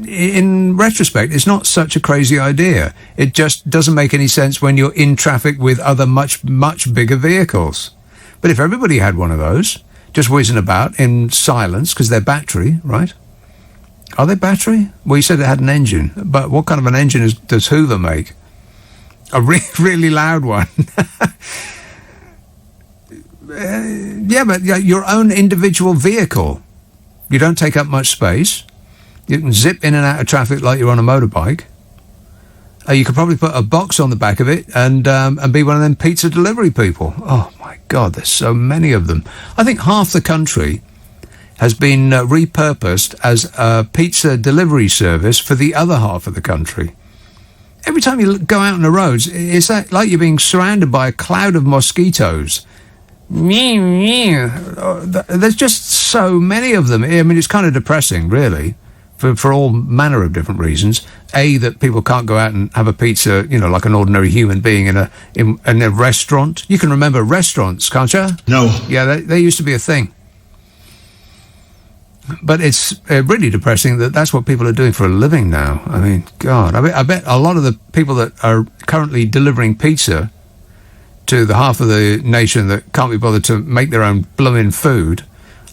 In retrospect, it's not such a crazy idea. It just doesn't make any sense when you're in traffic with other much, much bigger vehicles. But if everybody had one of those, just whizzing about in silence, because they're battery, right? Are they battery? Well, you said it had an engine, but what kind of an engine does Hoover make? A really loud one. But your own individual vehicle. You don't take up much space. You can zip in and out of traffic like you're on a motorbike. You could probably put a box on the back of it and be one of them pizza delivery people. Oh, my God, there's so many of them. I think half the country has been repurposed as a pizza delivery service for the other half of the country. Every time you go out on the roads, it's like you're being surrounded by a cloud of mosquitoes. There's just so many of them. I mean, it's kind of depressing, really, for all manner of different reasons. A, that people can't go out and have a pizza, like an ordinary human being in a restaurant. You can remember restaurants, can't you? No. Yeah, they used to be a thing. But it's really depressing that that's what people are doing for a living now. I mean, God, I bet a lot of the people that are currently delivering pizza to the half of the nation that can't be bothered to make their own blooming food,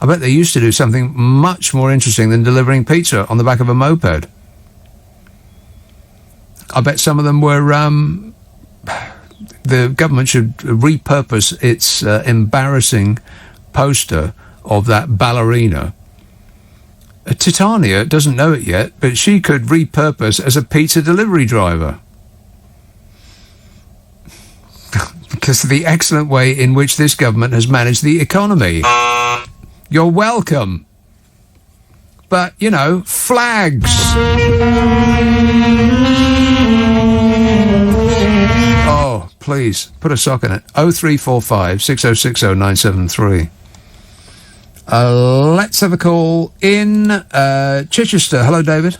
I bet they used to do something much more interesting than delivering pizza on the back of a moped. I bet some of them were... the government should repurpose its embarrassing poster of that ballerina. Titania doesn't know it yet, but she could repurpose as a pizza delivery driver. Because of the excellent way in which this government has managed the economy. You're welcome. But, flags. Oh, please, put a sock in it. 0345 6060 973. Let's have a call in Chichester. Hello, David.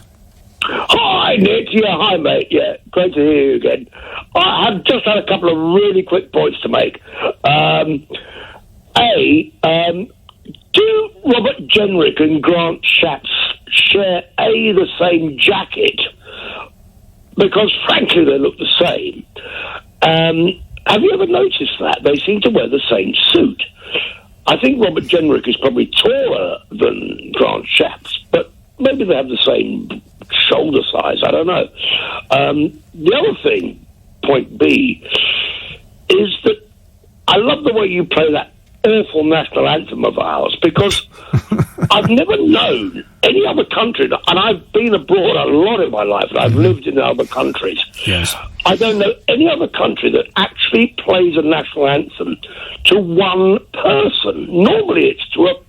Hi, Nick. Yeah, hi, mate. Yeah, great to hear you again. I've just had a couple of really quick points to make. Do Robert Jenrick and Grant Shapps share, the same jacket? Because, frankly, they look the same. Have you ever noticed that? They seem to wear the same suit. I think Robert Jenrick is probably taller than Grant Shapps, but maybe they have the same shoulder size. I don't know. The other thing, point B, is that I love the way you play that awful national anthem of ours, because I've never known any other country, and I've been abroad a lot in my life, and I've lived in other countries. Yes. I don't know any other country that actually plays a national anthem to one person. Normally it's to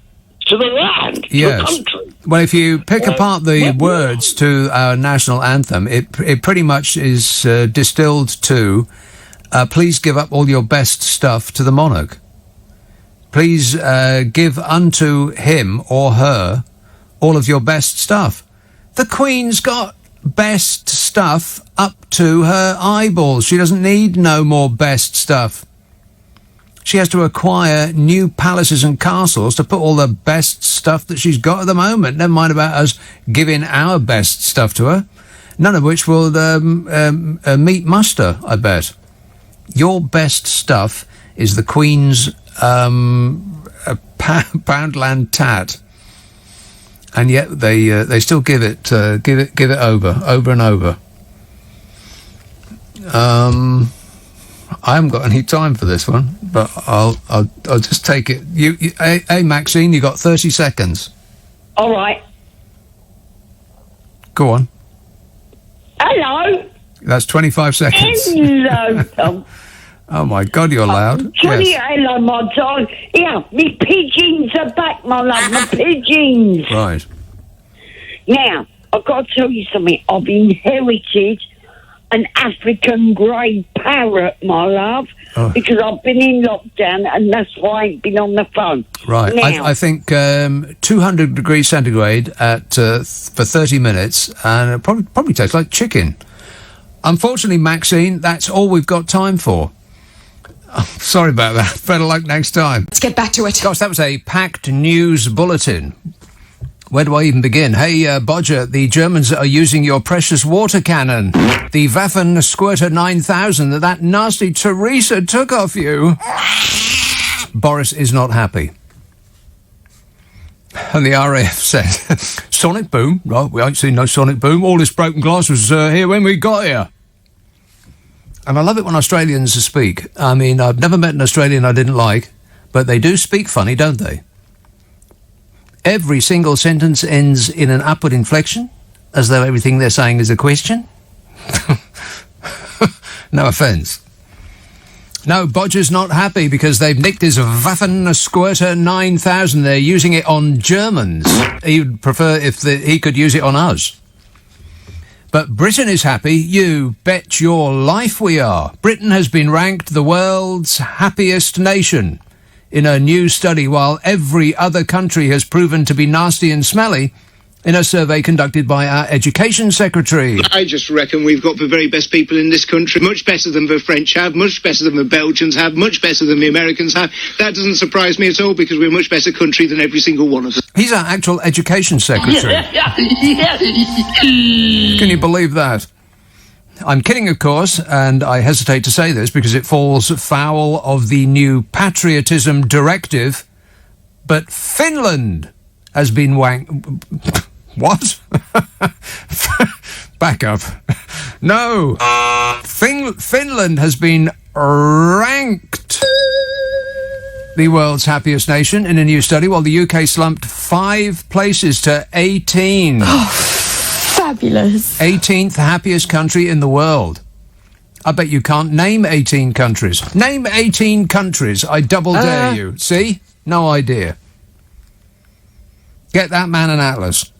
the land, to the country. Well, if you pick apart the words to our national anthem, it pretty much is distilled to, please give up all your best stuff to the monarch. Please give unto him or her all of your best stuff. The Queen's got best stuff up to her eyeballs. She doesn't need no more best stuff. She has to acquire new palaces and castles to put all the best stuff that she's got at the moment. Never mind about us giving our best stuff to her. None of which will meet muster, I bet. Your best stuff is the Queen's Poundland tat, and yet they still give it over and over. I haven't got any time for this one, but I'll just take it. Hey Maxine, you got 30 seconds. All right. Go on. Hello. That's 25 seconds. Hello, Tom. Oh my God, you're loud. Johnny, Yes. hello, my darling. Yeah, me pigeons are back, my love. My pigeons. Right. Now, I've got to tell you something. I've inherited an African grey parrot, my love, because I've been in lockdown, and that's why I ain't been on the phone. Right. Now, I think 200 degrees centigrade at for 30 minutes, and it probably tastes like chicken. Unfortunately, Maxine, that's all we've got time for. Oh, sorry about that. Better luck next time. Let's get back to it. Gosh, that was a packed news bulletin. Where do I even begin? Hey, Bodger, the Germans are using your precious water cannon, the Waffen Squirter 9000 that nasty Teresa took off you. Boris is not happy. And the RAF said, sonic boom? Right, we ain't seen no sonic boom. All this broken glass was here when we got here. And I love it when Australians speak. I mean, I've never met an Australian I didn't like, but they do speak funny, don't they? Every single sentence ends in an upward inflection, as though everything they're saying is a question. No offence. No, Bodger's not happy because they've nicked his Waffen Squirter 9000. They're using it on Germans. He would prefer if he could use it on us. But Britain is happy. You bet your life we are. Britain has been ranked the world's happiest nation in a new study, while every other country has proven to be nasty and smelly, in a survey conducted by our Education Secretary. I just reckon we've got the very best people in this country, much better than the French have, much better than the Belgians have, much better than the Americans have. That doesn't surprise me at all, because we're a much better country than every single one of us. He's our actual Education Secretary. Can you believe that? I'm kidding, of course, and I hesitate to say this because it falls foul of the new patriotism directive, but Finland has been What? Back up. No. Finland has been ranked the world's happiest nation in a new study, while the UK slumped 5 places to 18. Fabulous. 18th happiest country in the world. I bet you can't name 18 countries. Name 18 countries. I double dare you. See? No idea. Get that man an atlas.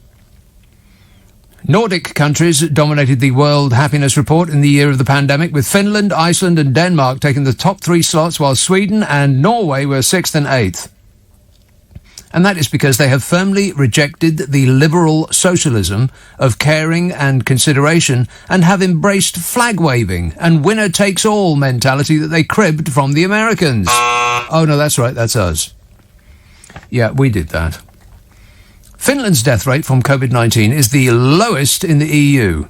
Nordic countries dominated the World Happiness Report in the year of the pandemic, with Finland, Iceland and Denmark taking the top 3 slots, while Sweden and Norway were 6th and 8th. And that is because they have firmly rejected the liberal socialism of caring and consideration, and have embraced flag-waving and winner-takes-all mentality that they cribbed from the Americans. Oh, no, that's right, that's us. Yeah, we did that. Finland's death rate from COVID-19 is the lowest in the EU,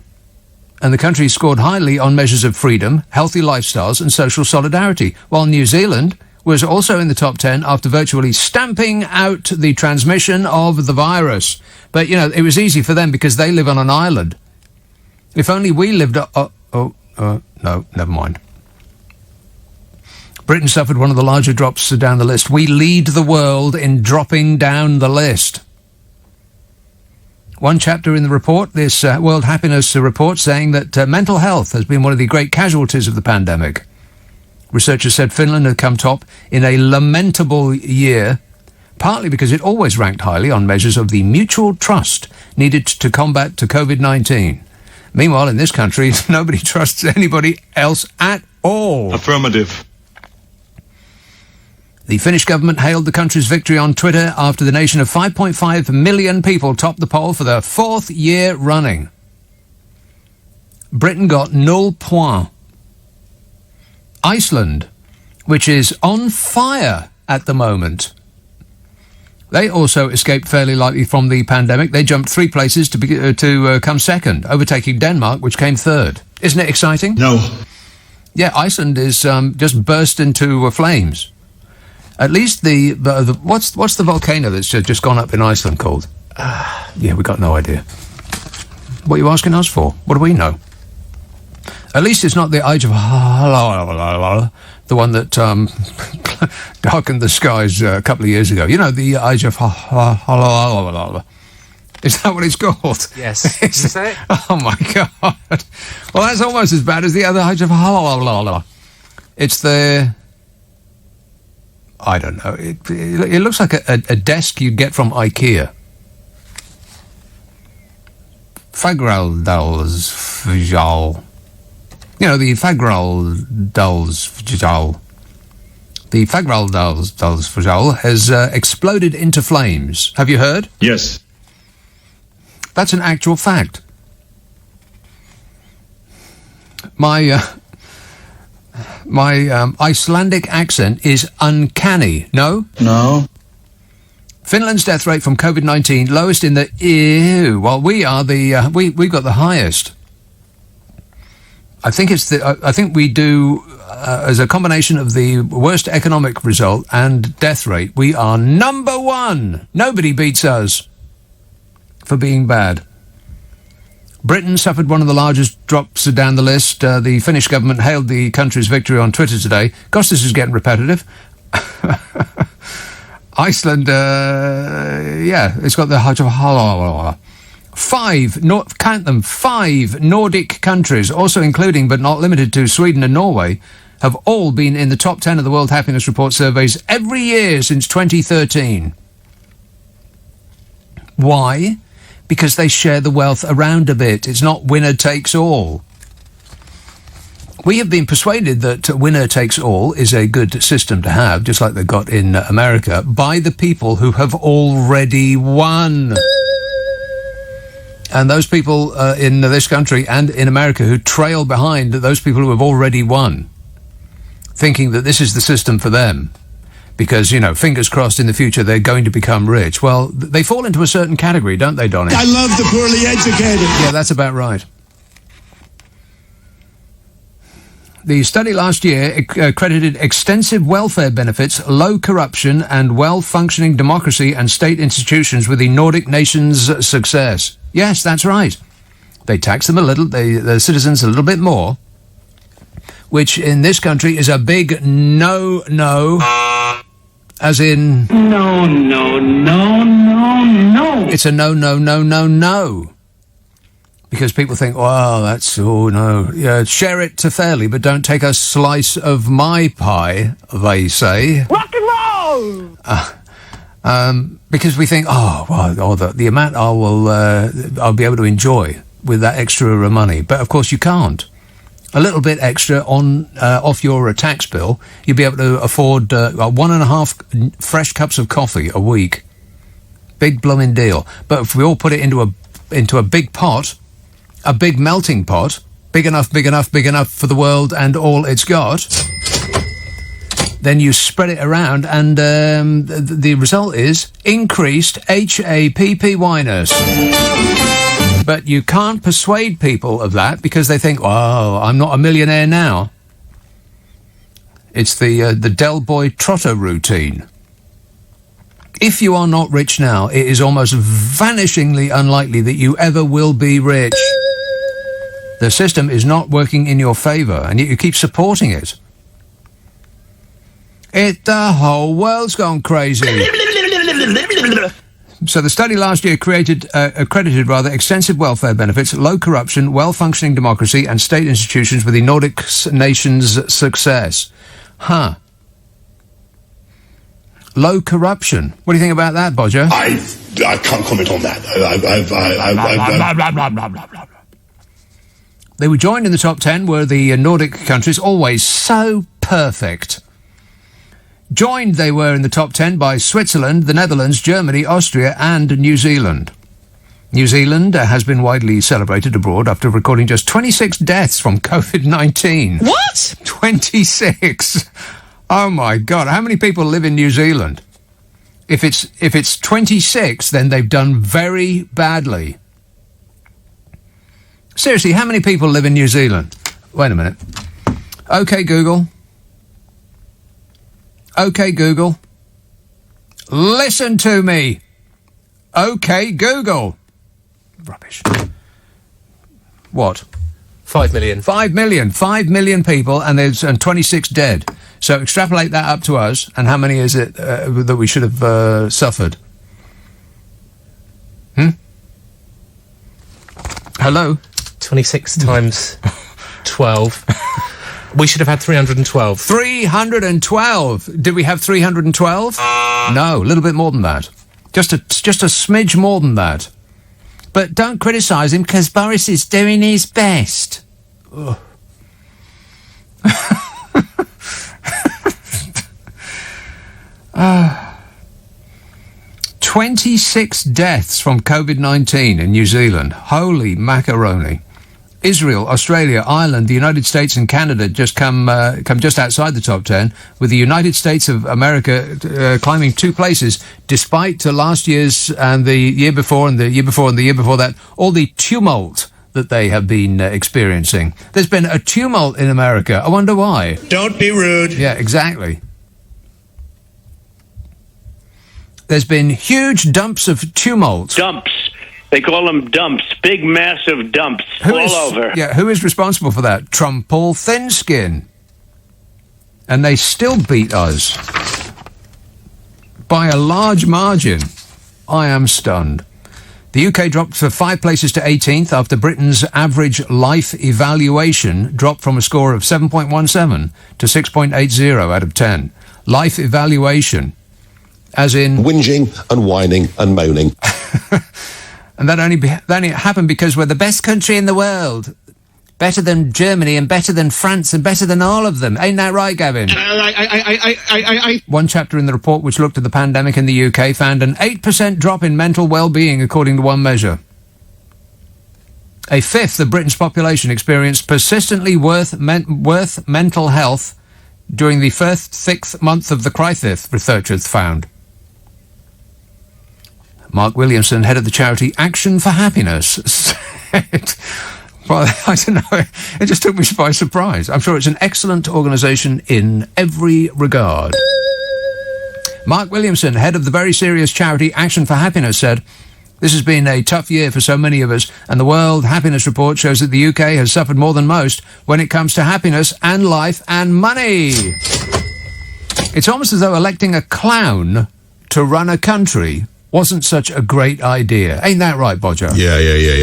and the country scored highly on measures of freedom, healthy lifestyles and social solidarity, while New Zealand, was also in the top 10 after virtually stamping out the transmission of the virus. But, you know, it was easy for them because they live on an island. If only we lived... no, never mind. Britain suffered one of the larger drops down the list. We lead the world in dropping down the list. One chapter in the report, this World Happiness Report, saying that mental health has been one of the great casualties of the pandemic. Researchers said Finland had come top in a lamentable year, partly because it always ranked highly on measures of the mutual trust needed to combat COVID-19. Meanwhile, in this country, nobody trusts anybody else at all. Affirmative. The Finnish government hailed the country's victory on Twitter after the nation of 5.5 million people topped the poll for the 4th year running. Britain got 0 points. Iceland, which is on fire at the moment, they also escaped fairly lightly from the pandemic. They jumped 3 places to come second, overtaking Denmark, which came third. Isn't it exciting? No. Yeah, Iceland is just burst into flames. At least the what's the volcano that's just gone up in Iceland called? Yeah, we got no idea. What are you asking us for? What do we know? At least it's not the Age of the one that darkened the skies a couple of years ago. You know, the Age of Is that what it's called? Yes. Did you say it? Oh my God! Well, that's almost as bad as the other Age of It's the... I don't know. It looks like a desk you'd get from IKEA. Fagraldalsfjall. You know, the Fagraldalsfjall. The Fagraldalsfjall has exploded into flames. Have you heard? Yes. That's an actual fact. My Icelandic accent is uncanny. No? No. Finland's death rate from COVID-19 lowest in the EU. Well, we are the we got the highest. I think we do as a combination of the worst economic result and death rate. We are number 1. Nobody beats us for being bad. Britain suffered one of the largest drops down the list. The Finnish government hailed the country's victory on Twitter today. Gosh, this is getting repetitive. Iceland, it's got the five Nordic countries, also including but not limited to Sweden and Norway, have all been in the top 10 of the World Happiness Report surveys every year since 2013. Why? Because they share the wealth around a bit. It's not winner takes all. We have been persuaded that winner takes all is a good system to have, just like they've got in America, by the people who have already won. And those people in this country and in America who trail behind those people who have already won, thinking that this is the system for them. Because, you know, fingers crossed in the future they're going to become rich. Well, they fall into a certain category, don't they, Donny? I love the poorly educated. Yeah, that's about right. The study last year credited extensive welfare benefits, low corruption, and well-functioning democracy and state institutions with the Nordic nations' success. Yes, that's right. They tax them a little, the citizens a little bit more, which in this country is a big no-no. As in... No. It's a no. Because people think, well, that's... Oh, no. Yeah, share it fairly, but don't take a slice of my pie, they say. Rock and roll! Because we think, the amount I'll be able to enjoy with that extra money. But, of course, you can't. A little bit extra off your tax bill, you'll be able to afford 1.5 fresh cups of coffee a week. Big blooming deal. But if we all put it into a big pot, a big melting pot, big enough for the world and all it's got, then you spread it around, and the result is increased HAPPY-ness. But you can't persuade people of that because they think, well, I'm not a millionaire now. It's the Del Boy Trotter routine. If you are not rich now, it is almost vanishingly unlikely that you ever will be rich. The system is not working in your favour, and yet you keep supporting it. The whole world's gone crazy. So the study last year accredited extensive welfare benefits, low corruption, well-functioning democracy, and state institutions with the Nordic nations' success. Huh. Low corruption. What do you think about that, Bodger? I can't comment on that. They were joined in the top 10 were the Nordic countries, always so perfect. Joined they were in the top 10 by Switzerland, the Netherlands, Germany, Austria and New Zealand. New Zealand has been widely celebrated abroad after recording just 26 deaths from COVID-19. What? 26! Oh my God, how many people live in New Zealand? If it's 26, then they've done very badly. Seriously, how many people live in New Zealand? Wait a minute. OK, Google. OK, Google. Listen to me. OK, Google. Rubbish. What? 5 million. 5 million. 5 million people, and there's 26 dead. So extrapolate that up to us, and how many is it that we should have suffered? Hello? 26 times 12. We should have had 312. 312! Did we have 312? No, a little bit more than that. Just a smidge more than that. But don't criticise him, because Boris is doing his best. Ugh. 26 deaths from COVID-19 in New Zealand. Holy macaroni. Israel, Australia, Ireland, the United States and Canada just come just outside the top 10, with the United States of America climbing 2 places, despite last year's and the year before and the year before and the year before that, all the tumult that they have been experiencing. There's been a tumult in America. I wonder why. Don't be rude. Yeah, exactly. There's been huge dumps of tumult. Dumps. They call them dumps. Big, massive dumps all over. Yeah, who is responsible for that? Trumpall Thinskin. And they still beat us. By a large margin. I am stunned. The UK dropped for 5 places to 18th after Britain's average life evaluation dropped from a score of 7.17 to 6.80 out of 10. Life evaluation. As in... whinging and whining and moaning. And that only happened because we're the best country in the world. Better than Germany and better than France and better than all of them. Ain't that right, Gavin? One chapter in the report which looked at the pandemic in the UK found an 8% drop in mental well-being, according to one measure. A fifth of Britain's population experienced persistently worse mental health during the first 6th month of the crisis, researchers found. Mark Williamson, head of the charity Action for Happiness, said... Well, I don't know. It just took me by surprise. I'm sure it's an excellent organisation in every regard. Mark Williamson, head of the very serious charity Action for Happiness, said, "This has been a tough year for so many of us, and the World Happiness Report shows that the UK has suffered more than most when it comes to happiness and life and money." It's almost as though electing a clown to run a country wasn't such a great idea. Ain't that right, Bodger? Yeah.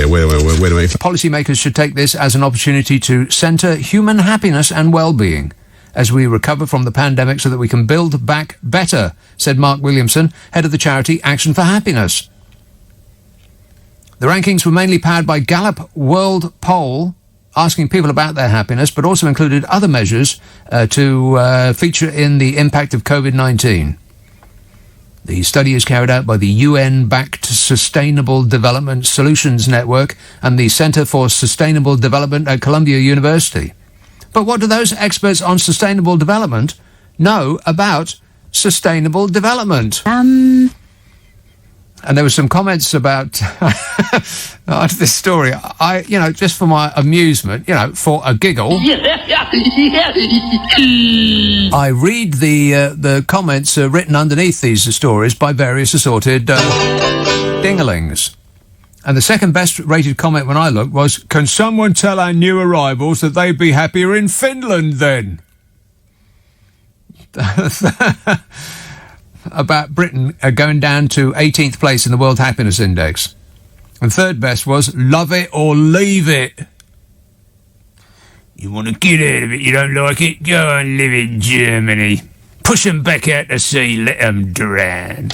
Wait a minute. Policymakers should take this as an opportunity to centre human happiness and well-being as we recover from the pandemic so that we can build back better, said Mark Williamson, head of the charity Action for Happiness. The rankings were mainly powered by Gallup World Poll, asking people about their happiness, but also included other measures to feature in the impact of COVID-19. The study is carried out by the UN-backed Sustainable Development Solutions Network and the Centre for Sustainable Development at Columbia University. But what do those experts on sustainable development know about sustainable development? And there were some comments about after this story. I, just for my amusement, for a giggle, I read the comments written underneath these stories by various assorted dingalings. And the second best rated comment when I looked was, "Can someone tell our new arrivals that they'd be happier in Finland then?" About Britain going down to 18th place in the World Happiness Index. And third best was, "Love it or leave it." You want to get out of it, you don't like it, go and live in Germany. Push them back out to sea, let them drown.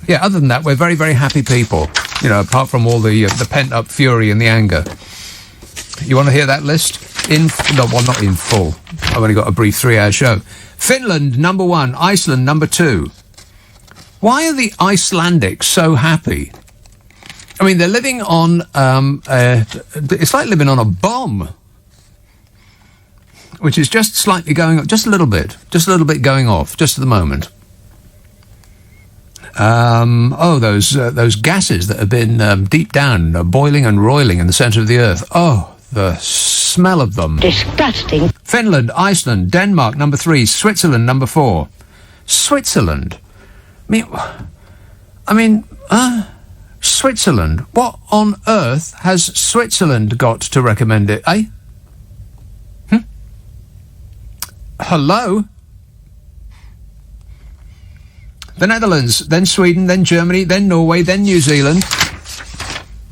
Yeah, other than that, we're very, very happy people. Apart from all the pent-up fury and the anger. You want to hear that list? Not in full. I've only got a brief 3-hour show. Finland, number 1. Iceland, number 2. Why are the Icelandics so happy? I mean, they're living on... it's like living on a bomb. Which is just slightly going... Just a little bit going off, just at the moment. Those gases that have been deep down, boiling and roiling in the centre of the earth. Oh, the smell of them. Disgusting. Finland, Iceland, Denmark, number 3, Switzerland, number 4. Switzerland? Switzerland? What on earth has Switzerland got to recommend it, eh? Hello? The Netherlands, then Sweden, then Germany, then Norway, then New Zealand,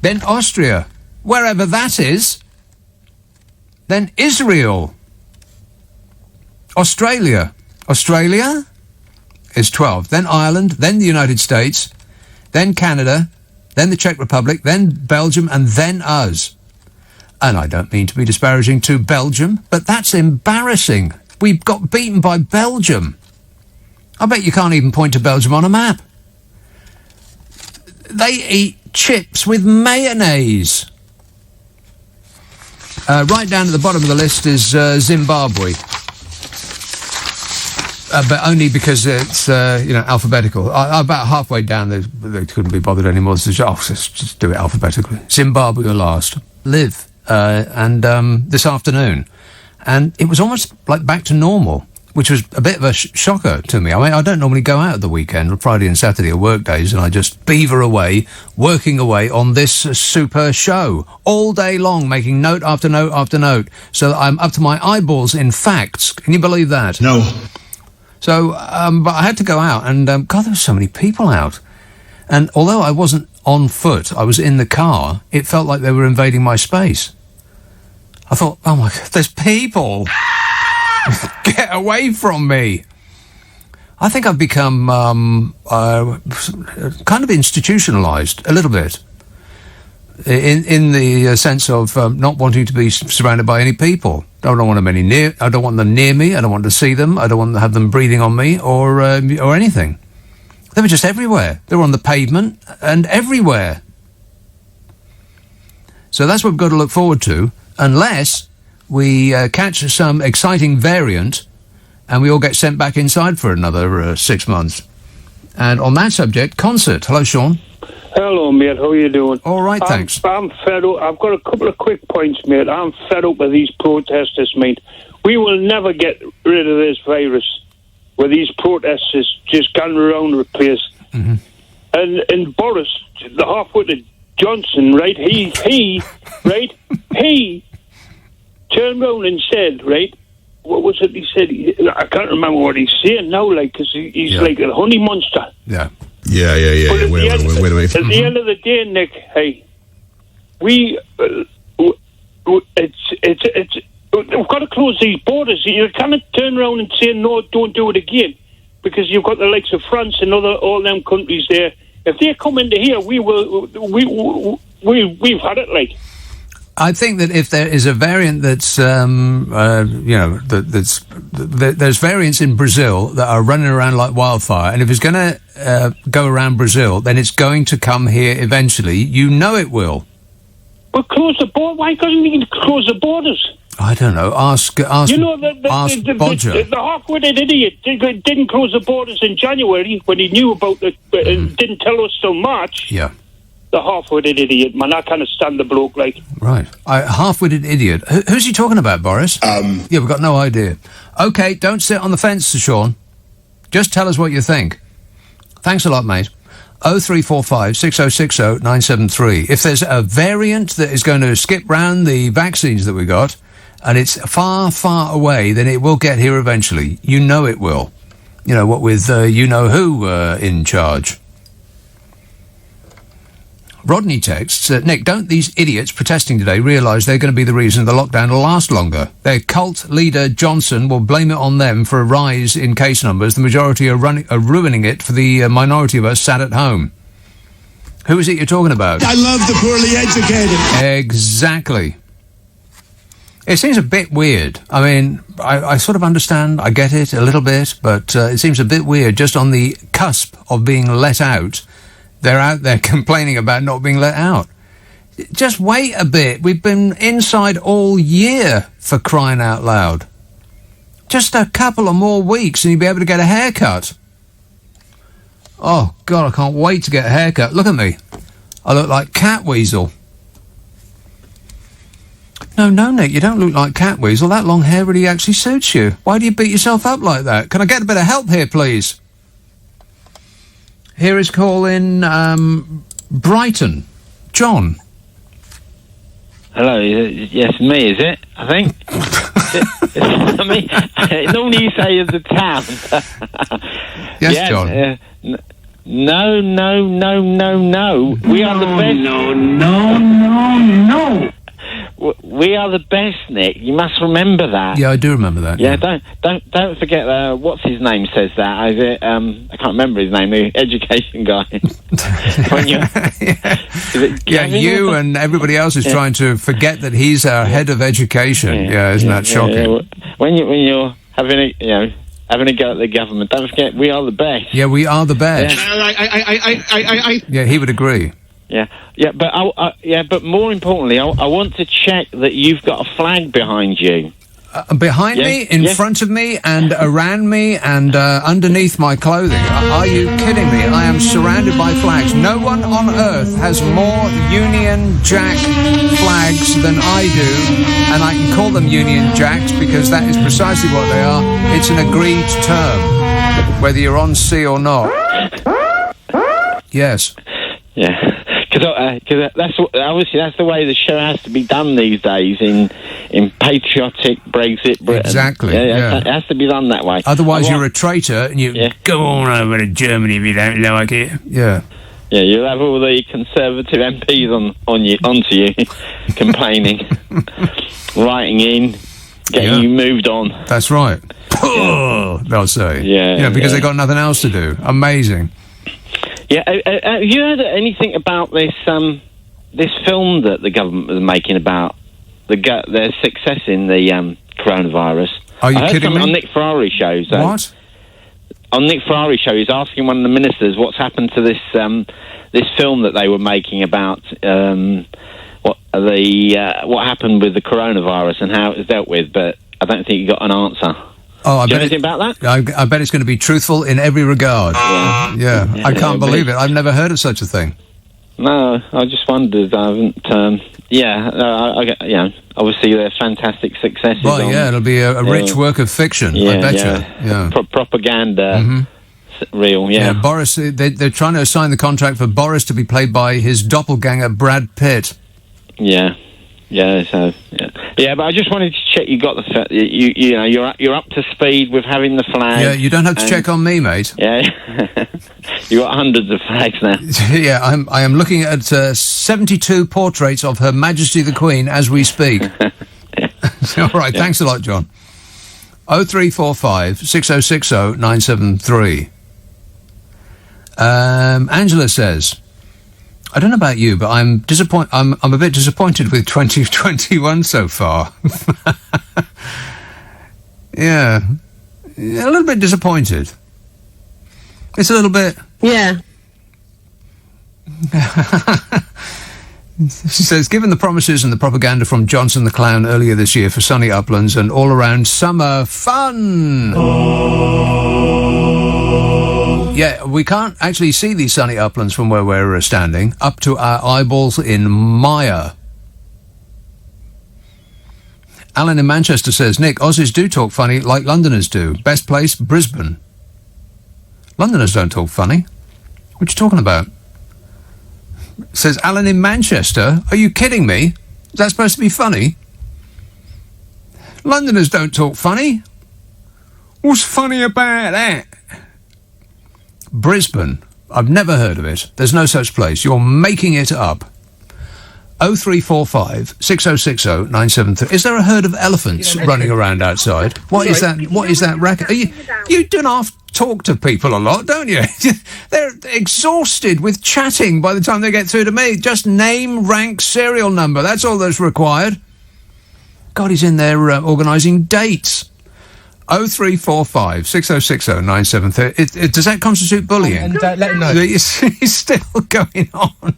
then Austria, wherever that is, then Israel, Australia is 12, then Ireland, then the United States, then Canada, then the Czech Republic, then Belgium, and then us. And I don't mean to be disparaging to Belgium, but that's embarrassing. We got beaten by Belgium. I bet you can't even point to Belgium on a map. They eat chips with mayonnaise. Right down at the bottom of the list is Zimbabwe. But only because it's, alphabetical. About halfway down, they couldn't be bothered anymore. So just do it alphabetically. Zimbabwe are last. Live. This afternoon. And it was almost like back to normal, which was a bit of a shocker to me. I mean, I don't normally go out at the weekend, Friday and Saturday are work days, and I just beaver away, working away on this super show, all day long, making note after note after note, so that I'm up to my eyeballs in facts. Can you believe that? No. So, but I had to go out, and, God, there were so many people out. And although I wasn't on foot, I was in the car, it felt like they were invading my space. I thought, oh my God, there's people! Get away from me! I think I've become kind of institutionalised a little bit, in the sense of not wanting to be surrounded by any people. I don't want them I don't want them near me. I don't want to see them. I don't want to have them breathing on me or anything. They were just everywhere. They were on the pavement and everywhere. So that's what we've got to look forward to, unless we catch some exciting variant and we all get sent back inside for another 6 months. And on that subject, concert. Hello, Sean. Hello, mate. How are you doing? All right, thanks. I'm fed up. I've got a couple of quick points, mate. I'm fed up with these protesters, mate. We will never get rid of this virus with these protesters just going around the place. Mm-hmm. And Boris, the half-witted Johnson, right? He turned around and said, right? What was it he said? I can't remember what he's saying now, like, because he's like a honey monster. Yeah. Yeah. But at the end of the day, Nick, hey, we've got to close these borders. You cannot turn around and say, no, don't do it again, because you've got the likes of France and all them countries there. If they come into here, we've had it, like. I think that if there is a variant that's, there's variants in Brazil that are running around like wildfire, and if it's going to go around Brazil, then it's going to come here eventually. You know it will. But close the border. Why can't you close the borders? I don't know. Ask You know, Bodger. the half-witted idiot didn't close the borders in January when he knew about it, didn't tell us so much. Yeah. The half-witted idiot, man. I can't stand the bloke, like. Right. Half-witted idiot. Who's he talking about, Boris? Yeah, we've got no idea. OK, don't sit on the fence, Sean. Just tell us what you think. Thanks a lot, mate. 0345 6060 973. If there's a variant that is going to skip round the vaccines that we got, and it's far, far away, then it will get here eventually. You know it will. You know, what with you-know-who in charge. Rodney texts, Nick, don't these idiots protesting today realise they're going to be the reason the lockdown will last longer? Their cult leader, Johnson, will blame it on them for a rise in case numbers. The majority are ruining it for the minority of us sat at home. Who is it you're talking about? I love the poorly educated. Exactly. It seems a bit weird. I mean, I sort of understand, I get it a little bit, but it seems a bit weird. Just on the cusp of being let out, they're out there complaining about not being let out. Just wait a bit. We've been inside all year, for crying out loud. Just a couple of more weeks and you'll be able to get a haircut. Oh, God, I can't wait to get a haircut. Look at me. I look like Catweasel. No, Nick, you don't look like Catweasel. That long hair really actually suits you. Why do you beat yourself up like that? Can I get a bit of help here, please? Here is call in Brighton. John. Hello, yes, me, is it? I think. I mean, normally you say of the town. Yes, John. No. We are the best. No. We are the best, Nick. You must remember that. Yeah, I do remember that. Yeah, don't forget. What's his name says that? Is it? I can't remember his name. The education guy. When you and everybody else is trying to forget that he's our head of education. Isn't that shocking? When you're having a go at the government, don't forget we are the best. Yeah, we are the best. Yeah, he would agree. Yeah, but more importantly, I want to check that you've got a flag behind you. Behind me, in front of me, and around me, and underneath my clothing. Are you kidding me? I am surrounded by flags. No one on earth has more Union Jack flags than I do, and I can call them Union Jacks because that is precisely what they are. It's an agreed term, whether you're on sea or not. Yes. Yeah. Because that's the way the show has to be done these days in patriotic Brexit Britain. Exactly. It has to be done that way. Otherwise, you're a traitor, and you go on over to Germany if you don't like it. Yeah. Yeah, you'll have all the Conservative MPs onto you, complaining, writing in, getting you moved on. That's right. They'll say. Yeah. Because they got nothing else to do. Amazing. Yeah, have you heard anything about this film that the government was making about their success in the coronavirus? Are you kidding me? On Nick Ferrari shows. What? On Nick Ferrari show, he's asking one of the ministers what's happened to this film that they were making about what happened with the coronavirus and how it was dealt with, but I don't think he got an answer. Oh, I Do you bet know anything about that? I bet it's going to be truthful in every regard. Yeah. I can't believe it. I've never heard of such a thing. No, I just wondered. I haven't. Obviously they're fantastic successes. Well, it'll be a rich work of fiction. I bet you. Yeah. Propaganda. Real. Yeah. Boris. They're trying to assign the contract for Boris to be played by his doppelganger Brad Pitt. Yeah. But I just wanted to check you got you're up to speed with having the flag. Yeah, you don't have to check on me, mate. Yeah, you got hundreds of flags now. Yeah, I am looking at 72 portraits of Her Majesty the Queen as we speak. All right, thanks a lot, John. 0345 6060 973. Angela says, I don't know about you, but I'm a bit disappointed with 2021 so far. Yeah, a little bit disappointed. It's a little bit. Yeah. She says, given the promises and the propaganda from Johnson the Clown earlier this year for sunny uplands and all-around summer fun. Yeah, we can't actually see these sunny uplands from where we're standing, up to our eyeballs in mire. Alan in Manchester says, Nick, Aussies do talk funny like Londoners do. Best place, Brisbane. Londoners don't talk funny. What are you talking about? Says Alan in Manchester. Are you kidding me? Is that supposed to be funny? Londoners don't talk funny. What's funny about that? Brisbane. I've never heard of it. There's no such place. You're making it up. 0345 6060 973. Is there a herd of elephants running around outside? What is that? What is that racket? You do not talk to people a lot, don't you? They're exhausted with chatting by the time they get through to me. Just name, rank, serial number. That's all that's required. God, he's in there organising dates. 0345 6060 973. Does that constitute bullying? And let him know. It's still going on.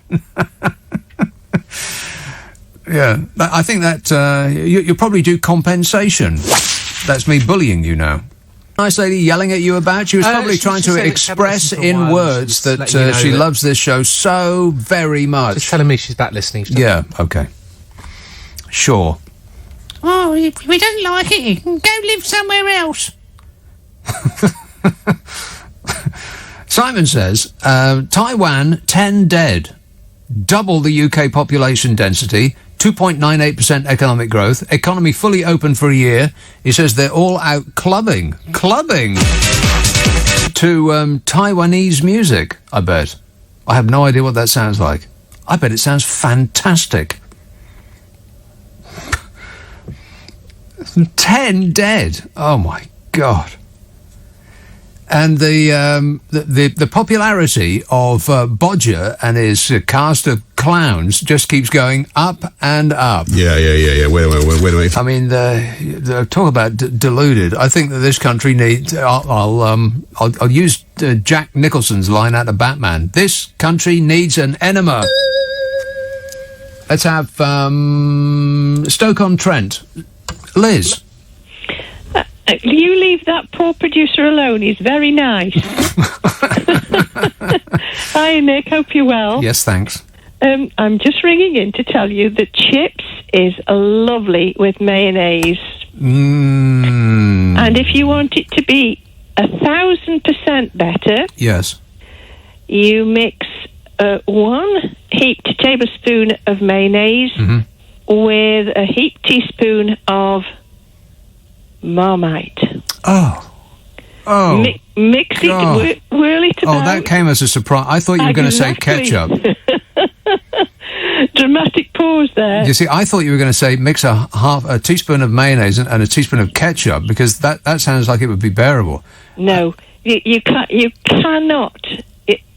Yeah, I think that you probably do compensation. That's me bullying you now. Nice lady yelling at you about. She was probably trying to express in words that she loves this show so very much. Just telling me she's back listening. Yeah, okay. Sure. Oh, if we don't like it, go live somewhere else. Simon says, Taiwan, 10 dead. Double the UK population density, 2.98% economic growth, economy fully open for a year. He says they're all out clubbing to Taiwanese music, I bet. I have no idea what that sounds like. I bet it sounds fantastic. 10 dead. Oh, my God. And the popularity of Bodger and his cast of clowns just keeps going up and up. Yeah. Wait. I mean, talk about deluded. I think that this country needs. I'll use Jack Nicholson's line out of Batman. This country needs an enema. Let's have Stoke-on-Trent. Liz. You leave that poor producer alone. He's very nice. Hi, Nick. Hope you're well. Yes, thanks. I'm just ringing in to tell you that chips is lovely with mayonnaise. And if you want it to be 1,000% better, yes, you mix 1 heaped tablespoon of mayonnaise with a heaped teaspoon of Marmite. Oh. Mix it, whirl it about. Oh, that came as a surprise. I thought you were going to say ketchup. Dramatic pause there. You see, I thought you were going to say mix a teaspoon of mayonnaise and a teaspoon of ketchup, because that sounds like it would be bearable. No, you cannot.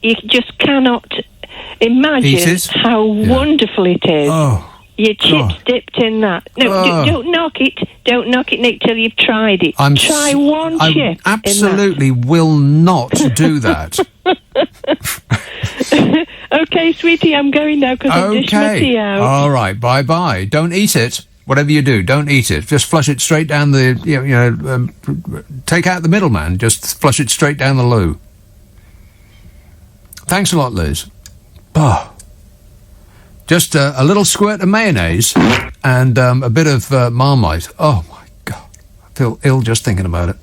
You just cannot imagine how wonderful it is. Oh. Your chips dipped in that. No, don't knock it. Don't knock it, Nick, till you've tried it. Try one chip. I absolutely will not do that. Okay, sweetie, I'm going now because I'm dishing my tea out. All right, bye-bye. Don't eat it. Whatever you do, don't eat it. Just flush it straight down the, take out the middleman. Just flush it straight down the loo. Thanks a lot, Liz. Oh. Just a little squirt of mayonnaise and a bit of Marmite. Oh, my God. I feel ill just thinking about it.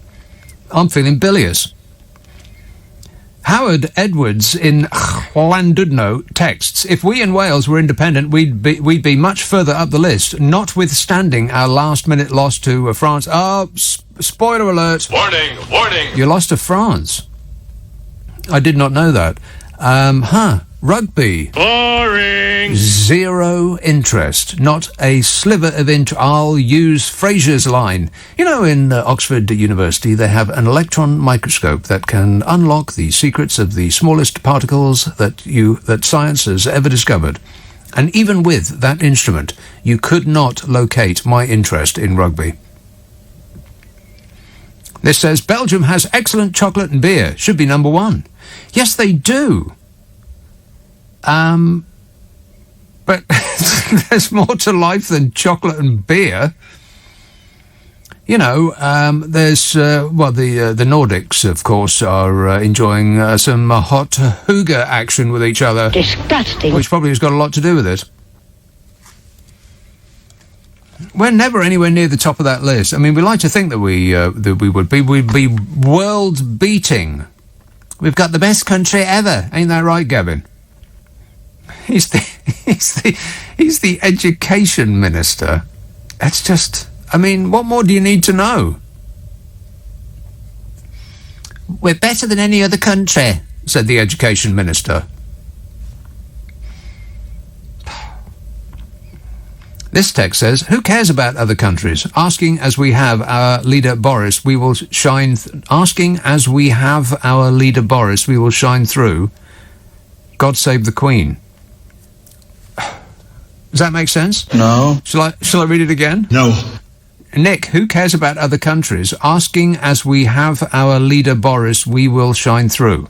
I'm feeling bilious. Howard Edwards in Llandudno texts, if we in Wales were independent, we'd be much further up the list, notwithstanding our last-minute loss to France. Oh, spoiler alert. Warning. You lost to France. I did not know that. Rugby. Boring. Zero interest. Not a sliver of interest. I'll use Fraser's line. You know, in Oxford University, they have an electron microscope that can unlock the secrets of the smallest particles that science has ever discovered. And even with that instrument, you could not locate my interest in rugby. This says, Belgium has excellent chocolate and beer. Should be number 1. Yes, they do. But there's more to life than chocolate and beer. You know, there's, the Nordics, of course, are enjoying some hot hygge action with each other. Disgusting. Which probably has got a lot to do with it. We're never anywhere near the top of that list. I mean, we like to think that we would be. We'd be world-beating. We've got the best country ever. Ain't that right, Gavin? He's the education minister. It's just... I mean, what more do you need to know? We're better than any other country, said the education minister. This text says, who cares about other countries? Asking as we have our leader Boris, we will shine... Asking as we have our leader Boris, we will shine through. God save the Queen. Does that make sense? No. Shall I read it again? No. Nick, who cares about other countries? Asking as we have our leader Boris, we will shine through.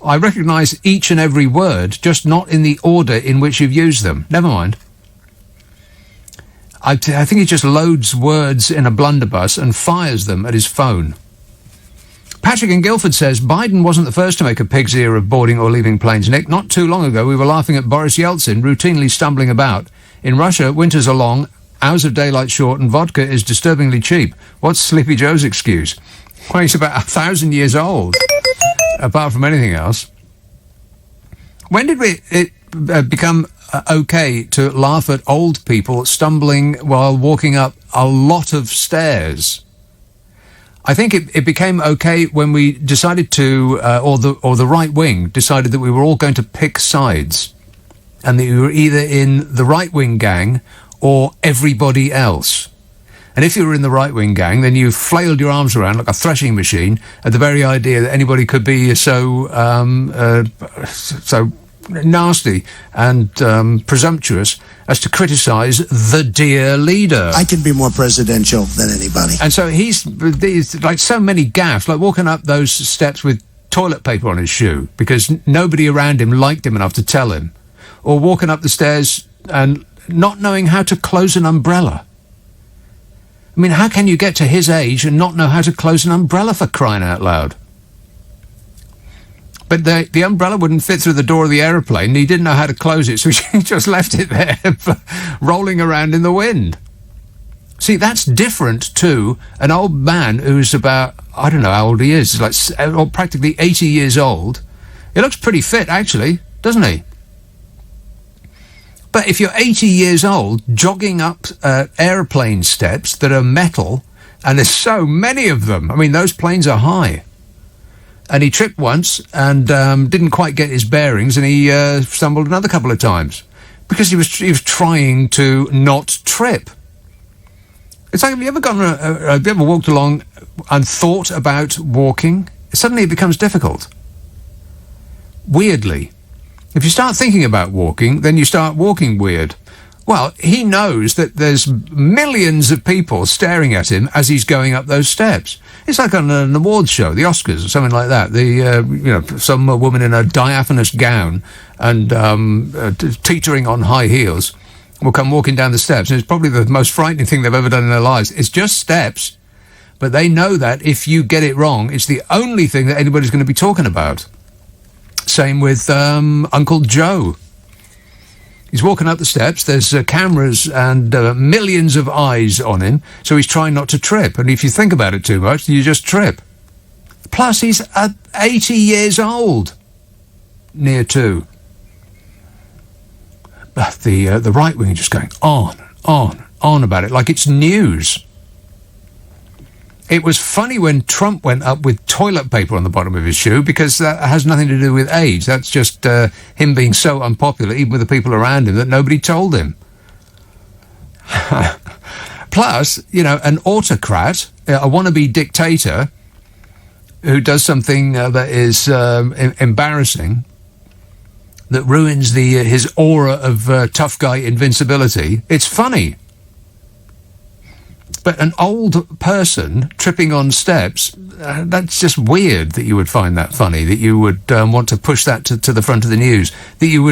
I recognise each and every word, just not in the order in which you've used them. Never mind. I think he just loads words in a blunderbuss and fires them at his phone. Patrick in Guildford says, Biden wasn't the first to make a pig's ear of boarding or leaving planes, Nick. Not too long ago, we were laughing at Boris Yeltsin routinely stumbling about. In Russia, winters are long, hours of daylight short, and vodka is disturbingly cheap. What's Sleepy Joe's excuse? Well, he's about 1,000 years old, apart from anything else. When did it become okay to laugh at old people stumbling while walking up a lot of stairs? I think it became okay when we decided to, or the right wing decided that we were all going to pick sides, and that we were either in the right wing gang or everybody else. And if you were in the right wing gang, then you flailed your arms around like a threshing machine at the very idea that anybody could be so nasty and presumptuous as to criticise the dear leader. I can be more presidential than anybody. And so he's like so many gaffes, like walking up those steps with toilet paper on his shoe because nobody around him liked him enough to tell him, or walking up the stairs and not knowing how to close an umbrella. I mean, how can you get to his age and not know how to close an umbrella, for crying out loud? But the umbrella wouldn't fit through the door of the aeroplane, and he didn't know how to close it, so he just left it there, rolling around in the wind. See, that's different to an old man who's about, I don't know how old he is, like practically 80 years old. He looks pretty fit, actually, doesn't he? But if you're 80 years old, jogging up aeroplane steps that are metal, and there's so many of them, I mean, those planes are high. And he tripped once and didn't quite get his bearings, and he stumbled another couple of times because he was trying to not trip. It's like, have you ever walked along and thought about walking? Suddenly it becomes difficult. Weirdly. If you start thinking about walking, then you start walking weird. Well, he knows that there's millions of people staring at him as he's going up those steps. It's like on an awards show, the Oscars or something like that. Some woman in a diaphanous gown and teetering on high heels will come walking down the steps, and it's probably the most frightening thing they've ever done in their lives. It's just steps, but they know that if you get it wrong, it's the only thing that anybody's going to be talking about. Same with Uncle Joe. He's walking up the steps, there's cameras and millions of eyes on him, so he's trying not to trip. And if you think about it too much, you just trip. Plus, he's 80 years old. Near to. But the right wing is just going on about it, like it's news. It was funny when Trump went up with toilet paper on the bottom of his shoe, because that has nothing to do with age. That's just him being so unpopular, even with the people around him, that nobody told him. Plus, an autocrat, a wannabe dictator, who does something that is embarrassing, that ruins his aura of tough guy invincibility. It's funny. But an old person tripping on steps, that's just weird that you would find that funny, that you would want to push that to the front of the news, that you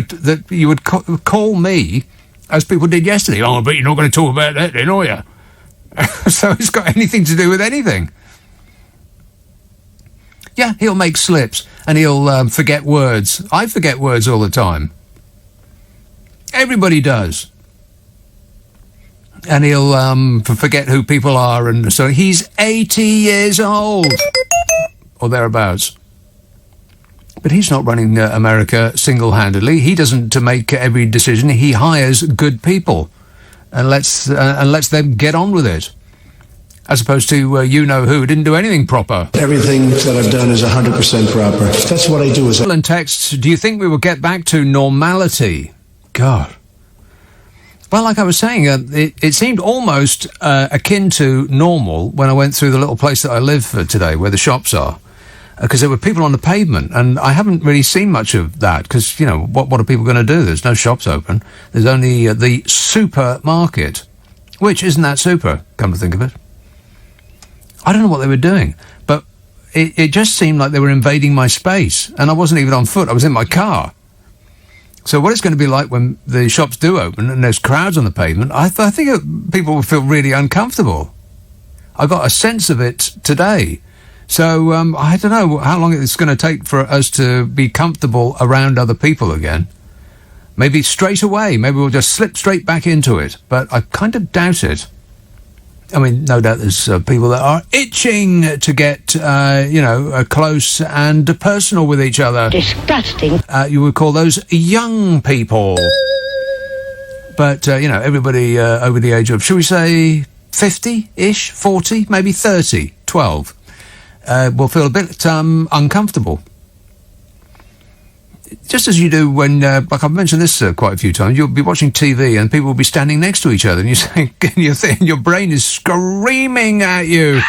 would call me, as people did yesterday, oh, but you're not going to talk about that then, are you? So it's got anything to do with anything. Yeah, he'll make slips, and he'll forget words. I forget words all the time. Everybody does. And he'll forget who people are, and so he's 80 years old, or thereabouts. But he's not running America single-handedly. He doesn't make every decision. He hires good people and lets them get on with it, as opposed to you-know-who didn't do anything proper. Everything that I've done is 100% proper. That's what I do. And texts, do you think we will get back to normality? God. Well, like I was saying, it seemed almost akin to normal when I went through the little place that I live today, where the shops are, because there were people on the pavement, and I haven't really seen much of that, because, you know, what are people going to do? There's no shops open. There's only the supermarket, which isn't that super, come to think of it. I don't know what they were doing, but it just seemed like they were invading my space, and I wasn't even on foot. I was in my car. So what it's going to be like when the shops do open and there's crowds on the pavement, I think people will feel really uncomfortable. I got a sense of it today. So I don't know how long it's going to take for us to be comfortable around other people again. Maybe straight away. Maybe we'll just slip straight back into it. But I kind of doubt it. I mean, no doubt there's people that are itching to get, close and personal with each other. Disgusting. You would call those young people. But, everybody over the age of, shall we say, 50-ish, 40, maybe 30, 12, will feel a bit uncomfortable. Just as you do when, like I've mentioned this quite a few times, you'll be watching TV and people will be standing next to each other, and your brain is screaming at you,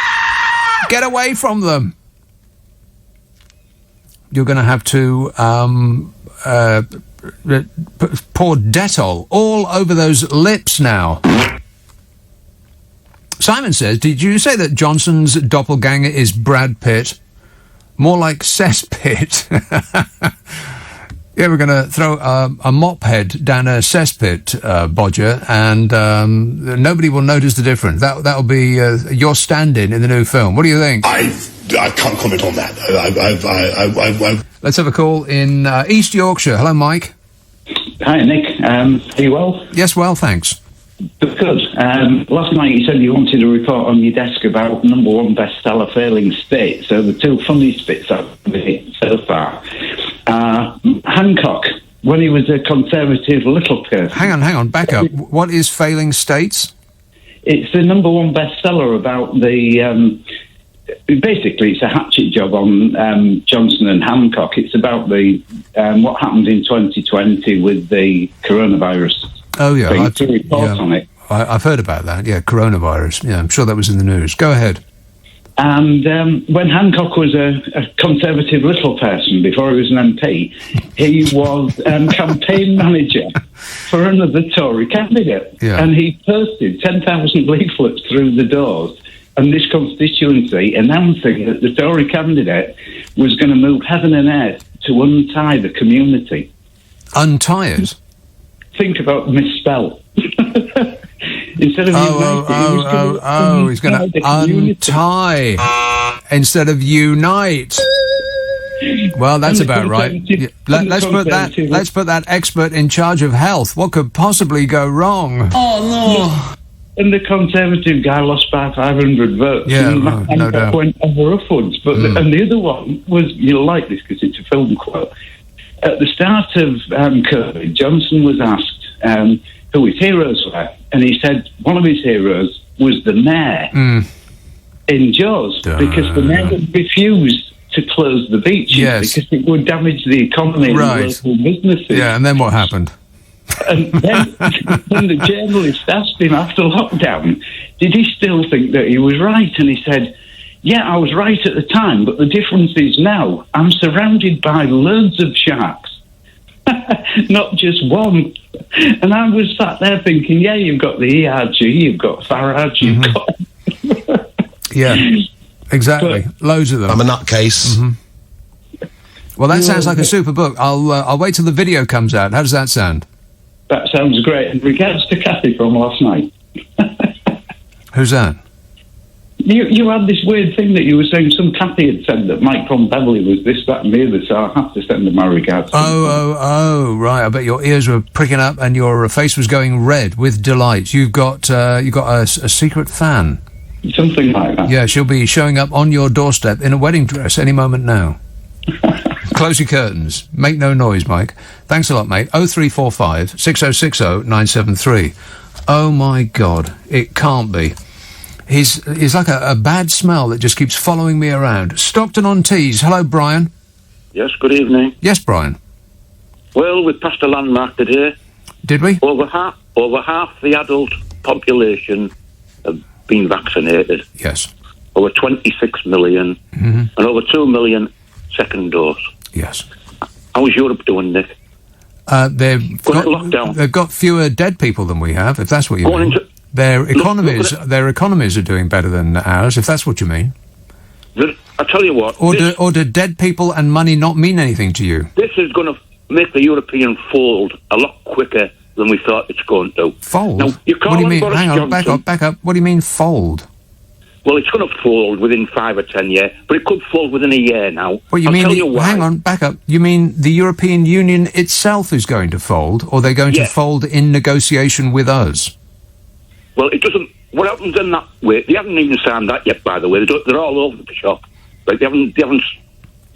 get away from them. You're going to have to pour Dettol all over those lips now. Simon says, did you say that Johnson's doppelganger is Brad Pitt? More like cesspit. Yeah, we're going to throw a mop head down a cesspit, Bodger, and nobody will notice the difference. That'll be your stand-in in the new film. What do you think? I can't comment on that. Let's have a call in East Yorkshire. Hello, Mike. Hi, Nick. Are you well? Yes, well, thanks. Good. Last night you said you wanted a report on your desk about number one bestseller failing state. So the two funniest bits I've heard so far. Hancock, when he was a conservative little person. Hang on, back up. What is failing states? It's the number one bestseller about the... basically, it's a hatchet job on Johnson and Hancock. It's about the what happened in 2020 with the coronavirus. Oh, yeah. On it. I've heard about that, yeah, coronavirus. Yeah, I'm sure that was in the news. Go ahead. And when Hancock was a conservative little person, before he was an MP, he was campaign manager for another Tory candidate. Yeah. And he posted 10,000 leaflets through the doors in this constituency announcing that the Tory candidate was going to move heaven and earth to untie the community. Untie it? Think about misspell. Instead of he's going to untie instead of unite. Well, that's about right. Yeah. Let's put that expert in charge of health. What could possibly go wrong? Oh no! And the Conservative guy lost by 500 votes. Yeah, and no doubt. Went over upwards. But and the other one was, you'll like this because it's a film quote. At the start of COVID, Johnson was asked who his heroes were, and he said one of his heroes was the mayor in Jaws, because the mayor had refused to close the beaches because it would damage the economy and local businesses. Yeah, and then what happened? And then the journalist asked him after lockdown, did he still think that he was right? And he said, yeah, I was right at the time, but the difference is now I'm surrounded by loads of sharks. Not just one. And I was sat there thinking, yeah, you've got the ERG, you've got Farage, you've got Yeah, exactly. Loads of them. I'm a nutcase. Mm-hmm. Well, that sounds like a super book. I'll wait till the video comes out. How does that sound? That sounds great. In regards to Kathy from last night. Who's that? You had this weird thing that you were saying. Some Kathy had said that Mike from Beverley was this, that, and the other. So I have to send them my regards. Oh, right. I bet your ears were pricking up and your face was going red with delight. You've got a secret fan. Something like that. Yeah, she'll be showing up on your doorstep in a wedding dress any moment now. Close your curtains. Make no noise, Mike. Thanks a lot, mate. 0345 6060 973. Oh my God, it can't be. He's like a bad smell that just keeps following me around. Stockton-on-Tees. Hello, Brian. Yes, good evening. Yes, Brian. Well, we passed a landmark today. Did we? Over half the adult population have been vaccinated. Yes. Over 26 million, and over 2 million second dose. Yes. How is Europe doing, Nick? They've got fewer dead people than we have, if that's what you mean. Their economies are doing better than ours, if that's what you mean. I tell you what. Or do dead people and money not mean anything to you? This is going to make the European fold a lot quicker than we thought it's going to. Fold? Now, What do you mean? Hang on, back up. What do you mean fold? Well, it's going to fold within 5 or 10 years, but it could fold within a year now. What you mean? Hang on, back up. You mean the European Union itself is going to fold, or they're going to fold in negotiation with us? Well, it doesn't. What happens in that way? They haven't even signed that yet, by the way. They're all over the shop. Like they haven't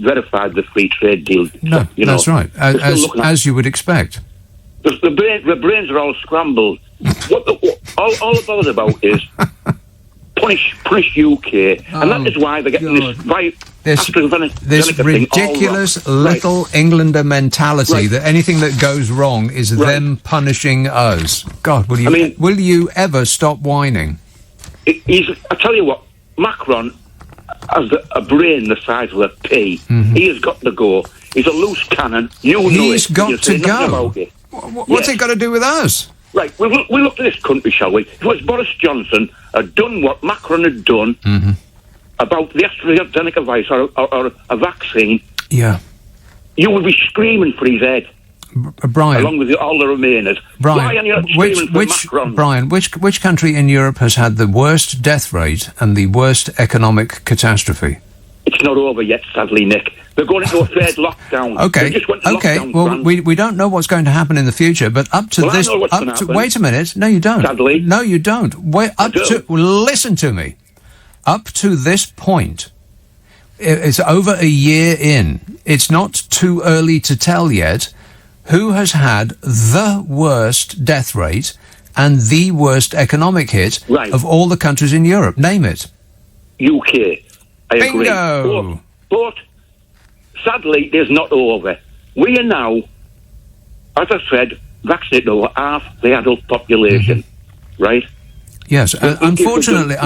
verified the free trade deal. No, that's right. As you would expect. The brains are all scrambled. All it's about is punish UK, and that is why they're getting this ridiculous little Englander mentality that anything that goes wrong is them punishing us. God, will you ever stop whining? I tell you what, Macron has a brain the size of a pea. He has got to go. He's a loose cannon. He's got to go. What's it got to do with us? Right, we look at this country, shall we? If it was Boris Johnson had done what Macron had done about the AstraZeneca virus or a vaccine, you would be screaming for his head. Brian, along with all the Remainers. Brian, why are you not screaming for Macron? Brian, which country in Europe has had the worst death rate and the worst economic catastrophe? It's not over yet, sadly, Nick. They're going into a third lockdown. Okay. They just went to lockdown, well, we don't know what's going to happen in the future, but up to this... I know what's going to happen. Wait a minute. No, you don't. Sadly. No, you don't. Listen to me. Up to this point, it's over a year in. It's not too early to tell yet who has had the worst death rate and the worst economic hit of all the countries in Europe. Name it. UK. I Bingo! Agree. But sadly, it's not over. We are now, as I said, vaccinated over half the adult population, right? Yes. Unfortunately,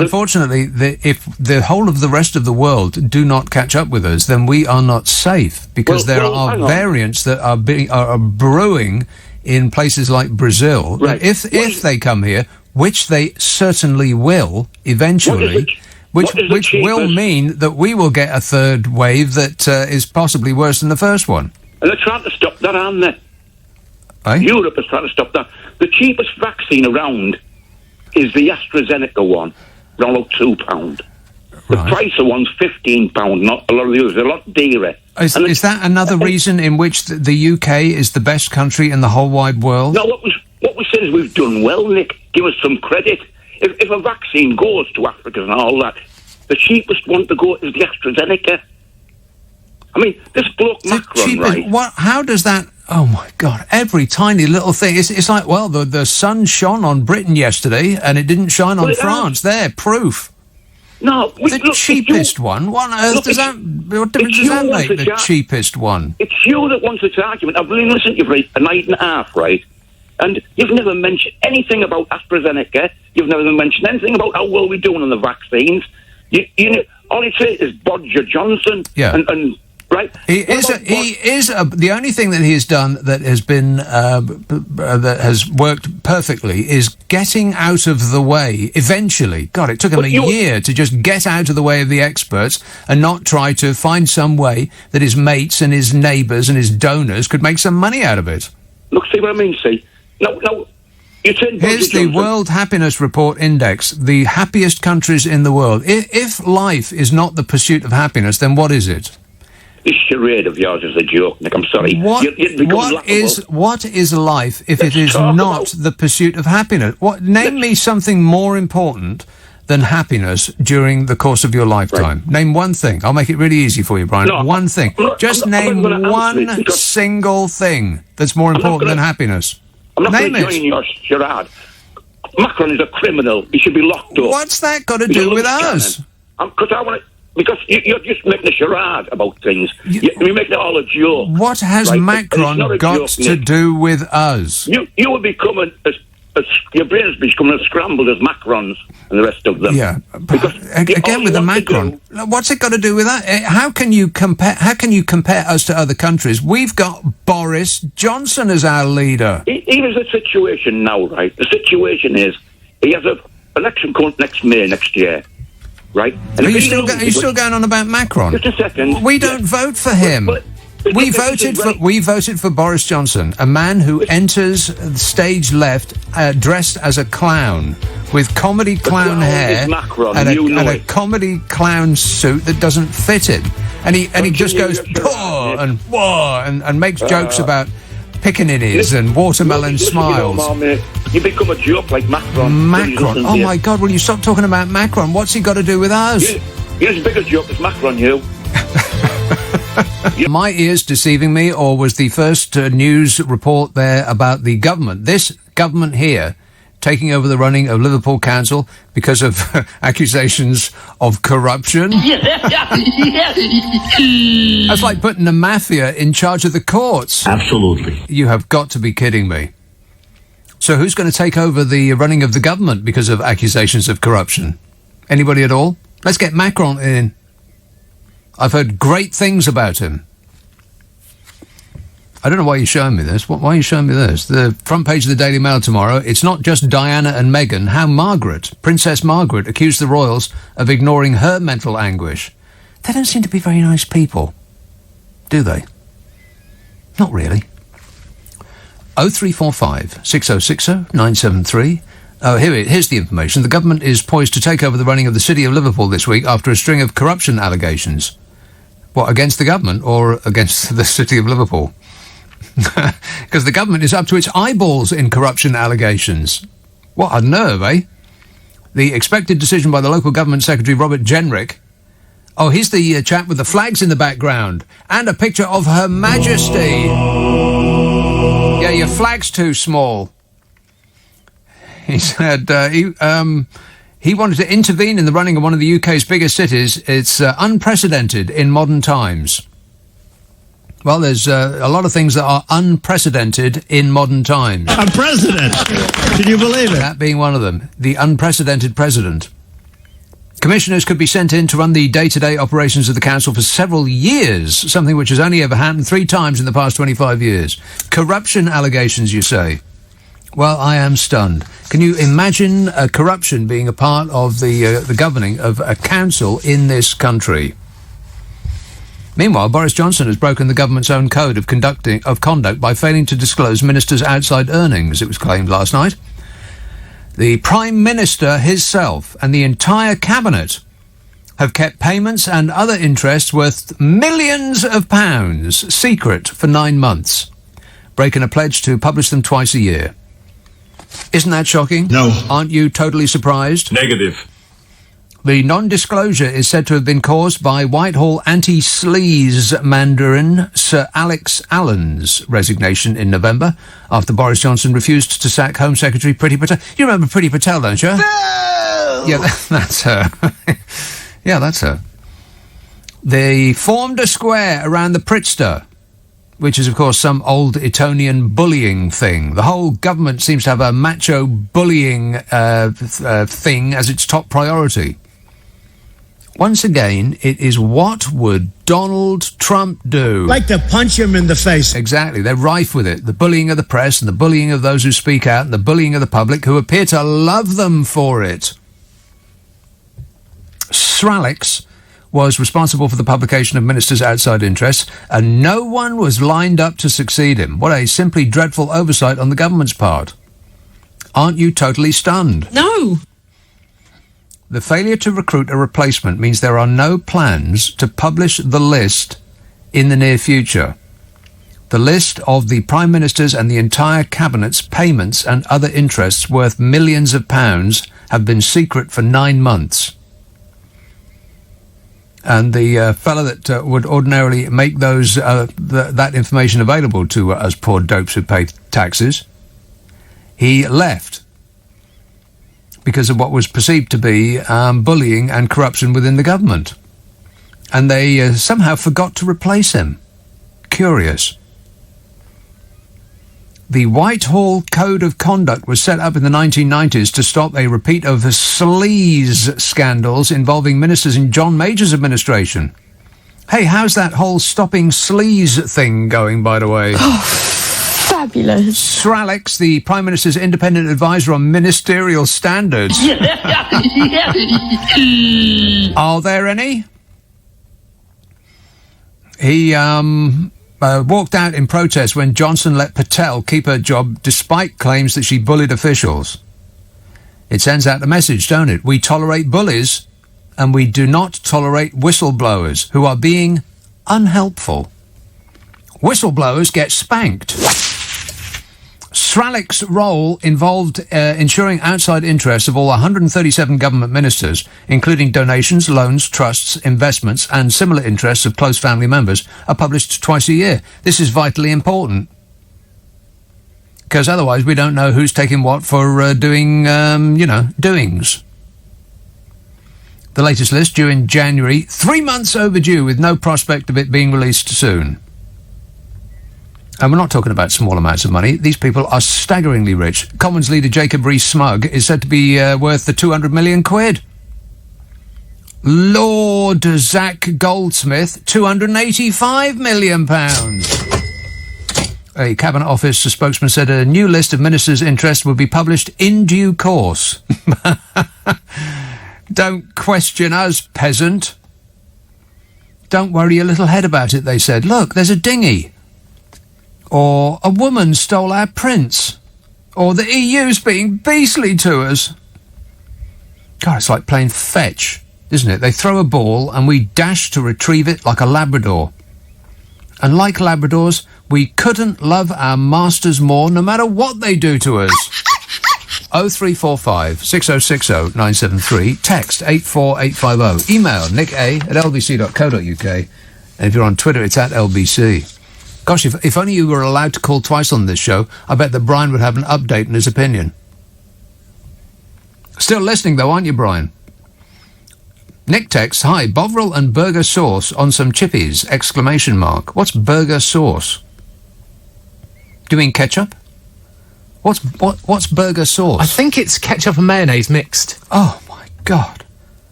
if the whole of the rest of the world do not catch up with us, then we are not safe because there are variants that are brewing in places like Brazil. Right. If they come here, which they certainly will eventually. Which will mean that we will get a third wave that is possibly worse than the first one. And they're trying to stop that, aren't they? Eh? Europe is trying to stop that. The cheapest vaccine around is the AstraZeneca one, around about £2. The price of one's £15, not a lot of the others. They're a lot dearer. Is that another reason in which the UK is the best country in the whole wide world? No, what we said is we've done well, Nick. Give us some credit. If a vaccine goes to Africa and all that, the cheapest one to go is the AstraZeneca. I mean, this bloke Macron, right? How does that... Oh, my God. Every tiny little thing. It's like, well, the sun shone on Britain yesterday and it didn't shine on France. There, proof. No. The cheapest one? What on earth does that... What difference does that make, the cheapest one? It's you that wants this argument. I've been listening to you for a night and a half, right? And you've never mentioned anything about AstraZeneca. You've never mentioned anything about how well we're doing on the vaccines. You know, all you say is Bodger Johnson and Right? He is the only thing that he has done that has been that has worked perfectly is getting out of the way eventually. God, it took him a year to just get out of the way of the experts and not try to find some way that his mates and his neighbours and his donors could make some money out of it. Look, see what I mean? See, no. Here's the World Happiness Report Index, the happiest countries in the world. If life is not the pursuit of happiness, then what is it? This charade of yours is a joke, Nick. I'm sorry. What is life if it is not the pursuit of happiness? Name me something more important than happiness during the course of your lifetime. Right. Name one thing. I'll make it really easy for you, Brian. No, one thing. Just name one single thing that's more important than happiness. I'm not going to join your charade. Macron is a criminal. He should be locked up. What's that got to do with us? Because you're just making a charade about things. You're making it all a joke. What has Macron got to do with us? You will become your brain is becoming as scrambled as Macron's and the rest of them. Yeah, because again with the Macron, what's it got to do with that? How can you compare us to other countries? We've got Boris Johnson as our leader. Here's the situation now, right? The situation is he has an election next May next year. Right? And are you still going on about Macron? Just a second. We don't vote for him. We voted for Boris Johnson, a man who enters stage left dressed as a clown with comedy clown hair and a comedy clown suit that doesn't fit him, and he just goes whoa and makes jokes about pickaninnies and watermelon smiles. You become a joke like Macron. Macron? Oh my God, will you stop talking about Macron? What's he got to do with us? You're as big a joke as Macron, you. My ears deceiving me, or was the first news report there about the government, this government here, taking over the running of Liverpool Council because of accusations of corruption? That's like putting the mafia in charge of the courts. Absolutely. You have got to be kidding me. So who's going to take over the running of the government because of accusations of corruption? Anybody at all? Let's get Macron in. I've heard great things about him. I don't know why you're showing me this. Why are you showing me this? The front page of the Daily Mail tomorrow. It's not just Diana and Meghan. How Princess Margaret, accused the royals of ignoring her mental anguish. They don't seem to be very nice people, do they? Not really. 0345 6060 973. Oh, here's the information. The government is poised to take over the running of the city of Liverpool this week after a string of corruption allegations. What, against the government or against the city of Liverpool? Because the government is up to its eyeballs in corruption allegations. What a nerve, eh? The expected decision by the local government secretary, Robert Jenrick. Oh, here's the chap with the flags in the background and a picture of Her Majesty. Yeah, your flag's too small. He said he wanted to intervene in the running of one of the UK's biggest cities. It's unprecedented in modern times. Well, there's a lot of things that are unprecedented in modern times. A president! Can you believe it? That being one of them. The unprecedented president. Commissioners could be sent in to run the day-to-day operations of the council for several years, something which has only ever happened 3 times in the past 25 years. Corruption allegations, you say? Well, I am stunned. Can you imagine corruption being a part of the governing of a council in this country? Meanwhile, Boris Johnson has broken the government's own code of conduct by failing to disclose ministers' outside earnings, it was claimed last night. The Prime Minister himself and the entire cabinet have kept payments and other interests worth millions of pounds secret for 9 months, breaking a pledge to publish them twice a year. Isn't that shocking? No. Aren't you totally surprised? Negative. The non-disclosure is said to have been caused by Whitehall anti-sleaze mandarin Sir Alex Allen's resignation in November after Boris Johnson refused to sack Home Secretary Priti Patel. You remember Priti Patel, don't you? No! Yeah, that's her. Yeah, that's her. They formed a square around the Pritzker, which is, of course, some old Etonian bullying thing. The whole government seems to have a macho bullying thing as its top priority. Once again, it is what would Donald Trump do? Like to punch him in the face. Exactly. They're rife with it. The bullying of the press and the bullying of those who speak out and the bullying of the public who appear to love them for it. Sralix was responsible for the publication of Ministers' Outside Interests, and no one was lined up to succeed him. What a simply dreadful oversight on the government's part. Aren't you totally stunned? No. The failure to recruit a replacement means there are no plans to publish the list in the near future. The list of the Prime Minister's and the entire Cabinet's payments and other interests worth millions of pounds have been secret for 9 months. And the fellow that would ordinarily make those that information available to us poor dopes who pay taxes, he left because of what was perceived to be bullying and corruption within the government. And they somehow forgot to replace him. Curious. The Whitehall Code of Conduct was set up in the 1990s to stop a repeat of sleaze scandals involving ministers in John Major's administration. Hey, how's that whole stopping sleaze thing going, by the way? Fabulous. Sralix, the Prime Minister's independent advisor on ministerial standards. Are there any? He walked out in protest when Johnson let Patel keep her job despite claims that she bullied officials. It sends out a message, don't it? We tolerate bullies and we do not tolerate whistleblowers who are being unhelpful. Whistleblowers get spanked. Sralix's role involved ensuring outside interests of all 137 government ministers, including donations, loans, trusts, investments, and similar interests of close family members, are published twice a year. This is vitally important, because otherwise we don't know who's taking what for doing, doings. The latest list, due in January, 3 months overdue, with no prospect of it being released soon. And we're not talking about small amounts of money. These people are staggeringly rich. Commons leader Jacob Rees-Mogg is said to be worth the 200 million quid. Lord Zach Goldsmith, 285 million pounds. A Cabinet Office spokesman said a new list of ministers' interests would be published in due course. Don't question us, peasant. Don't worry your little head about it, they said. Look, there's a dinghy. Or a woman stole our prince. Or the EU's being beastly to us. God, it's like playing fetch, isn't it? They throw a ball and we dash to retrieve it like a Labrador. And like Labradors, we couldn't love our masters more no matter what they do to us. 0345 6060 973. Text 84850. Email nick@lbc.co.uk. And if you're on Twitter, it's @LBC. Gosh, if only you were allowed to call twice on this show, I bet that Brian would have an update in his opinion. Still listening, though, aren't you, Brian? Nick texts, hi, Bovril and burger sauce on some chippies, ! What's burger sauce? Do you mean ketchup? What's burger sauce? I think it's ketchup and mayonnaise mixed. Oh, my God.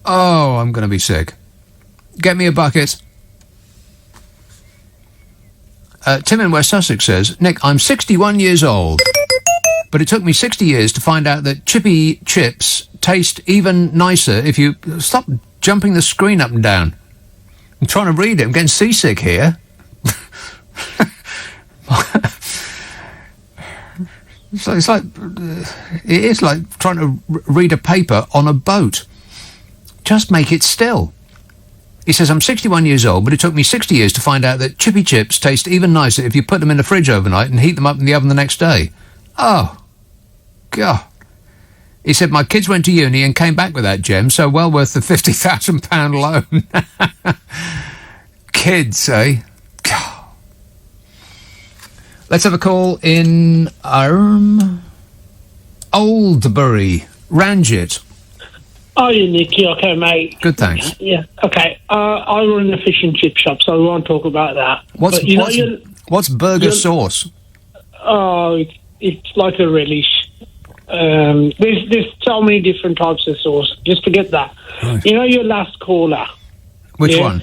Oh, I'm going to be sick. Get me a bucket. Tim in West Sussex says, Nick, I'm 61 years old, but it took me 60 years to find out that chippy chips taste even nicer if you... Stop jumping the screen up and down. I'm trying to read it. I'm getting seasick here. It is like trying to read a paper on a boat. Just make it still. He says, I'm 61 years old, but it took me 60 years to find out that chippy chips taste even nicer if you put them in the fridge overnight and heat them up in the oven the next day. Oh, God. He said, my kids went to uni and came back with that gem, so well worth the £50,000 loan. Kids, eh? God. Let's have a call in Oldbury, Ranjit. Oh, yeah, Nick. Yeah, okay, mate. Good, thanks. Yeah, okay. I run a fish and chip shop, so we won't talk about that. What's burger sauce? Oh, it's like a relish. There's so many different types of sauce. Just forget that. Right. You know your last caller? Which one?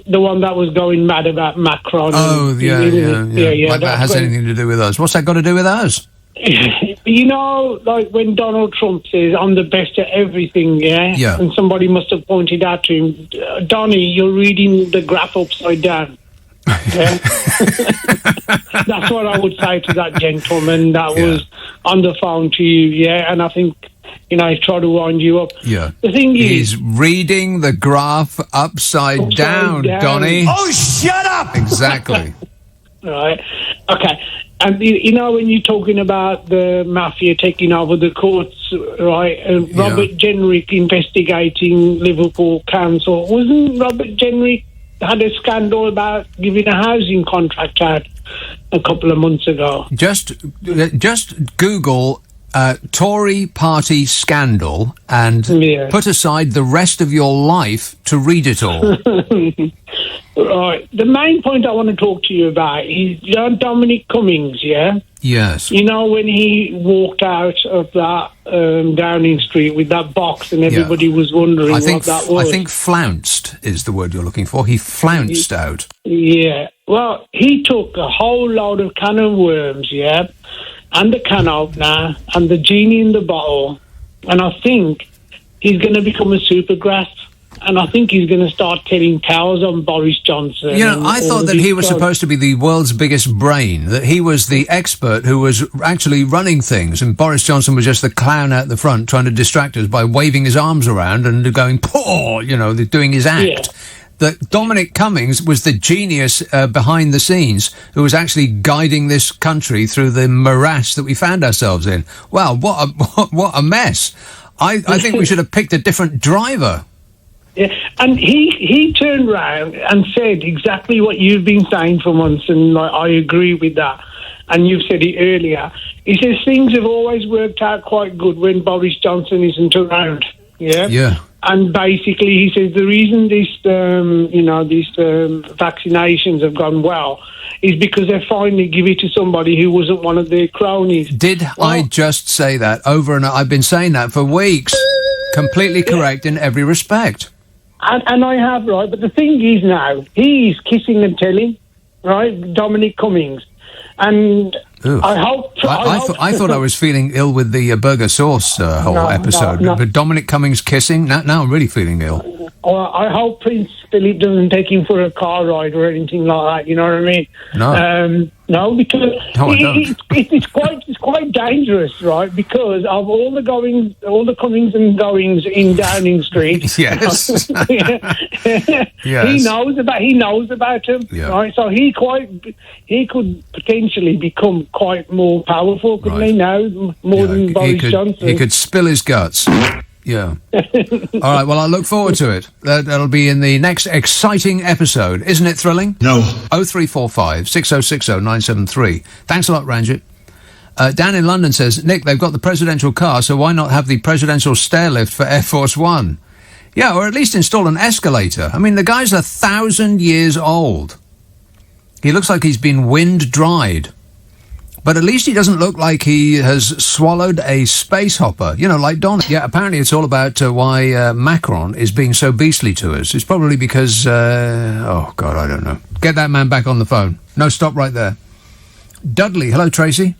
The one that was going mad about Macron. Oh, yeah. Like that has anything to do with us. What's that got to do with us? You know, like when Donald Trump says, I'm the best at everything, Yeah. And somebody must have pointed out to him, Donnie, you're reading the graph upside down. Yeah. That's what I would say to that gentleman that was on the phone to you, and I think, he's trying to wind you up. Yeah. The thing is... He's reading the graph upside down, Donnie. Oh, shut up! Exactly. Right. Okay. And, when you're talking about the mafia taking over the courts, right, and Robert Jenrick investigating Liverpool Council, wasn't Robert Jenrick had a scandal about giving a housing contract out a couple of months ago? Just Google Tory party scandal and put aside the rest of your life to read it all. Right. The main point I want to talk to you about is Dominic Cummings, yeah? Yes. When he walked out of that Downing Street with that box and everybody was wondering what that was. I think flounced is the word you're looking for. He flounced out. Yeah. Well, he took a whole load of can of worms, and the can opener and the genie in the bottle, and I think he's going to become a supergrass. And I think he's going to start telling tales on Boris Johnson. I thought that he was supposed to be the world's biggest brain, that he was the expert who was actually running things, and Boris Johnson was just the clown out the front trying to distract us by waving his arms around and going, "Poor," doing his act. Yeah. That Dominic Cummings was the genius behind the scenes who was actually guiding this country through the morass that we found ourselves in. Wow, what a mess. I think we should have picked a different driver. Yeah, and he turned around and said exactly what you've been saying for months, and I agree with that. And you've said it earlier. He says things have always worked out quite good when Boris Johnson isn't around. Yeah. Yeah. And basically, he says the reason these vaccinations have gone well is because they finally give it to somebody who wasn't one of their cronies. Did I just say that over and over? I've been saying that for weeks. Completely correct in every respect. And I have, right? But the thing is now, he's kissing and telling, right? Dominic Cummings. And I hope... I thought I was feeling ill with the burger sauce episode. No. But Dominic Cummings kissing? Now I'm really feeling ill. I hope Prince Philip doesn't take him for a car ride or anything like that, you know what I mean? No. No, because it's quite dangerous, right? Because of all the comings and goings in Downing Street. Yes. Yes. He knows about him, right? So he could potentially become quite more powerful, couldn't he? Now more than Boris Johnson. He could spill his guts. Yeah. All right, well, I look forward to it. That'll be in the next exciting episode. Isn't it thrilling? No. 0345 6060 973. Thanks a lot, Ranjit. Dan in London says, Nick, they've got the presidential car, so why not have the presidential stair lift for Air Force One? Yeah, or at least install an escalator. I mean, the guy's 1,000 years old. He looks like he's been wind-dried. But at least he doesn't look like he has swallowed a space hopper, like Don. Yeah, apparently it's all about why Macron is being so beastly to us. It's probably because, I don't know. Get that man back on the phone. No, stop right there. Dudley, hello, Tracy.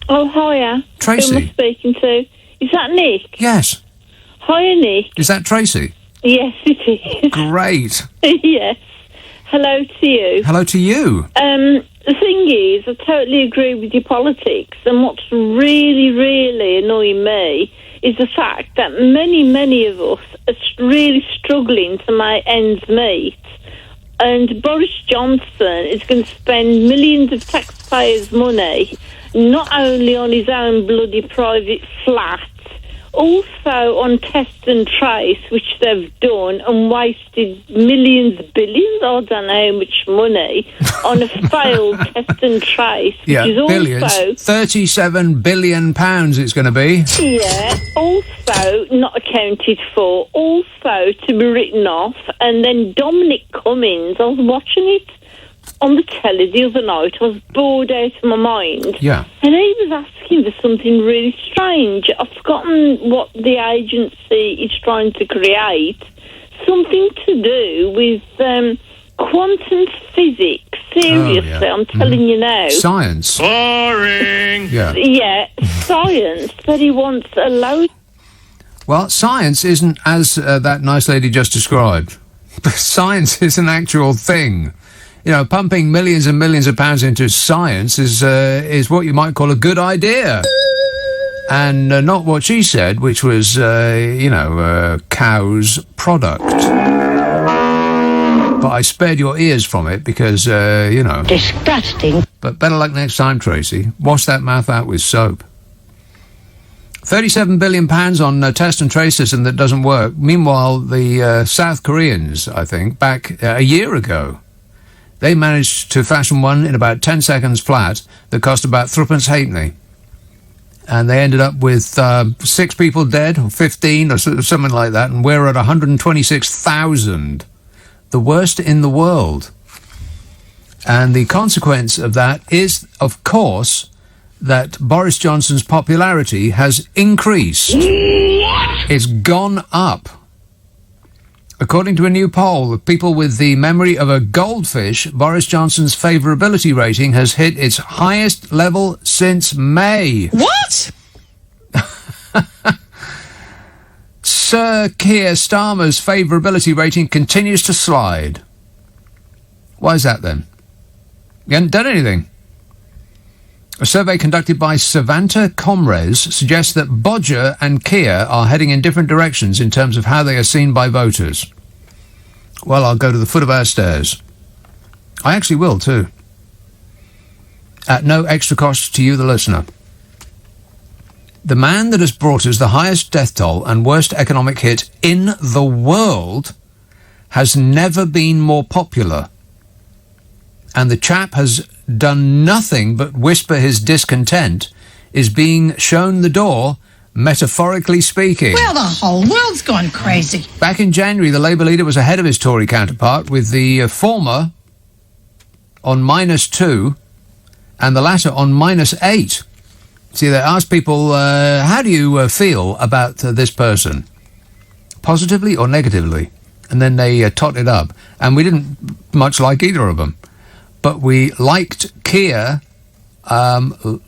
Oh, hiya. Tracy. Who am I speaking to? Is that Nick? Yes. Hiya, Nick. Is that Tracy? Yes, it is. Great. Yes. Hello to you. Hello to you. The thing is, I totally agree with your politics, and what's really, really annoying me is the fact that many of us are really struggling to make ends meet, and Boris Johnson is going to spend millions of taxpayers' money not only on his own bloody private flat, also on test and trace, which they've done, and wasted billions, I don't know how much money, on a failed test and trace, which is billions. also... £37 billion it's going to be. Yeah, also not accounted for, also to be written off, and then Dominic Cummings, I was watching it, on the telly the other night. I was bored out of my mind. Yeah. And he was asking for something really strange. I've forgotten what the agency is trying to create. Something to do with quantum physics. Seriously, I'm telling you now. Science. Boring. Yeah. Yeah, science that he wants a load. Well, science isn't as that nice lady just described. Science is an actual thing. You know, pumping millions and millions of pounds into science is what you might call a good idea. And not what she said, which was, cow's product. But I spared your ears from it because, Disgusting. But better luck next time, Tracy. Wash that mouth out with soap. £37 billion on a test and trace system that doesn't work. Meanwhile, the South Koreans, I think, back a year ago, they managed to fashion one in about 10 seconds flat that cost about threepence halfpenny. And they ended up with 6 people dead, or 15, or something like that, and we're at 126,000. The worst in the world. And the consequence of that is, of course, that Boris Johnson's popularity has increased. What? It's gone up. According to a new poll of people with the memory of a goldfish, Boris Johnson's favourability rating has hit its highest level since May. What? Sir Keir Starmer's favourability rating continues to slide. Why is that then? You haven't done anything. A survey conducted by Savanta Comres suggests that Bodger and Keir are heading in different directions in terms of how they are seen by voters. Well, I'll go to the foot of our stairs. I actually will, too. At no extra cost to you, the listener. The man that has brought us the highest death toll and worst economic hit in the world has never been more popular. And the chap has done nothing but whisper his discontent, is being shown the door, metaphorically speaking. Well, the whole world's gone crazy. Back in January, the Labour leader was ahead of his Tory counterpart, with the former on -2 and the latter on -8. See, they asked people, how do you feel about this person? Positively or negatively? And then they tot it up. And we didn't much like either of them. But we liked Keir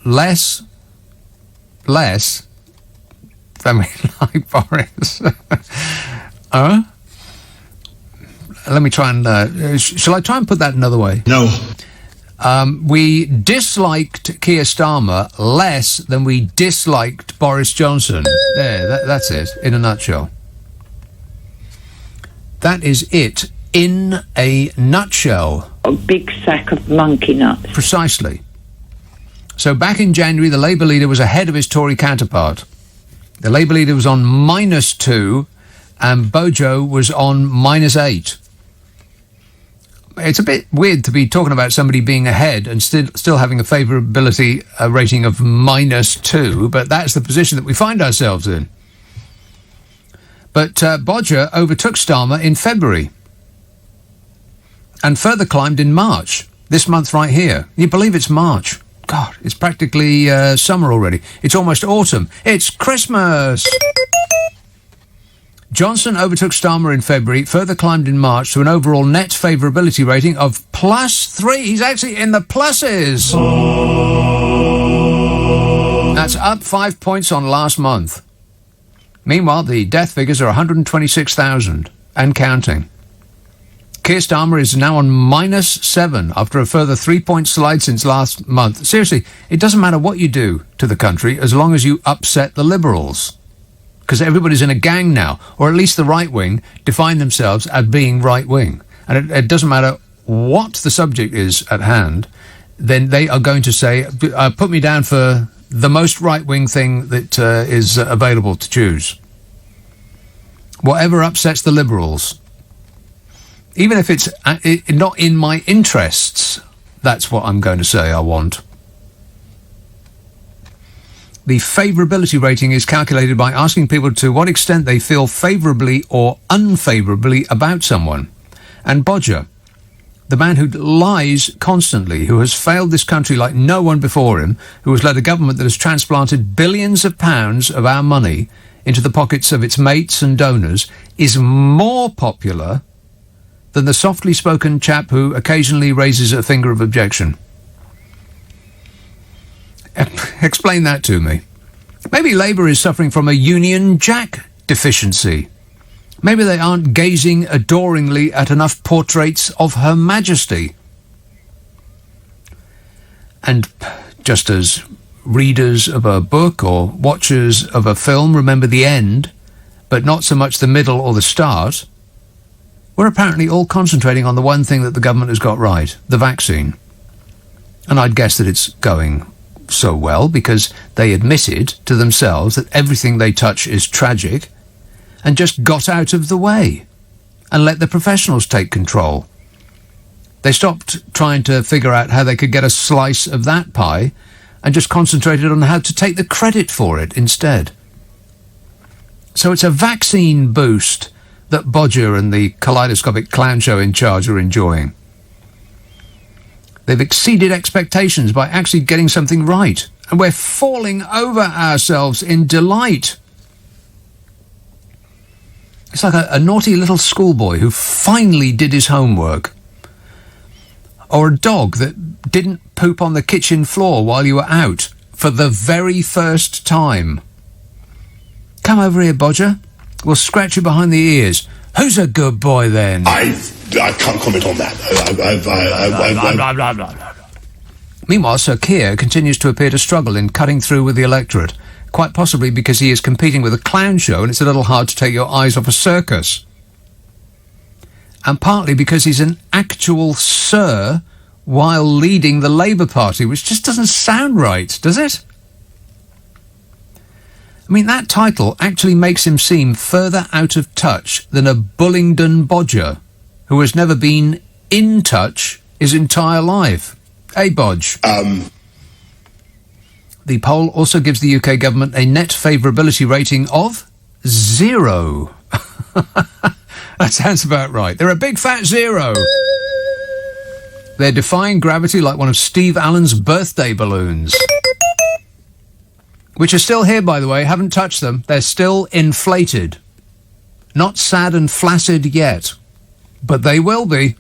less than we like Boris. Let me try and... shall I try and put that another way? No. We disliked Keir Starmer less than we disliked Boris Johnson. There, that's it, in a nutshell. That is it, in a nutshell. A big sack of monkey nuts. Precisely. So back in January, the Labour leader was ahead of his Tory counterpart. The Labour leader was on -2 and Bojo was on -8. It's a bit weird to be talking about somebody being ahead and still having a favourability rating of -2, but that's the position that we find ourselves in. But Bodger overtook Starmer in February and further climbed in March, this month right here. Can you believe it's March? God, it's practically summer already. It's almost autumn. It's Christmas! Johnson overtook Starmer in February, further climbed in March to an overall net favourability rating of +3. He's actually in the pluses. That's up 5 points on last month. Meanwhile, the death figures are 126,000 and counting. Keir Starmer is now on -7 after a further 3-point slide since last month. Seriously, it doesn't matter what you do to the country as long as you upset the Liberals. Because everybody's in a gang now, or at least the right wing define themselves as being right wing. And it doesn't matter what the subject is at hand, then they are going to say, put me down for the most right wing thing that is available to choose. Whatever upsets the Liberals. Even if it's not in my interests, that's what I'm going to say I want. The favourability rating is calculated by asking people to what extent they feel favourably or unfavourably about someone. And Bodger, The man who lies constantly, who has failed this country like no one before him, who has led a government that has transplanted billions of pounds of our money into the pockets of its mates and donors, is more popular than the softly spoken chap who occasionally raises a finger of objection. Explain that to me. Maybe Labour is suffering from a Union Jack deficiency. Maybe they aren't gazing adoringly at enough portraits of Her Majesty. And just as readers of a book or watchers of a film remember the end, but not so much the middle or the start, we're apparently all concentrating on the one thing that the government has got right, the vaccine. And I'd guess that it's going so well because they admitted to themselves that everything they touch is tragic and just got out of the way and let the professionals take control. They stopped trying to figure out how they could get a slice of that pie and just concentrated on how to take the credit for it instead. So it's a vaccine boost that Bodger and the kaleidoscopic clown show in charge are enjoying. They've exceeded expectations by actually getting something right, and we're falling over ourselves in delight. It's like a naughty little schoolboy who finally did his homework. Or a dog that didn't poop on the kitchen floor while you were out for the very first time. Come over here, Bodger. We'll scratch you behind the ears. Who's a good boy then? I can't comment on that. Meanwhile, Sir Keir continues to appear to struggle in cutting through with the electorate, quite possibly because he is competing with a clown show and it's a little hard to take your eyes off a circus. And partly because he's an actual Sir while leading the Labour Party, which just doesn't sound right, does it? I mean, that title actually makes him seem further out of touch than a Bullingdon Bodger, who has never been in touch his entire life. Hey, Bodge. The poll also gives the UK government a net favourability rating of 0. That sounds about right. They're a big fat 0. They're defying gravity like one of Steve Allen's birthday balloons. Which are still here, by the way. Haven't touched them. They're still inflated. Not sad and flaccid yet. But they will be.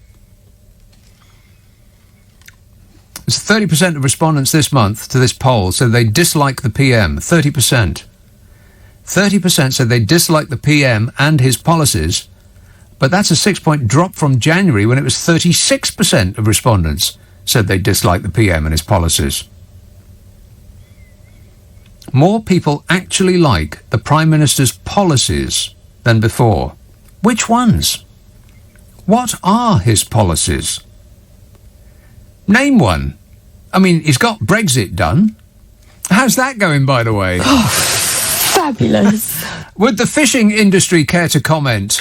It's 30% of respondents this month to this poll said they dislike the PM. 30%. 30% said they dislike the PM and his policies. But that's a 6-point drop from January when it was 36% of respondents said they dislike the PM and his policies. More people actually like the Prime Minister's policies than before. Which ones? What are his policies? Name one. I mean, he's got Brexit done. How's that going, by the way? Oh, fabulous. Would the fishing industry care to comment?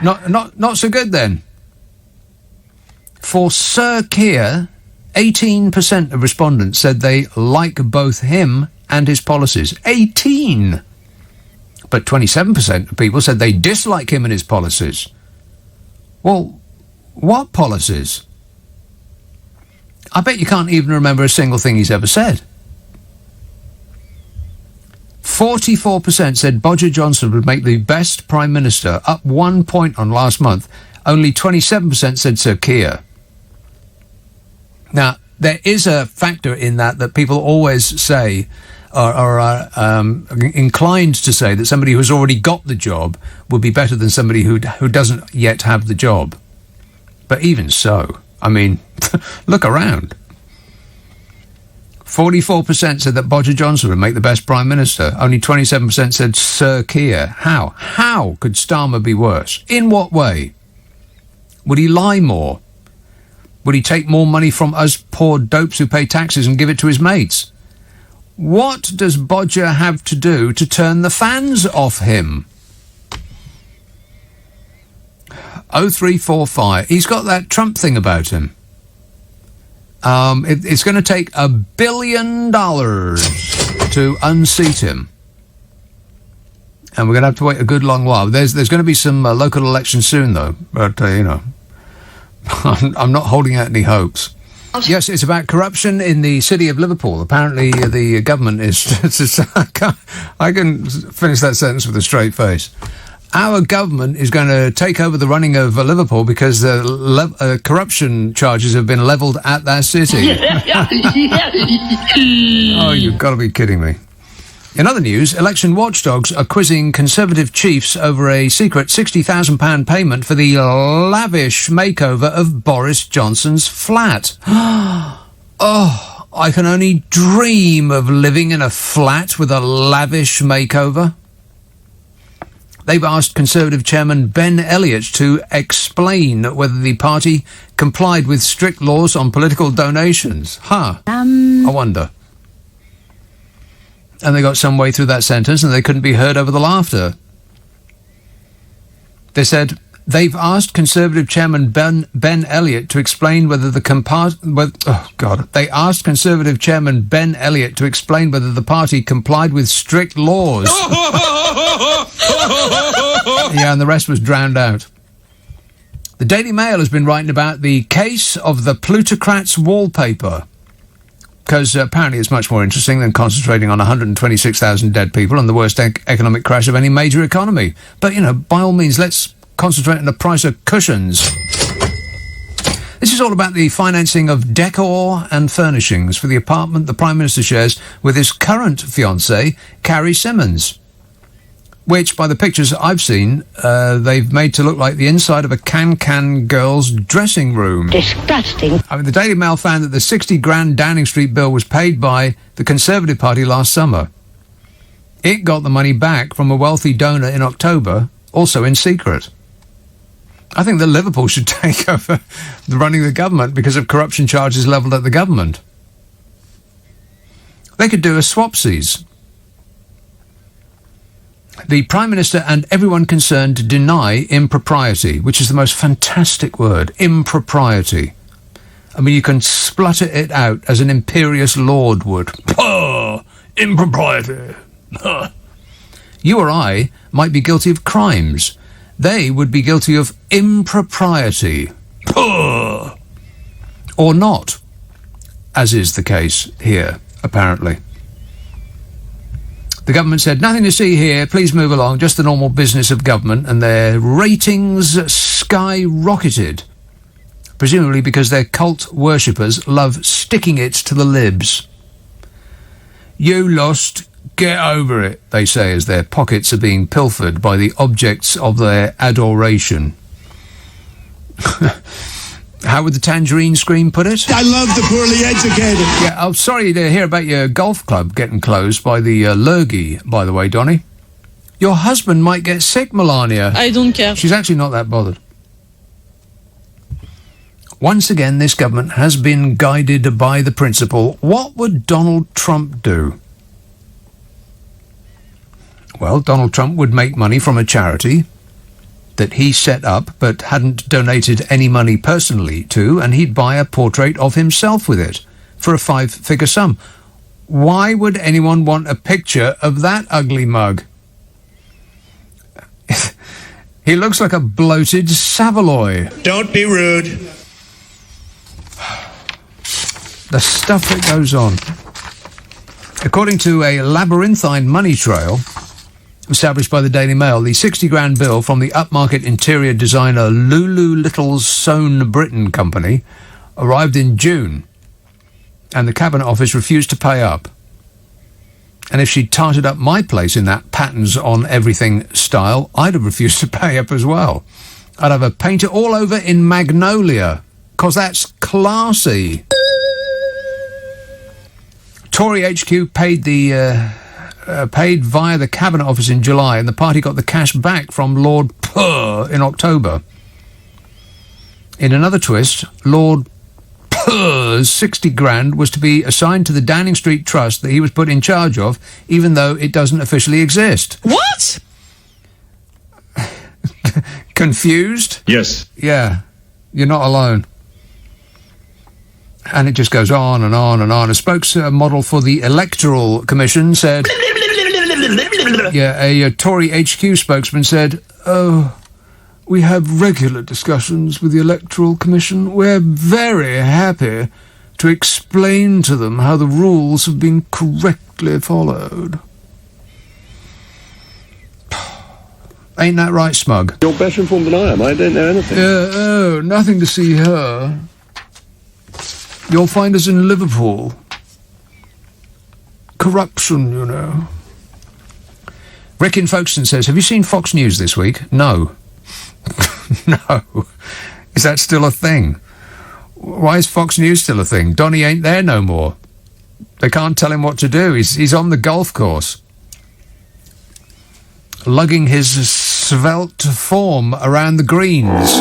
Not so good then. For Sir Keir, 18% of respondents said they like both him and his policies. 18! But 27% of people said they dislike him and his policies. Well, what policies? I bet you can't even remember a single thing he's ever said. 44% said Bodger Johnson would make the best Prime Minister, up 1 point on last month. Only 27% said Sir Keir. Now, there is a factor in that people always say, or are inclined to say, that somebody who's already got the job would be better than somebody who doesn't yet have the job. But even so, I mean, look around. 44% said that Bodger Johnson would make the best Prime Minister. Only 27% said Sir Keir. How? How could Starmer be worse? In what way? Would he lie more? Would he take more money from us poor dopes who pay taxes and give it to his mates? What does Bodger have to do to turn the fans off him? 0345. He's got that Trump thing about him. It's going to take $1 billion to unseat him. And we're going to have to wait a good long while. There's going to be some local elections soon, though. But, you know, I'm not holding out any hopes. Yes, it's about corruption in the city of Liverpool. Apparently, the government is... I can finish that sentence with a straight face. Our government is going to take over the running of Liverpool because the corruption charges have been levelled at that city. Oh, you've got to be kidding me. In other news, election watchdogs are quizzing Conservative chiefs over a secret £60,000 payment for the lavish makeover of Boris Johnson's flat. Oh, I can only dream of living in a flat with a lavish makeover. They've asked Conservative Chairman Ben Elliott to explain whether the party complied with strict laws on political donations. I wonder. And they got some way through that sentence and they couldn't be heard over the laughter. They said, they've asked Conservative Chairman Ben Elliott to explain whether the They asked Conservative Chairman Ben Elliott to explain whether the party complied with strict laws. Yeah, and the rest was drowned out. The Daily Mail has been writing about the case of the plutocrats' wallpaper. Because apparently it's much more interesting than concentrating on 126,000 dead people and the worst economic crash of any major economy. But, by all means, let's concentrate on the price of cushions. This is all about the financing of decor and furnishings for the apartment the Prime Minister shares with his current fiancée, Carrie Symonds. Which, by the pictures I've seen, they've made to look like the inside of a Can-Can girl's dressing room. Disgusting. I mean, the Daily Mail found that the 60 grand Downing Street bill was paid by the Conservative Party last summer. It got the money back from a wealthy donor in October, also in secret. I think that Liverpool should take over the running of the government because of corruption charges levelled at the government. They could do a swapsies. The Prime Minister and everyone concerned deny impropriety, which is the most fantastic word, impropriety. I mean, you can splutter it out as an imperious lord would. Puh! Impropriety! Huh. You or I might be guilty of crimes. They would be guilty of impropriety. Puh! Or not, as is the case here, apparently. The government said, nothing to see here, please move along, just the normal business of government, and their ratings skyrocketed, presumably because their cult worshippers love sticking it to the libs. You lost, get over it, they say as their pockets are being pilfered by the objects of their adoration. How would the Tangerine Scream put it? I love the poorly educated. Yeah, I'm sorry to hear about your golf club getting closed by the lurgy, by the way, Donny. Your husband might get sick, Melania. I don't care. She's actually not that bothered. Once again, this government has been guided by the principle, what would Donald Trump do? Well, Donald Trump would make money from a charity that he set up but hadn't donated any money personally to, and he'd buy a portrait of himself with it for a 5-figure sum. Why would anyone want a picture of that ugly mug? He looks like a bloated Savaloy. Don't be rude. The stuff that goes on. According to a labyrinthine money trail established by the Daily Mail, the 60 grand bill from the upmarket interior designer Lulu Little's Sewn Britain company arrived in June, and the Cabinet Office refused to pay up. And if she'd tarted up my place in that patterns on everything style, I'd have refused to pay up as well. I'd have her paint it all over in magnolia, 'cause that's classy. Tory HQ paid via the Cabinet Office in July, and the party got the cash back from Lord Purr in October. In another twist, Lord Purr's 60 grand was to be assigned to the Downing Street Trust that he was put in charge of, even though it doesn't officially exist. What? Confused? Yes. Yeah, you're not alone. And it just goes on and on and on. A spokesmodel for the Electoral Commission said... a Tory HQ spokesman said, "Oh, We have regular discussions with the Electoral Commission. We're very happy to explain to them how the rules have been correctly followed. Ain't that right, Smug? You're better informed than I am. I don't know anything. Oh, nothing to see here. You'll find us in Liverpool. Corruption, you know. Rick in Folkestone says, have you seen Fox News this week? No. No. Is that still a thing? Why is Fox News still a thing? Donny ain't there no more. They can't tell him what to do. He's on the golf course, lugging his svelte form around the greens.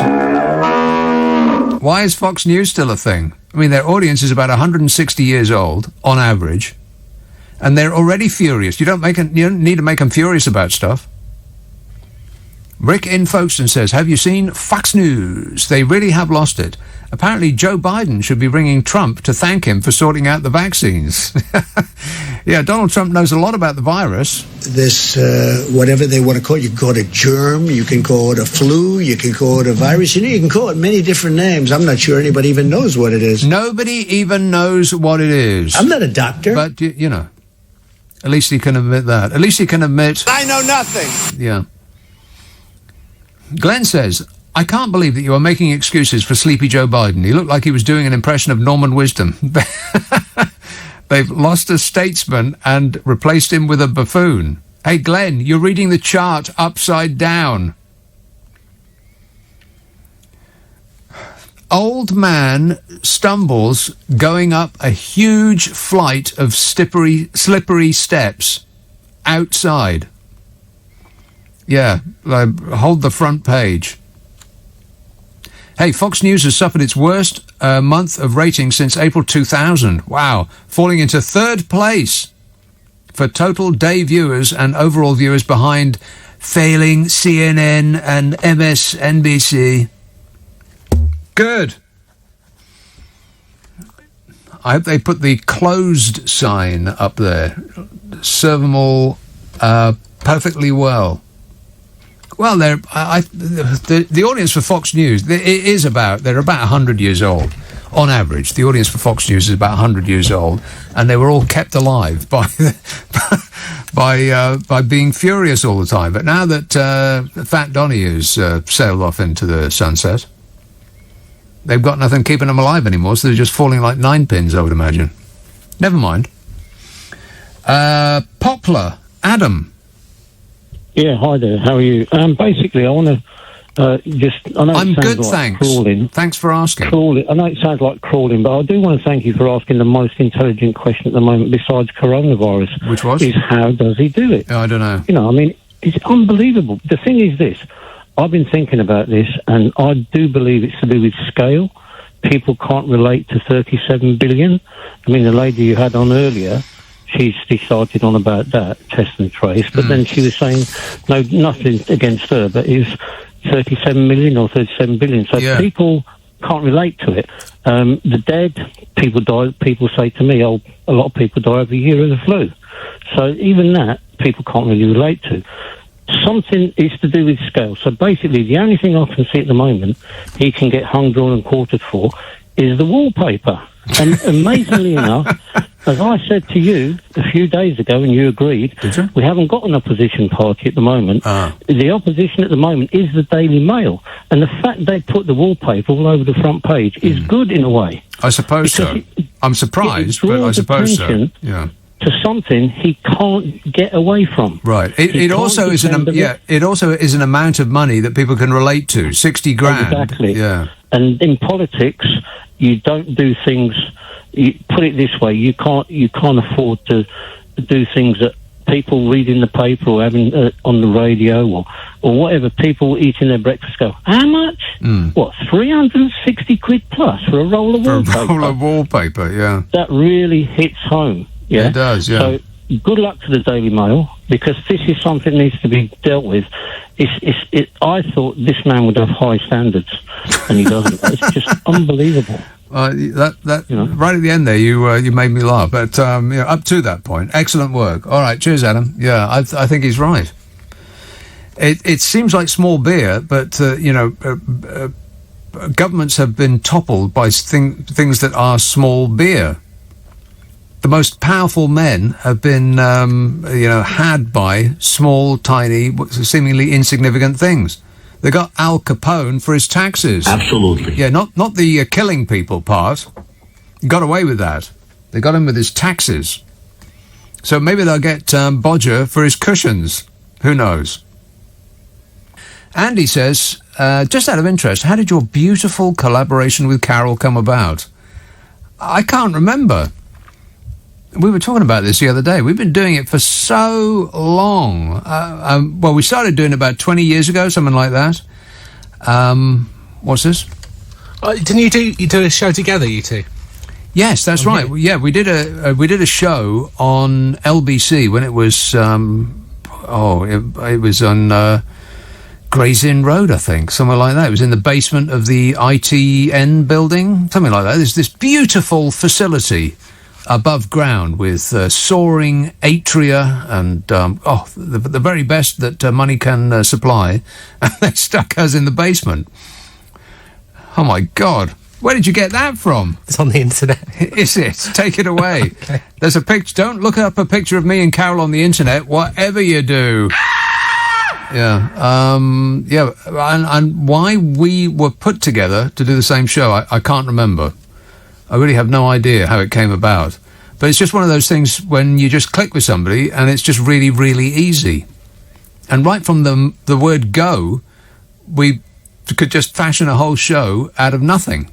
Why is Fox News still a thing? I mean, their audience is about 160 years old, on average, and they're already furious. You don't need to make them furious about stuff. Rick in Folkestone says, have you seen Fox News? They really have lost it. Apparently Joe Biden should be ringing Trump to thank him for sorting out the vaccines. Yeah, Donald Trump knows a lot about the virus. This, whatever they want to call it, you can call it a germ, you can call it a flu, you can call it a virus, you can call it many different names. I'm not sure anybody even knows what it is. Nobody even knows what it is. I'm not a doctor. But, you know, at least he can admit that. At least he can admit... I know nothing. Yeah. Glenn says, I can't believe that you are making excuses for Sleepy Joe Biden. He looked like he was doing an impression of Norman Wisdom. They've lost a statesman and replaced him with a buffoon. Hey, Glenn, you're reading the chart upside down. Old man stumbles going up a huge flight of slippery steps outside. Yeah, hold the front page. Hey, Fox News has suffered its worst month of ratings since April 2000. Wow. Falling into third place for total day viewers and overall viewers, behind failing CNN and MSNBC. Good. I hope they put the closed sign up there. Serve them all perfectly well. Well, the audience for Fox News, they're about 100 years old. On average, the audience for Fox News is about 100 years old, and they were all kept alive by being furious all the time. But now that Fat Donny has sailed off into the sunset, they've got nothing keeping them alive anymore, so they're just falling like ninepins, I would imagine. Never mind. Poplar, Adam. Yeah, hi there. How are you? Basically, I want to I know I'm it sounds good, like thanks. Crawling. Thanks for asking. Crawling. I know it sounds like crawling, but I do want to thank you for asking the most intelligent question at the moment, besides coronavirus. Which was? Is how does he do it? I don't know. You know, I mean, it's unbelievable. The thing is this. I've been thinking about this, and I do believe it's to do with scale. People can't relate to 37 billion. I mean, the lady you had on earlier, she's decided on about that, test and trace, but then she was saying, no, nothing against her, but it's 37 million or 37 billion. So people can't relate to it. The dead, people die. People say to me, oh, a lot of people die every year of the flu. So even that, people can't really relate to. Something is to do with scale. So basically, the only thing I can see at the moment he can get hung, drawn and quartered for is the wallpaper. And amazingly enough, as I said to you a few days ago, and you agreed, we haven't got an opposition party at the moment. The opposition at the moment is the Daily Mail. And the fact they put the wallpaper all over the front page is good in a way. I suppose so. I'm surprised, but I suppose so. Yeah. To something he can't get away from. Right. It also is it also is an amount of money that people can relate to. 60 grand. Exactly. Yeah. And in politics, you don't do things. You put it this way: you can't afford to do things that people read in the paper or having on the radio or whatever. People eating their breakfast go, how much? What, 360 quid plus for a roll of wallpaper? For a roll of wallpaper, yeah. That really hits home. Yeah, it does. Yeah. So good luck to the Daily Mail, because this is something that needs to be dealt with. I thought this man would have high standards, and he doesn't. It's just unbelievable. That right at the end there, you made me laugh. But up to that point, excellent work. All right, cheers, Adam. Yeah, I think he's right. It seems like small beer, but governments have been toppled by things that are small beer. The most powerful men have been, had by small, tiny, seemingly insignificant things. They got Al Capone for his taxes. Absolutely. Yeah, not the killing people part. Got away with that. They got him with his taxes. So maybe they'll get Bodger for his cushions. Who knows? Andy says, just out of interest, how did your beautiful collaboration with Carol come about? I can't remember. We were talking about this the other day. We've been doing it for so long. We started doing it about 20 years ago, something like that. What's this? Didn't you do a show together, you two? Yes, that's right. Yeah, we did a show on LBC when it was it was on Gray's Inn Road, I think, somewhere like that. It was in the basement of the ITN building, something like that. There's this beautiful facility above ground with soaring atria and the very best that money can supply. And they stuck us in the basement. Oh my God. Where did you get that from? It's on the internet. Is it? Take it away. Okay. There's a picture. Don't look up a picture of me and Carol on the internet, whatever you do. Yeah. And why we were put together to do the same show, I can't remember. I really have no idea how it came about. But it's just one of those things when you just click with somebody and it's just really, really easy. And right from the word go, we could just fashion a whole show out of nothing.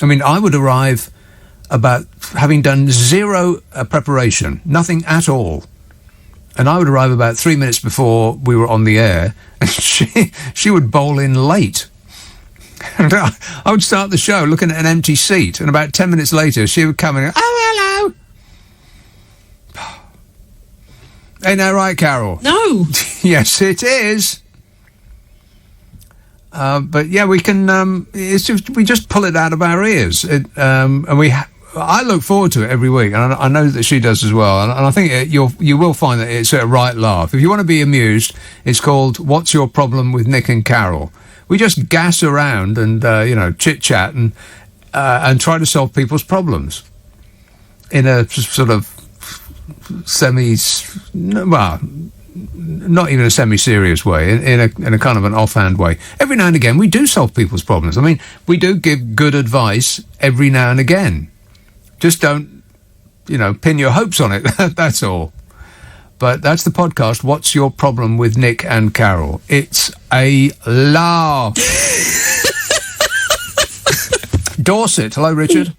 I mean, I would arrive about having done zero preparation, nothing at all. And I would arrive about 3 minutes before we were on the air, and she would bowl in late. And I would start the show looking at an empty seat, and about 10 minutes later, she would come in and go, "Oh, hello." Ain't that right, Carol? No. Yes, it is. But yeah, we can. We just pull it out of our ears, and I look forward to it every week, and I know that she does as well. And I think you will find that it's a right laugh. If you want to be amused, it's called "What's Your Problem with Nick and Carol?" We just gas around and chit chat and try to solve people's problems in a sort of not even a semi-serious way, in a kind of an offhand way. Every now and again, we do solve people's problems. I mean, we do give good advice every now and again. Just don't, pin your hopes on it. That's all. But that's the podcast, What's Your Problem with Nick and Carol? It's a laugh. Dorset. Hello, Richard.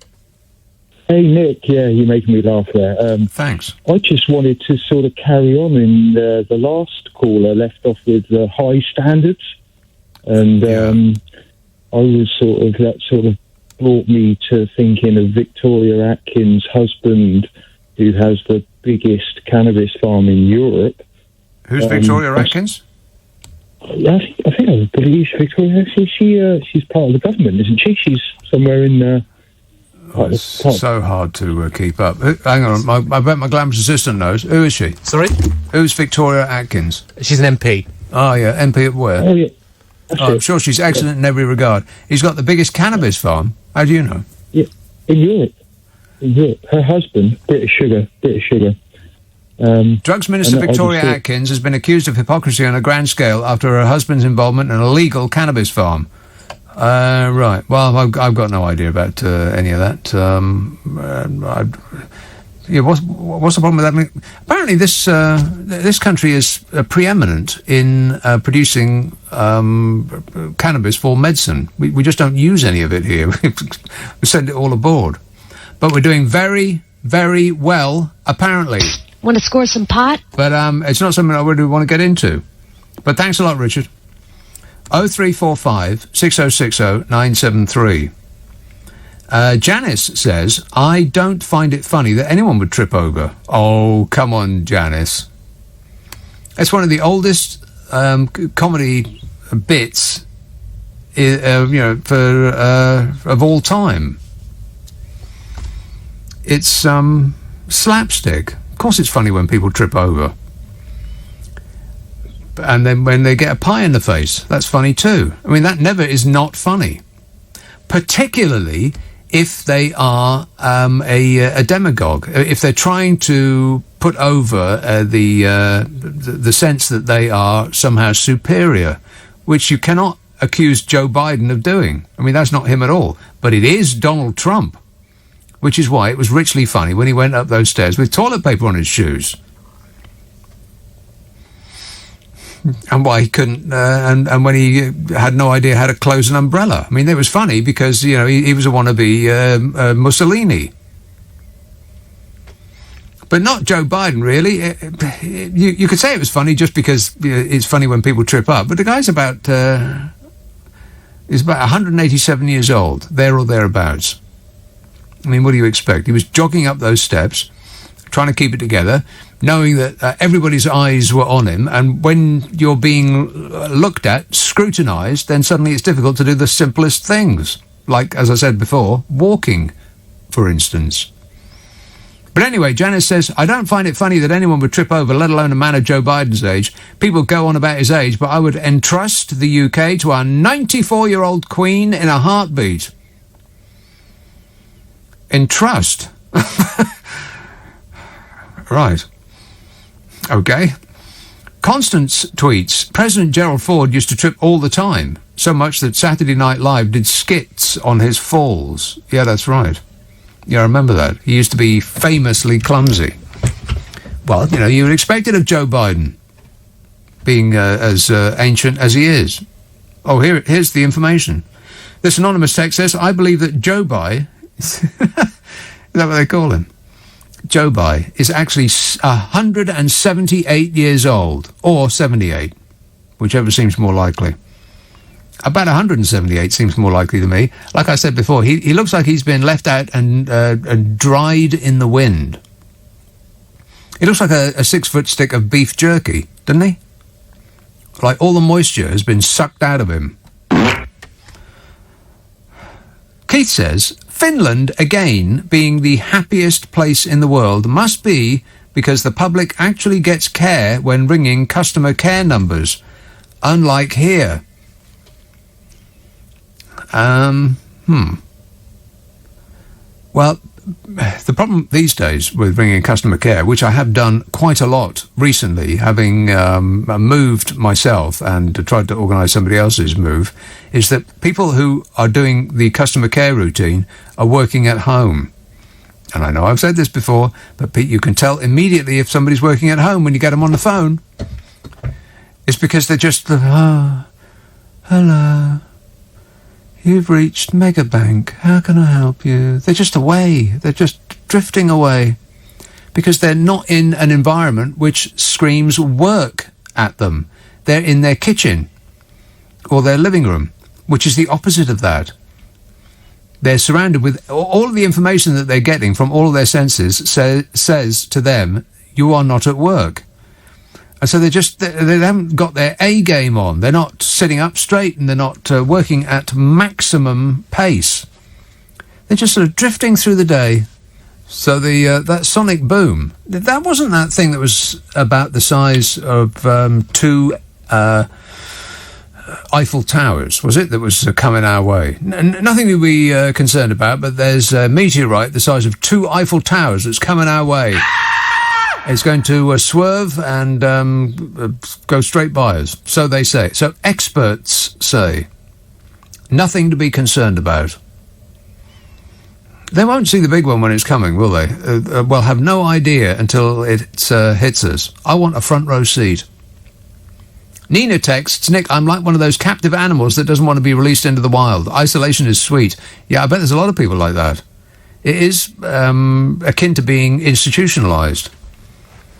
Hey, Nick. Yeah, you're making me laugh there. Thanks. I just wanted to sort of carry on in the last caller left off with high standards. And I was that brought me to thinking of Victoria Atkins' husband, who has the biggest cannabis farm in Europe. Who's Victoria Atkins? I believe Victoria. She's part of the government, isn't she? She's somewhere in. It's so hard to keep up. Hang on, I bet my glamorous assistant knows. Who is she? Sorry? Who's Victoria Atkins? She's an MP. Oh, yeah, MP at where? Oh, yeah. I'm sure she's excellent in every regard. He's got the biggest cannabis farm. How do you know? Yeah, in Europe. Her husband, British Sugar. Drugs Minister Victoria Atkins has been accused of hypocrisy on a grand scale after her husband's involvement in an illegal cannabis farm. Right. Well, I've got no idea about any of that. What's the problem with that? I mean, apparently, this country is preeminent in producing cannabis for medicine. We just don't use any of it here. We send it all abroad. But we're doing very, very well, apparently. Want to score some pot? But it's not something I really want to get into. But thanks a lot, Richard. 0345 6060 973. Janice says, I don't find it funny that anyone would trip over. Oh, come on, Janice. It's one of the oldest comedy bits, of all time. It's slapstick. Of course it's funny when people trip over. And then when they get a pie in the face, that's funny too. I mean, that never is not funny. Particularly if they are a demagogue, if they're trying to put over the sense that they are somehow superior, which you cannot accuse Joe Biden of doing. I mean, that's not him at all. But it is Donald Trump, which is why it was richly funny when he went up those stairs with toilet paper on his shoes. And why he couldn't, and when he had no idea how to close an umbrella. I mean, it was funny because, you know, he was a wannabe Mussolini. But not Joe Biden, really. You could say it was funny just because it's funny when people trip up. But the guy's about, he's about 187 years old, there or thereabouts. I mean, what do you expect? He was jogging up those steps, trying to keep it together, knowing that everybody's eyes were on him, and when you're being looked at, scrutinised, then suddenly it's difficult to do the simplest things, like, as I said before, walking, for instance. But anyway, Janice says, I don't find it funny that anyone would trip over, let alone a man of Joe Biden's age. People go on about his age, but I would entrust the UK to our 94-year-old Queen in a heartbeat. Entrust? Right. Okay. Constance tweets, President Gerald Ford used to trip all the time, so much that Saturday Night Live did skits on his falls. Yeah, that's right. Yeah, I remember that. He used to be famously clumsy. Well, you know, you would expect it of Joe Biden, being as ancient as he is. Oh, here's the information. This anonymous text says, I believe that Joe Biden... Is that what they call him? Joe Biden is actually 178 years old, or 78, whichever seems more likely. About 178 seems more likely to me. Like I said before, he looks like he's been left out and dried in the wind. He looks like a 6-foot stick of beef jerky, doesn't he? Like all the moisture has been sucked out of him. Keith says, Finland, again, being the happiest place in the world, must be because the public actually gets care when ringing customer care numbers, unlike here. Well, the problem these days with ringing customer care, which I have done quite a lot recently, having moved myself and tried to organise somebody else's move, is that people who are doing the customer care routine are working at home. And I know I've said this before, but Pete, you can tell immediately if somebody's working at home when you get them on the phone. It's because they're just, hello, you've reached Megabank, how can I help you? They're just away, they're just drifting away, because they're not in an environment which screams work at them. They're in their kitchen or their living room, which is the opposite of that. They're surrounded with all of the information that they're getting from all of their senses says to them, you are not at work. And so they haven't got their A game on. They're not sitting up straight and they're not working at maximum pace. They're just sort of drifting through the day. So that sonic boom, that wasn't that thing that was about the size of 2 Eiffel Towers, was it, that was coming our way? Nothing to be concerned about, but there's a meteorite the size of 2 Eiffel Towers that's coming our way. It's going to swerve and go straight by us, so they say. So experts say. Nothing to be concerned about. They won't see the big one when it's coming, will they? We'll have no idea until it hits us. I want a front row seat. Nina texts, Nick, I'm like one of those captive animals that doesn't want to be released into the wild. Isolation is sweet. Yeah, I bet there's a lot of people like that. It is akin to being institutionalised.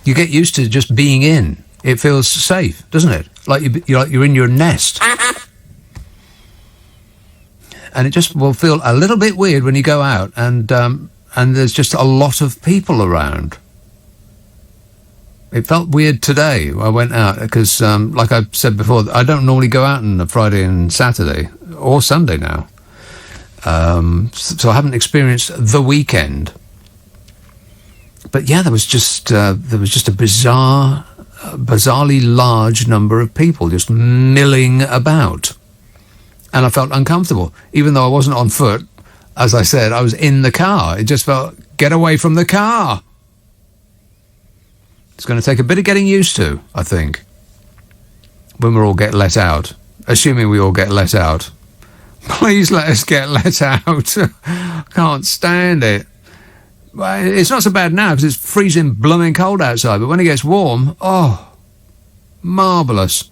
You get used to just being in. It feels safe, doesn't it? Like you're in your nest. And it just will feel a little bit weird when you go out and there's just a lot of people around. It felt weird today. I went out because, like I said before, I don't normally go out on a Friday and Saturday or Sunday now. So I haven't experienced the weekend. But yeah, there was just a bizarre bizarrely large number of people just milling about. And I felt uncomfortable. Even though I wasn't on foot, as I said, I was in the car. It just felt, get away from the car. It's going to take a bit of getting used to, I think, when we all get let out. Assuming we all get let out. Please let us get let out. Can't stand it. Well, it's not so bad now because it's freezing blooming cold outside, but when it gets warm, oh, marvellous.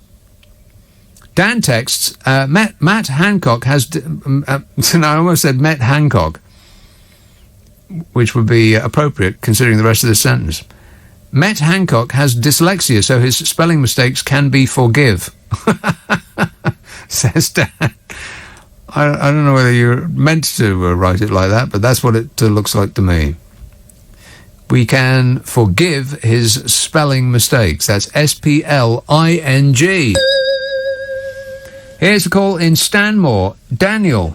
Dan texts, Matt Hancock has... I almost said Met Hancock, which would be appropriate considering the rest of the sentence. Met Hancock has dyslexia, so his spelling mistakes can be forgive. Says Dan. I don't know whether you're meant to write it like that, but that's what it looks like to me. We can forgive his spelling mistakes. That's spling. Here's a call in Stanmore. Daniel.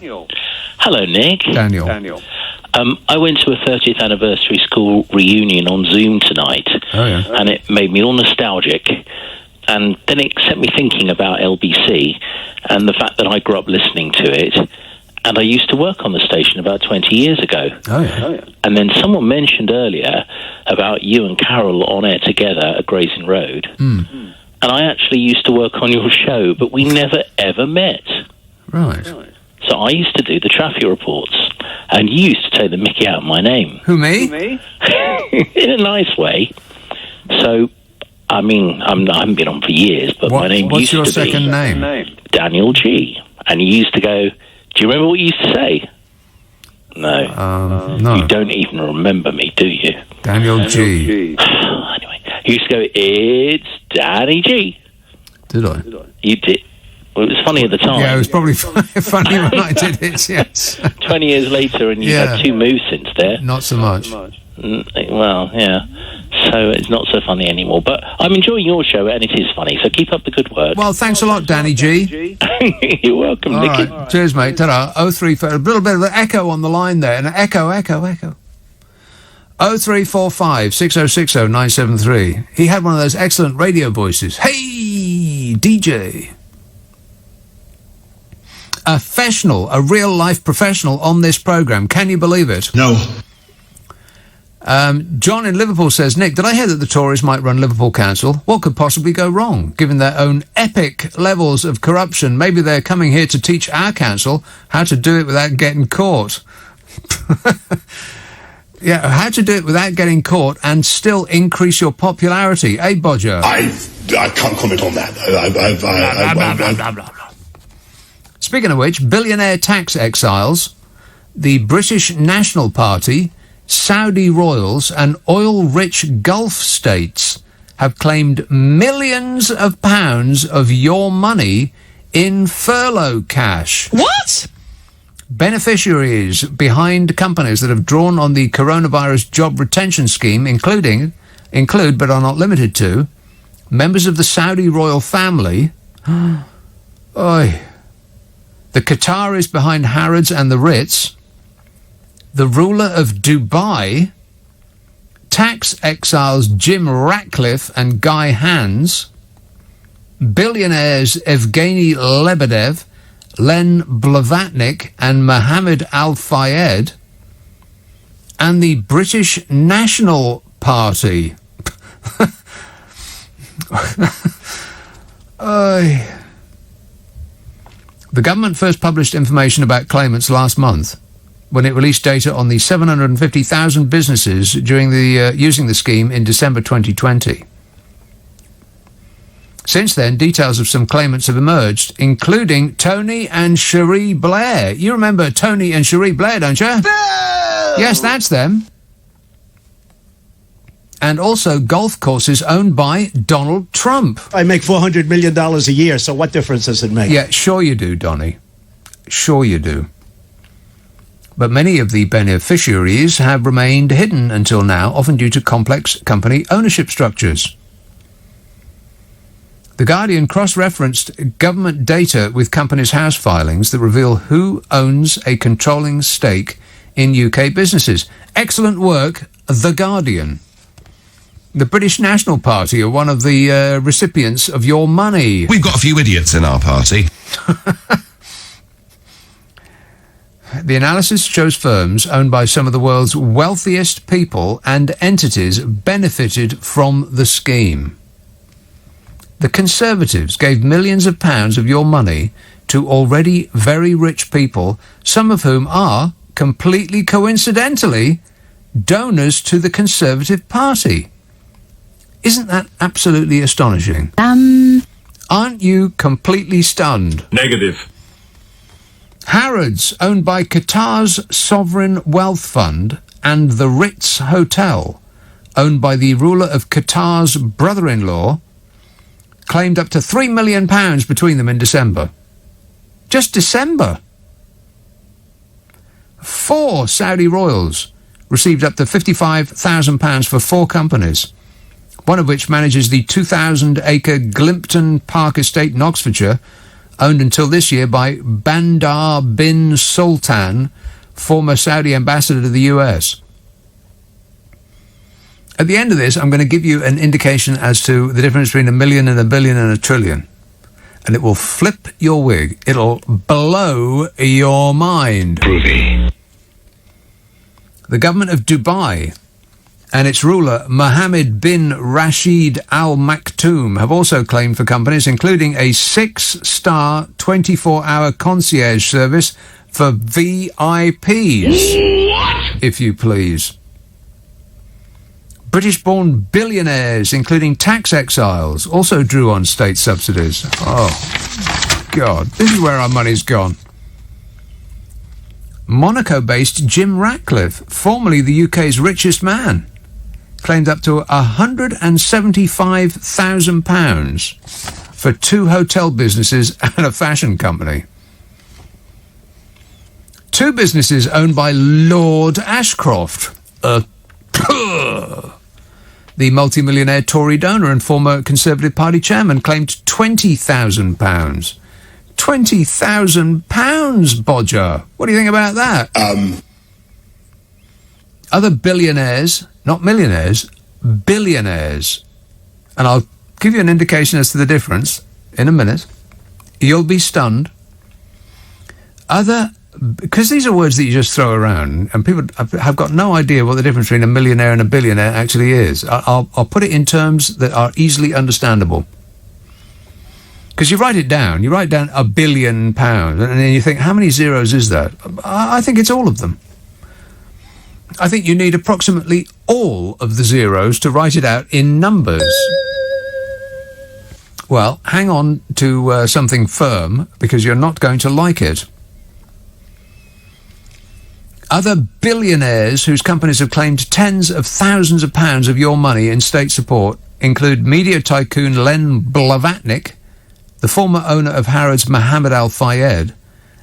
Hello, Nick. Daniel. I went to a 30th anniversary school reunion on Zoom tonight. Oh, yeah. And it made me all nostalgic. And then it set me thinking about LBC and the fact that I grew up listening to it. And I used to work on the station about 20 years ago. Oh, yeah. And then someone mentioned earlier about you and Carol on air together at Grayson Road. Mm. And I actually used to work on your show, but we never, ever met. Right. So I used to do the traffic reports, and you used to take the mickey out of my name. Who, me? In a nice way. So, I mean, I haven't been on for years, but my name used to be... What's your second name? Daniel G. And you used to go... Do you remember what you used to say? No. No. You don't even remember me, do you? Daniel G. Anyway, you used to go, it's Danny G. Did I? You did. Well, it was funny at the time. Yeah, it was probably funny when I did it, yes. 20 years later, and you've had 2 moves since there. Not so much. Well, yeah. So it's not so funny anymore. But I'm enjoying your show, and it is funny. So keep up the good work. Well, thanks a lot, Danny G. You're welcome, All Nicky. right. Cheers, mate. Ta-da. 034. A little bit of an echo on the line there. An echo. 0345 6060 973. He had one of those excellent radio voices. Hey, DJ. A professional, a real-life professional on this programme. Can you believe it? No. John in Liverpool says, Nick, did I hear that the Tories might run Liverpool Council? What could possibly go wrong, given their own epic levels of corruption? Maybe they're coming here to teach our council how to do it without getting caught. Yeah, how to do it without getting caught and still increase your popularity. Eh, Bodger? I can't comment on that. Speaking of which, billionaire tax exiles, the British National Party, Saudi royals and oil-rich Gulf states have claimed millions of pounds of your money in furlough cash. What? Beneficiaries behind companies that have drawn on the coronavirus job retention scheme include, but are not limited to, members of the Saudi royal family, the Qataris behind Harrods and the Ritz, the ruler of Dubai, tax exiles Jim Ratcliffe and Guy Hans, billionaires Evgeny Lebedev, Len Blavatnik and Mohammed Al-Fayed, and the British National Party. The government first published information about claimants last month, when it released data on the 750,000 businesses during the using the scheme in December 2020. Since then, details of some claimants have emerged, including Tony and Cherie Blair. You remember Tony and Cherie Blair, don't you? No! Yes, that's them. And also golf courses owned by Donald Trump. I make $400 million a year, so what difference does it make? Yeah, sure you do, Donny. Sure you do. But many of the beneficiaries have remained hidden until now, often due to complex company ownership structures. The Guardian cross-referenced government data with companies' house filings that reveal who owns a controlling stake in UK businesses. Excellent work, The Guardian. The British National Party are one of the recipients of your money. We've got a few idiots in our party. The analysis shows firms owned by some of the world's wealthiest people and entities benefited from the scheme. The Conservatives gave millions of pounds of your money to already very rich people, some of whom are, completely coincidentally, donors to the Conservative Party. Isn't that absolutely astonishing? Aren't you completely stunned? Negative. Harrods, owned by Qatar's Sovereign Wealth Fund, and the Ritz Hotel, owned by the ruler of Qatar's brother-in-law, claimed up to £3 million between them in December. Just December. 4 Saudi royals received up to £55,000 for 4 companies, one of which manages the 2,000-acre Glimpton Park estate in Oxfordshire, owned until this year by Bandar bin Sultan, former Saudi ambassador to the US. At the end of this, I'm going to give you an indication as to the difference between $1 million and $1 billion and $1 trillion. And it will flip your wig. It'll blow your mind. Groovy. The government of Dubai and its ruler, Mohammed bin Rashid Al Maktoum, have also claimed for companies, including a 6-star 24-hour concierge service for VIPs. What? If you please. British-born billionaires, including tax exiles, also drew on state subsidies. Oh, God, this is where our money's gone. Monaco-based Jim Ratcliffe, formerly the UK's richest man, claimed up to £175,000 for 2 hotel businesses and a fashion company. 2 businesses owned by Lord Ashcroft, the multimillionaire Tory donor and former Conservative Party chairman, claimed £20,000. £20,000, Bodger. What do you think about that? Other billionaires, not millionaires, billionaires. And I'll give you an indication as to the difference in a minute. You'll be stunned. Because these are words that you just throw around, and people have got no idea what the difference between a millionaire and a billionaire actually is. I'll put it in terms that are easily understandable. Because you write down £1 billion, and then you think, how many zeros is that? I think it's all of them. I think you need approximately all of the zeros to write it out in numbers. Well, hang on to something firm, because you're not going to like it. Other billionaires whose companies have claimed tens of thousands of pounds of your money in state support include media tycoon Len Blavatnik, the former owner of Harrods Mohammed Al Fayed,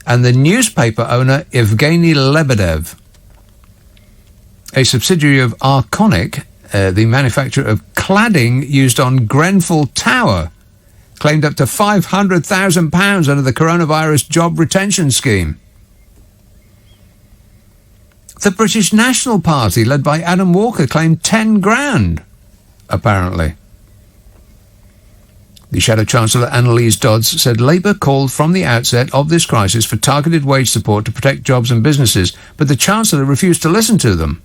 and the newspaper owner Evgeny Lebedev. A subsidiary of Arconic, the manufacturer of cladding used on Grenfell Tower, claimed up to £500,000 under the coronavirus job retention scheme. The British National Party, led by Adam Walker, claimed 10 grand, apparently. The Shadow Chancellor Annalise Dodds said Labour called from the outset of this crisis for targeted wage support to protect jobs and businesses, but the Chancellor refused to listen to them.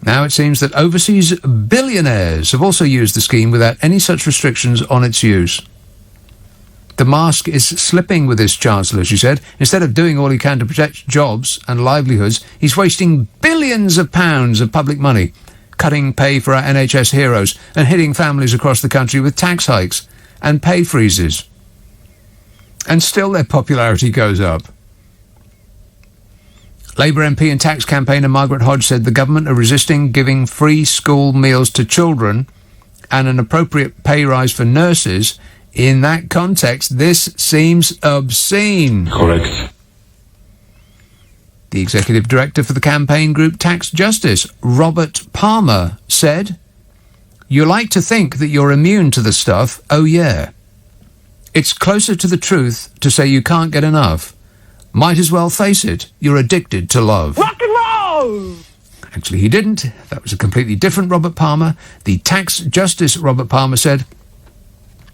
Now it seems that overseas billionaires have also used the scheme without any such restrictions on its use. The mask is slipping with this Chancellor, she said. Instead of doing all he can to protect jobs and livelihoods, he's wasting billions of pounds of public money, cutting pay for our NHS heroes and hitting families across the country with tax hikes and pay freezes. And still their popularity goes up. Labour MP and tax campaigner Margaret Hodge said the government are resisting giving free school meals to children and an appropriate pay rise for nurses. In that context, this seems obscene. Correct. The executive director for the campaign group Tax Justice, Robert Palmer, said, "You like to think that you're immune to the stuff, oh yeah. It's closer to the truth to say you can't get enough. Might as well face it, you're addicted to love." Rock and roll! Actually, he didn't. That was a completely different Robert Palmer. The tax justice Robert Palmer said,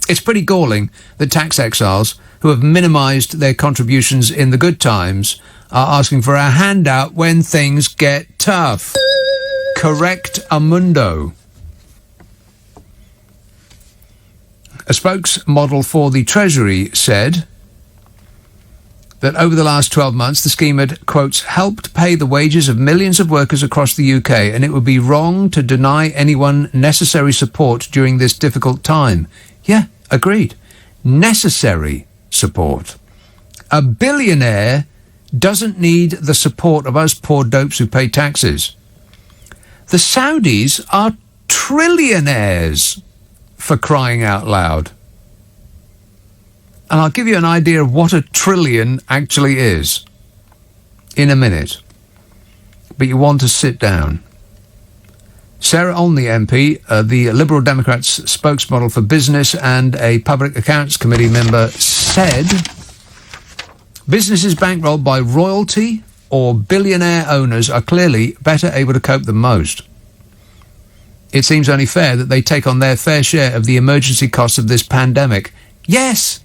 "It's pretty galling that tax exiles who have minimised their contributions in the good times are asking for a handout when things get tough." Correct amundo. A spokesmodel for the Treasury said that over the last 12 months, the scheme had, quotes, helped pay the wages of millions of workers across the UK, and it would be wrong to deny anyone necessary support during this difficult time. Yeah, agreed. Necessary support. A billionaire doesn't need the support of us poor dopes who pay taxes. The Saudis are trillionaires, for crying out loud. And I'll give you an idea of what a trillion actually is in a minute. But you want to sit down. Sarah Olney MP, the Liberal Democrats spokesmodel for business and a Public Accounts Committee member, said businesses bankrolled by royalty or billionaire owners are clearly better able to cope than most. It seems only fair that they take on their fair share of the emergency costs of this pandemic. Yes!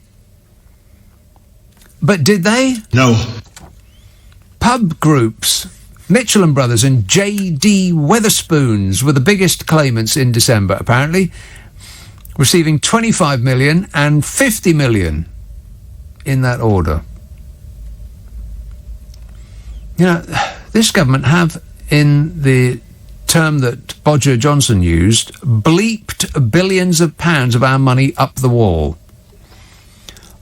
But did they? No. Pub groups, Mitchell and Brothers and J.D. Weatherspoons were the biggest claimants in December, apparently, receiving 25 million and 50 million in that order. You know, this government have, in the term that Bodger Johnson used, bleeped billions of pounds of our money up the wall.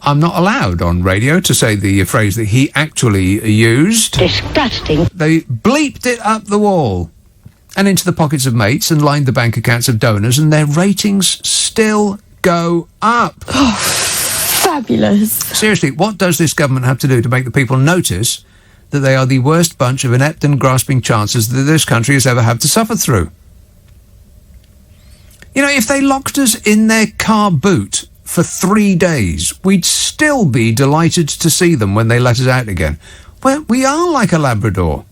I'm not allowed on radio to say the phrase that he actually used. Disgusting. They bleeped it up the wall and into the pockets of mates and lined the bank accounts of donors, and their ratings still go up. Oh, fabulous. Seriously, what does this government have to do to make the people notice that they are the worst bunch of inept and grasping chances that this country has ever had to suffer through? You know, if they locked us in their car boot for 3 days, we'd still be delighted to see them when they let us out again. Well, we are like a Labrador.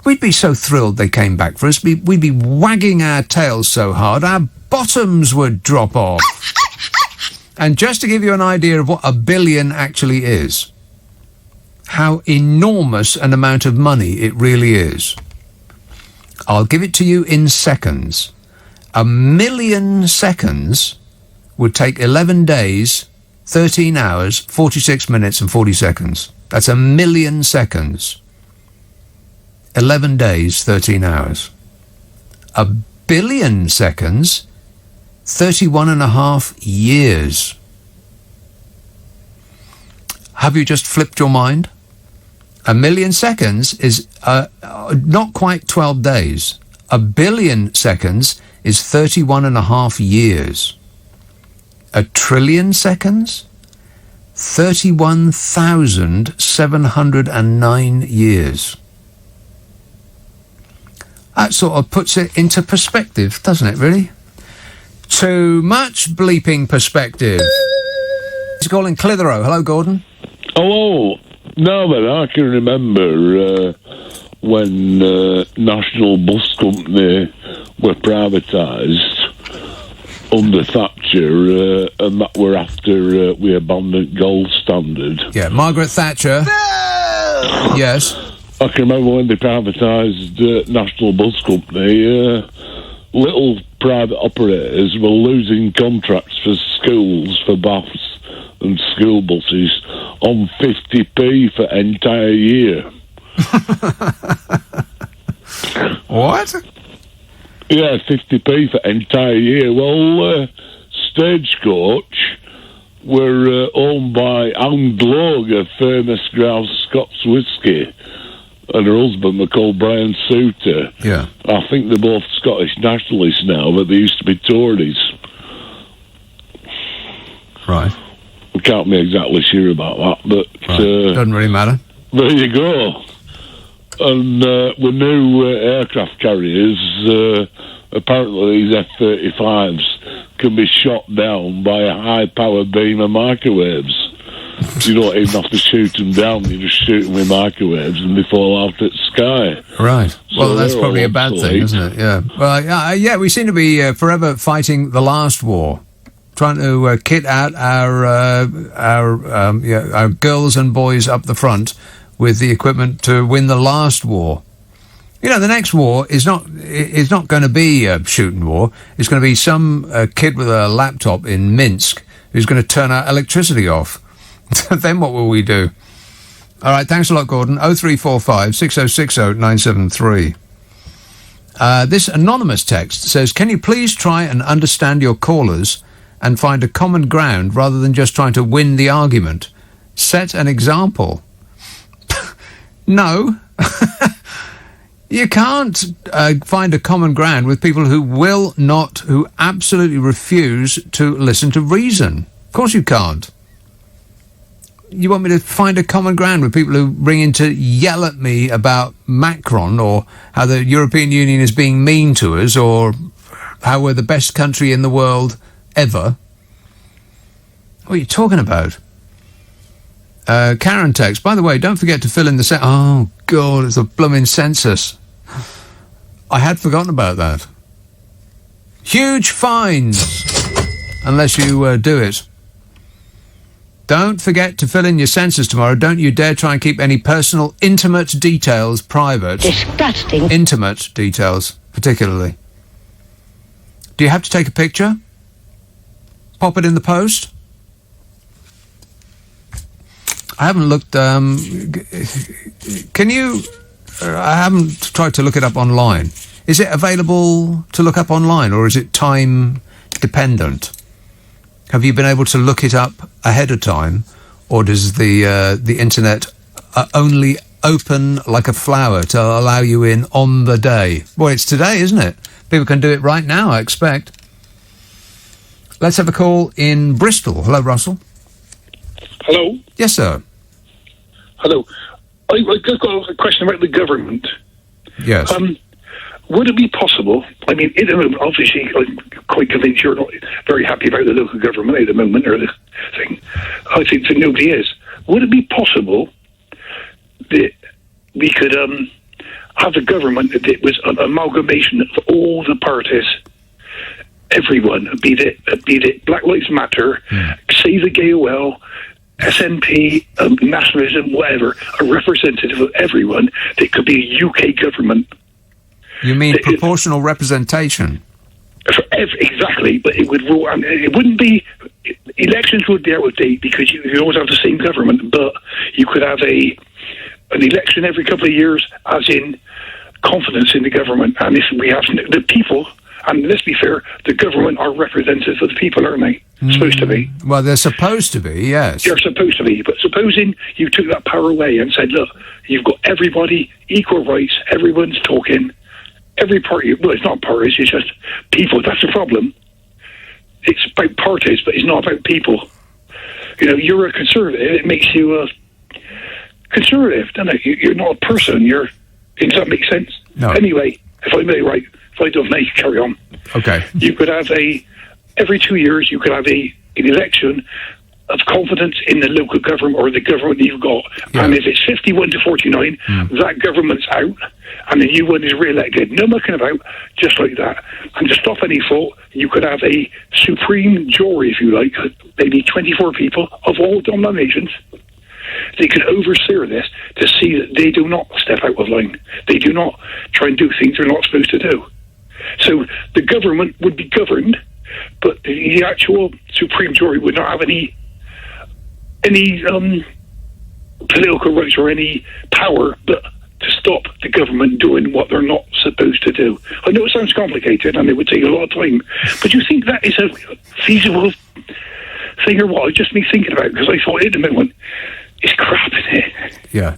We'd be so thrilled they came back for us. We'd be wagging our tails so hard our bottoms would drop off. And just to give you an idea of what a billion actually is, how enormous an amount of money it really is, I'll give it to you in seconds. 1 million seconds would take 11 days, 13 hours, 46 minutes and 40 seconds. That's 1 million seconds. 11 days, 13 hours. 1 billion seconds, 31.5 years. Have you just flipped your mind? 1 million seconds is not quite 12 days. 1 billion seconds is 31.5 years. 1 trillion seconds? 31,709 years. That sort of puts it into perspective, doesn't it, really? Too much bleeping perspective. He's calling Clitheroe. Hello, Gordon. Hello. Now that I can remember when National Bus Company were privatised under Thatcher, and that were after we abandoned Gold Standard. Yeah, Margaret Thatcher. No! Yes. I can remember when they privatised National Bus Company, little private operators were losing contracts for schools, for baths and school buses on 50p for entire year. What? Yeah, 50p for entire year. Well, Stagecoach were owned by Anne Gloag of Famous Grouse Scots Whisky, and her husband were called Brian Souter. Yeah. I think they're both Scottish nationalists now, but they used to be Tories. Right. I can't be exactly sure about that, but... Right. Doesn't really matter. There you go. And with new aircraft carriers, apparently these F-35s can be shot down by a high-power beam of microwaves. You don't even have to shoot them down. You just shoot them with microwaves and they fall out at the sky. Right. Well, So that's they're probably all a bad thing, obsolete. isn't it? Yeah. Well, yeah, we seem to be forever fighting the last war, trying to kit out our girls and boys up the front with the equipment to win the last war. You know, the next war is not going to be a shooting war. It's going to be some kid with a laptop in Minsk who's going to turn our electricity off. Then what will we do? All right, thanks a lot, Gordon. 0345 6060 973. This anonymous text says, can you please try and understand your callers and find a common ground rather than just trying to win the argument? Set an example. No. You can't find a common ground with people who absolutely refuse to listen to reason. Of course you can't. You want me to find a common ground with people who ring in to yell at me about Macron or how the European Union is being mean to us or how we're the best country in the world ever? What are you talking about? Karen text, by the way, don't forget to fill in the oh, God, it's a blooming census. I had forgotten about that. Huge fines, unless you do it. Don't forget to fill in your census tomorrow. Don't you dare try and keep any personal, intimate details private. Disgusting. Intimate details, particularly. Do you have to take a picture? Pop it in the post? I haven't looked, can you, I haven't tried to look it up online. Is it available to look up online or is it time dependent? Have you been able to look it up ahead of time or does the internet only open like a flower to allow you in on the day? Well, it's today, isn't it? People can do it right now, I expect. Let's have a call in Bristol. Hello, Russell. Hello? Yes, sir. Hello. I just got a question about the government. Yes. Would it be possible, I mean, at the moment, obviously, I'm quite convinced you're not very happy about the local government at the moment, or the thing. I think that nobody is. Would it be possible that we could have a government that was an amalgamation of all the parties, everyone, be it Black Lives Matter, Save the GAOL, SNP, nationalism, whatever, a representative of everyone that could be a UK government. You mean proportional representation? Exactly, but it would rule, and it wouldn't be, elections would be out of date because you always have the same government, but you could have an election every couple of years, as in confidence in the government, and if we have the people, and let's be fair, the government are representatives of the people, aren't they? Supposed to be. Well, they're supposed to be, yes. They're supposed to be, but supposing you took that power away and said, look, you've got everybody, equal rights, everyone's talking, every party, well, it's not parties, it's just people. That's the problem. It's about parties, but it's not about people. You know, you're a conservative, it makes you a conservative, doesn't it? You're not a person, does that make sense? No. Anyway, if I may, right, if I don't make, carry on. Okay. You could have every 2 years, you could have an election of confidence in the local government or the government you've got. Yeah. And if it's 51 to 49, that government's out and the new one is re-elected. No mucking about, just like that. And to stop any fault, you could have a supreme jury, if you like, maybe 24 people of all denominations. They could overseer this to see that they do not step out of line. They do not try and do things they're not supposed to do. So the government would be governed, but the actual supreme jury would not have any political rights or any power, but to stop the government doing what they're not supposed to do. I know it sounds complicated and it would take a lot of time, but do you think that is a feasible thing or what? It's just me thinking about it, because I thought at the moment, it's crap, isn't it? Yeah.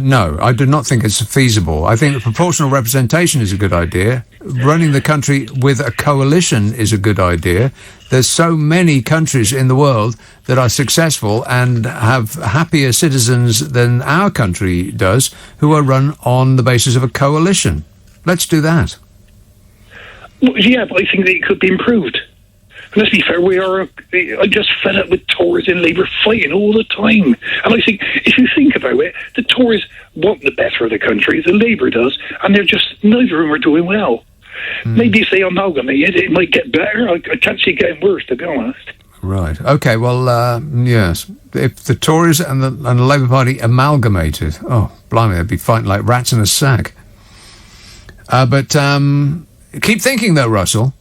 No, I do not think it's feasible. I think that proportional representation is a good idea. Running the country with a coalition is a good idea. There's so many countries in the world that are successful and have happier citizens than our country does, who are run on the basis of a coalition. Let's do that. Well, yeah, but I think that it could be improved. let's be fair, I'm just fed up with Tories and Labour fighting all the time. And I think, if you think about it, the Tories want the better of the country, the Labour does, and they're just, neither of them are doing well. Maybe if they amalgamate it might get better. I can't see it getting worse, to be honest. Right. Okay, well, yes. If the Tories and the Labour Party amalgamated, oh, blimey, they'd be fighting like rats in a sack. But keep thinking, though, Russell.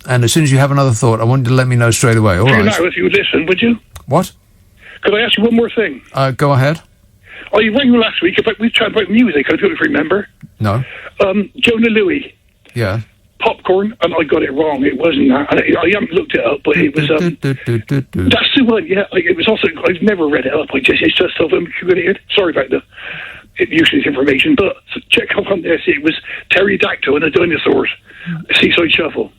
And as soon as you have another thought, I want you to let me know straight away. All right. Now, if you would listen, would you? What? Could I ask you one more thing? Go ahead. You rang me last week we chatted about music. I don't know if you remember. No. Jonah Louie. Yeah. Popcorn, and I got it wrong. It wasn't that. I haven't looked it up, but it was. That's the one. Yeah, it was also. I've never read it up. It's just so familiar. Sorry about the useless information, but check up on this. It was Pterodactyl and the Dinosaurs, Seaside Shuffle.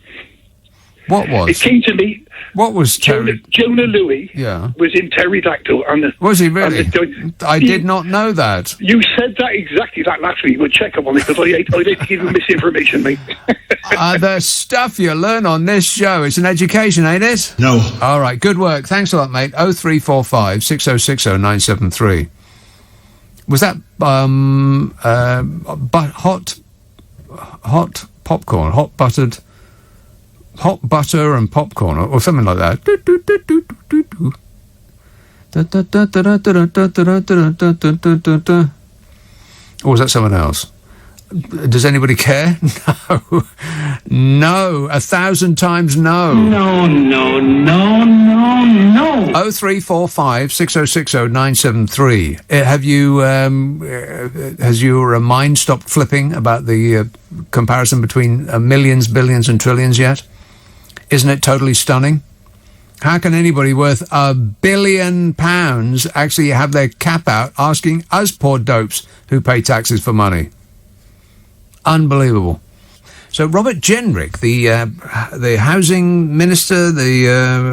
What was? It came to me. What was Jonah Louie? Yeah. Was in Pterodactyl, and was he really? I did not know that. You said that exactly that last week. But check up on it because I hate to give you misinformation, mate. The stuff you learn on this show. It's an education, ain't it? No. All right. Good work. Thanks a lot, mate. 0345 6060 973. Was that hot popcorn, hot butter and popcorn, or something like that. Or was that someone else? Does anybody care? No. No. 1,000 times no. No. 0345 6060 973. Have you, has your mind stopped flipping about the comparison between millions, billions and trillions yet? Isn't it totally stunning? How can anybody worth £1 billion actually have their cap out asking us poor dopes who pay taxes for money? Unbelievable. So Robert Jenrick, the housing minister,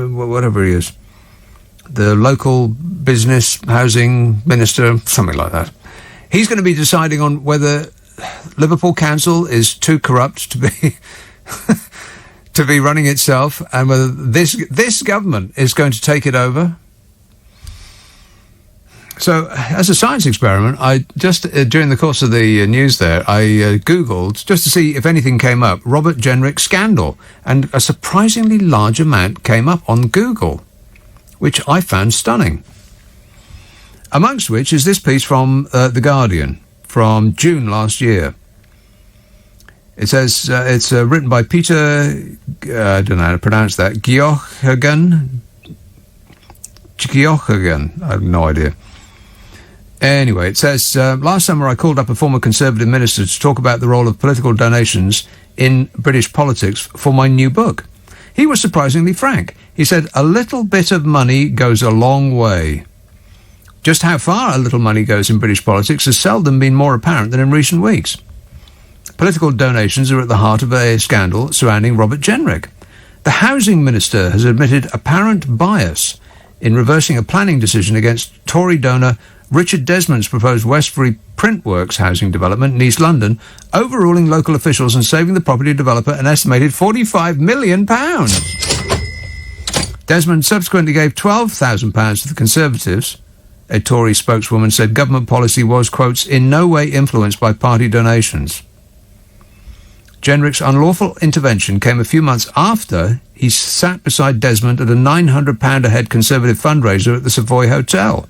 whatever he is, the local business housing minister, something like that, he's going to be deciding on whether Liverpool Council is too corrupt to be to be running itself, and whether this government is going to take it over. So, as a science experiment, I just, during the course of the news there, I Googled, just to see if anything came up, Robert Jenrick scandal, and a surprisingly large amount came up on Google, which I found stunning. Amongst which is this piece from The Guardian, from June last year. It says, it's written by Peter, I don't know how to pronounce that, Giochagan, I have no idea. Anyway, it says, last summer I called up a former Conservative minister to talk about the role of political donations in British politics for my new book. He was surprisingly frank. He said, a little bit of money goes a long way. Just how far a little money goes in British politics has seldom been more apparent than in recent weeks. Political donations are at the heart of a scandal surrounding Robert Jenrick. The housing minister has admitted apparent bias in reversing a planning decision against Tory donor Richard Desmond's proposed Westbury Printworks housing development in East London, overruling local officials and saving the property developer an estimated £45 million. Desmond subsequently gave £12,000 to the Conservatives. A Tory spokeswoman said government policy was, quotes, in no way influenced by party donations. Jenrick's unlawful intervention came a few months after he sat beside Desmond at a £900 a head Conservative fundraiser at the Savoy Hotel.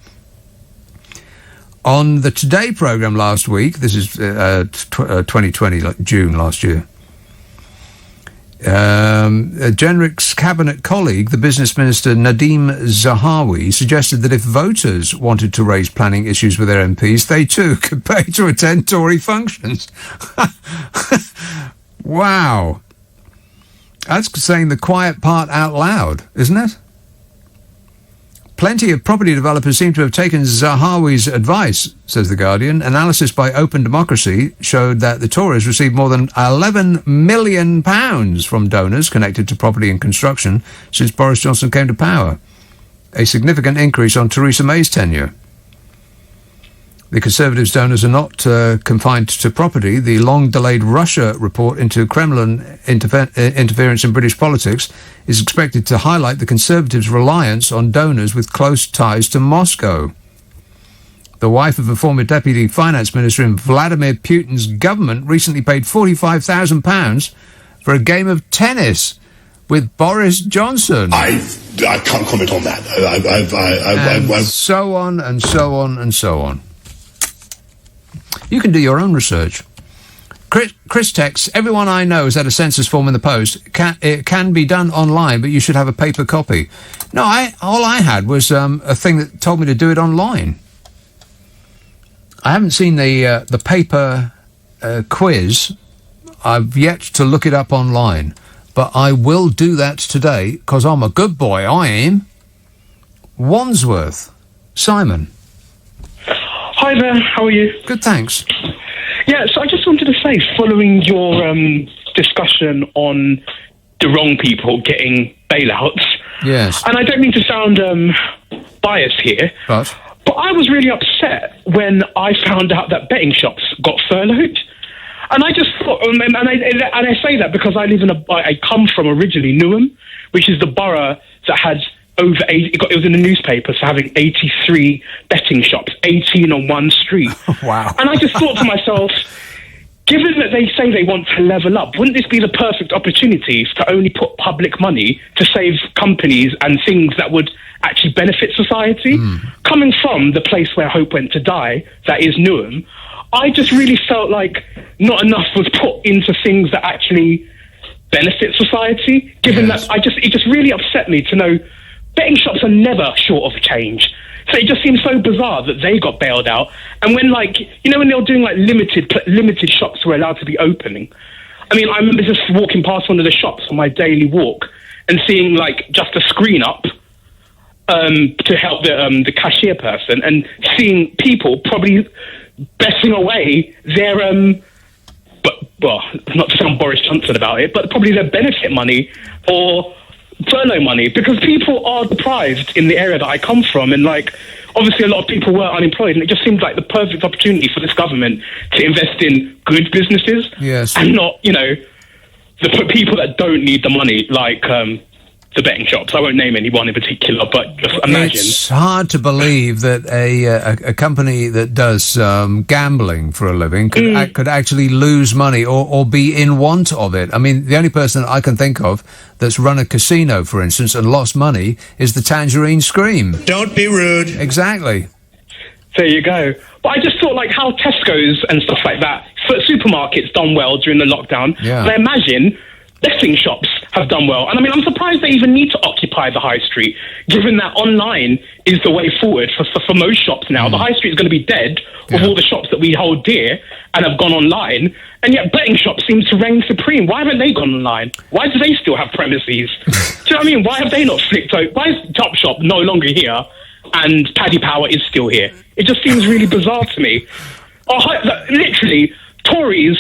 On the Today programme last week, this is 2020, like June last year, Jenrick's cabinet colleague, the business minister Nadeem Zahawi, suggested that if voters wanted to raise planning issues with their MPs, they too could pay to attend Tory functions. Wow. That's saying the quiet part out loud, isn't it? Plenty of property developers seem to have taken Zahawi's advice, says The Guardian. Analysis by Open Democracy showed that the Tories received more than £11 million from donors connected to property and construction since Boris Johnson came to power, a significant increase on Theresa May's tenure. The Conservatives' donors are not confined to property. The long-delayed Russia report into Kremlin interference in British politics is expected to highlight the Conservatives' reliance on donors with close ties to Moscow. The wife of a former deputy finance minister in Vladimir Putin's government recently paid £45,000 for a game of tennis with Boris Johnson. I can't comment on that. So on and so on and so on. You can do your own research. Chris texts, everyone I know has had a census form in the post. It can be done online, but you should have a paper copy. No, all I had was a thing that told me to do it online. I haven't seen the paper quiz. I've yet to look it up online, but I will do that today, because I'm a good boy, I am. Wandsworth. Simon. Hi there, how are you? Good, thanks. Yeah, so I just wanted to say, following your discussion on the wrong people getting bailouts, yes, and I don't mean to sound biased here, but I was really upset when I found out that betting shops got furloughed. And I just thought, and I say that because I come from originally Newham, which is the borough that had over 80, it was in the newspapers, having 83 betting shops, 18 on one street. Wow. And I just thought to myself, given that they say they want to level up, wouldn't this be the perfect opportunity to only put public money to save companies and things that would actually benefit society? Coming from the place where hope went to die, that is Newham, I just really felt like not enough was put into things that actually benefit society, given that it just really upset me to know betting shops are never short of change. So it just seems so bizarre that they got bailed out. And when, when they were doing, limited shops were allowed to be opening. I mean, I remember just walking past one of the shops on my daily walk and seeing, just a screen up to help the cashier person, and seeing people probably betting away their, not to sound Boris Johnson about it, but probably their benefit money or furlough money, because people are deprived in the area that I come from, and obviously a lot of people were unemployed, and it just seemed like the perfect opportunity for this government to invest in good businesses, yes, and not the people that don't need the money, the betting shops. I won't name anyone in particular, but just imagine. It's hard to believe that a company that does gambling for a living could actually lose money or be in want of it. I mean, the only person I can think of that's run a casino, for instance, and lost money is the Tangerine Scream. Don't be rude. Exactly. There you go. But I just thought, how Tesco's and stuff like that, supermarkets done well during the lockdown. Yeah. And I imagine betting shops have done well. And I mean, I'm surprised they even need to occupy the high street, given that online is the way forward for most shops now. The high street is going to be dead with all the shops that we hold dear and have gone online. And yet betting shops seem to reign supreme. Why haven't they gone online? Why do they still have premises? Do you know what I mean? Why have they not flicked out? Why is Topshop no longer here and Paddy Power is still here? It just seems really bizarre to me. Literally, Tories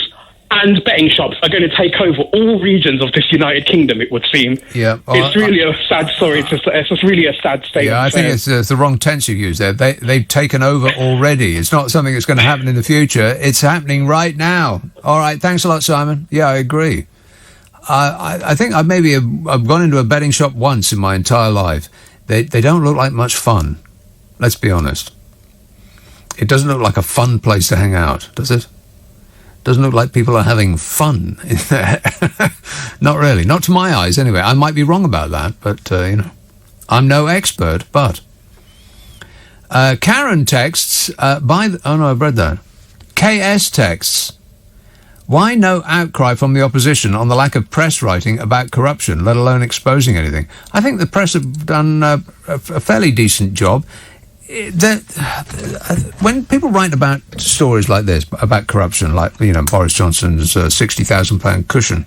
and betting shops are going to take over all regions of this United Kingdom, it would seem. Yeah. It's really a sad story. It's just really a sad state. Yeah, I think it's the wrong tense you use there. They've taken over already. It's not something that's going to happen in the future. It's happening right now. All right, thanks a lot, Simon. Yeah, I agree. I think I've gone into a betting shop once in my entire life. They don't look like much fun. Let's be honest. It doesn't look like a fun place to hang out, does it? Doesn't look like people are having fun in there. Not really. Not to my eyes, anyway. I might be wrong about that, but, I'm no expert, but... Karen texts, oh no, I've read that. KS texts, why no outcry from the opposition on the lack of press writing about corruption, let alone exposing anything? I think the press have done a fairly decent job. When people write about stories like this, about corruption, like, Boris Johnson's £60,000 cushion,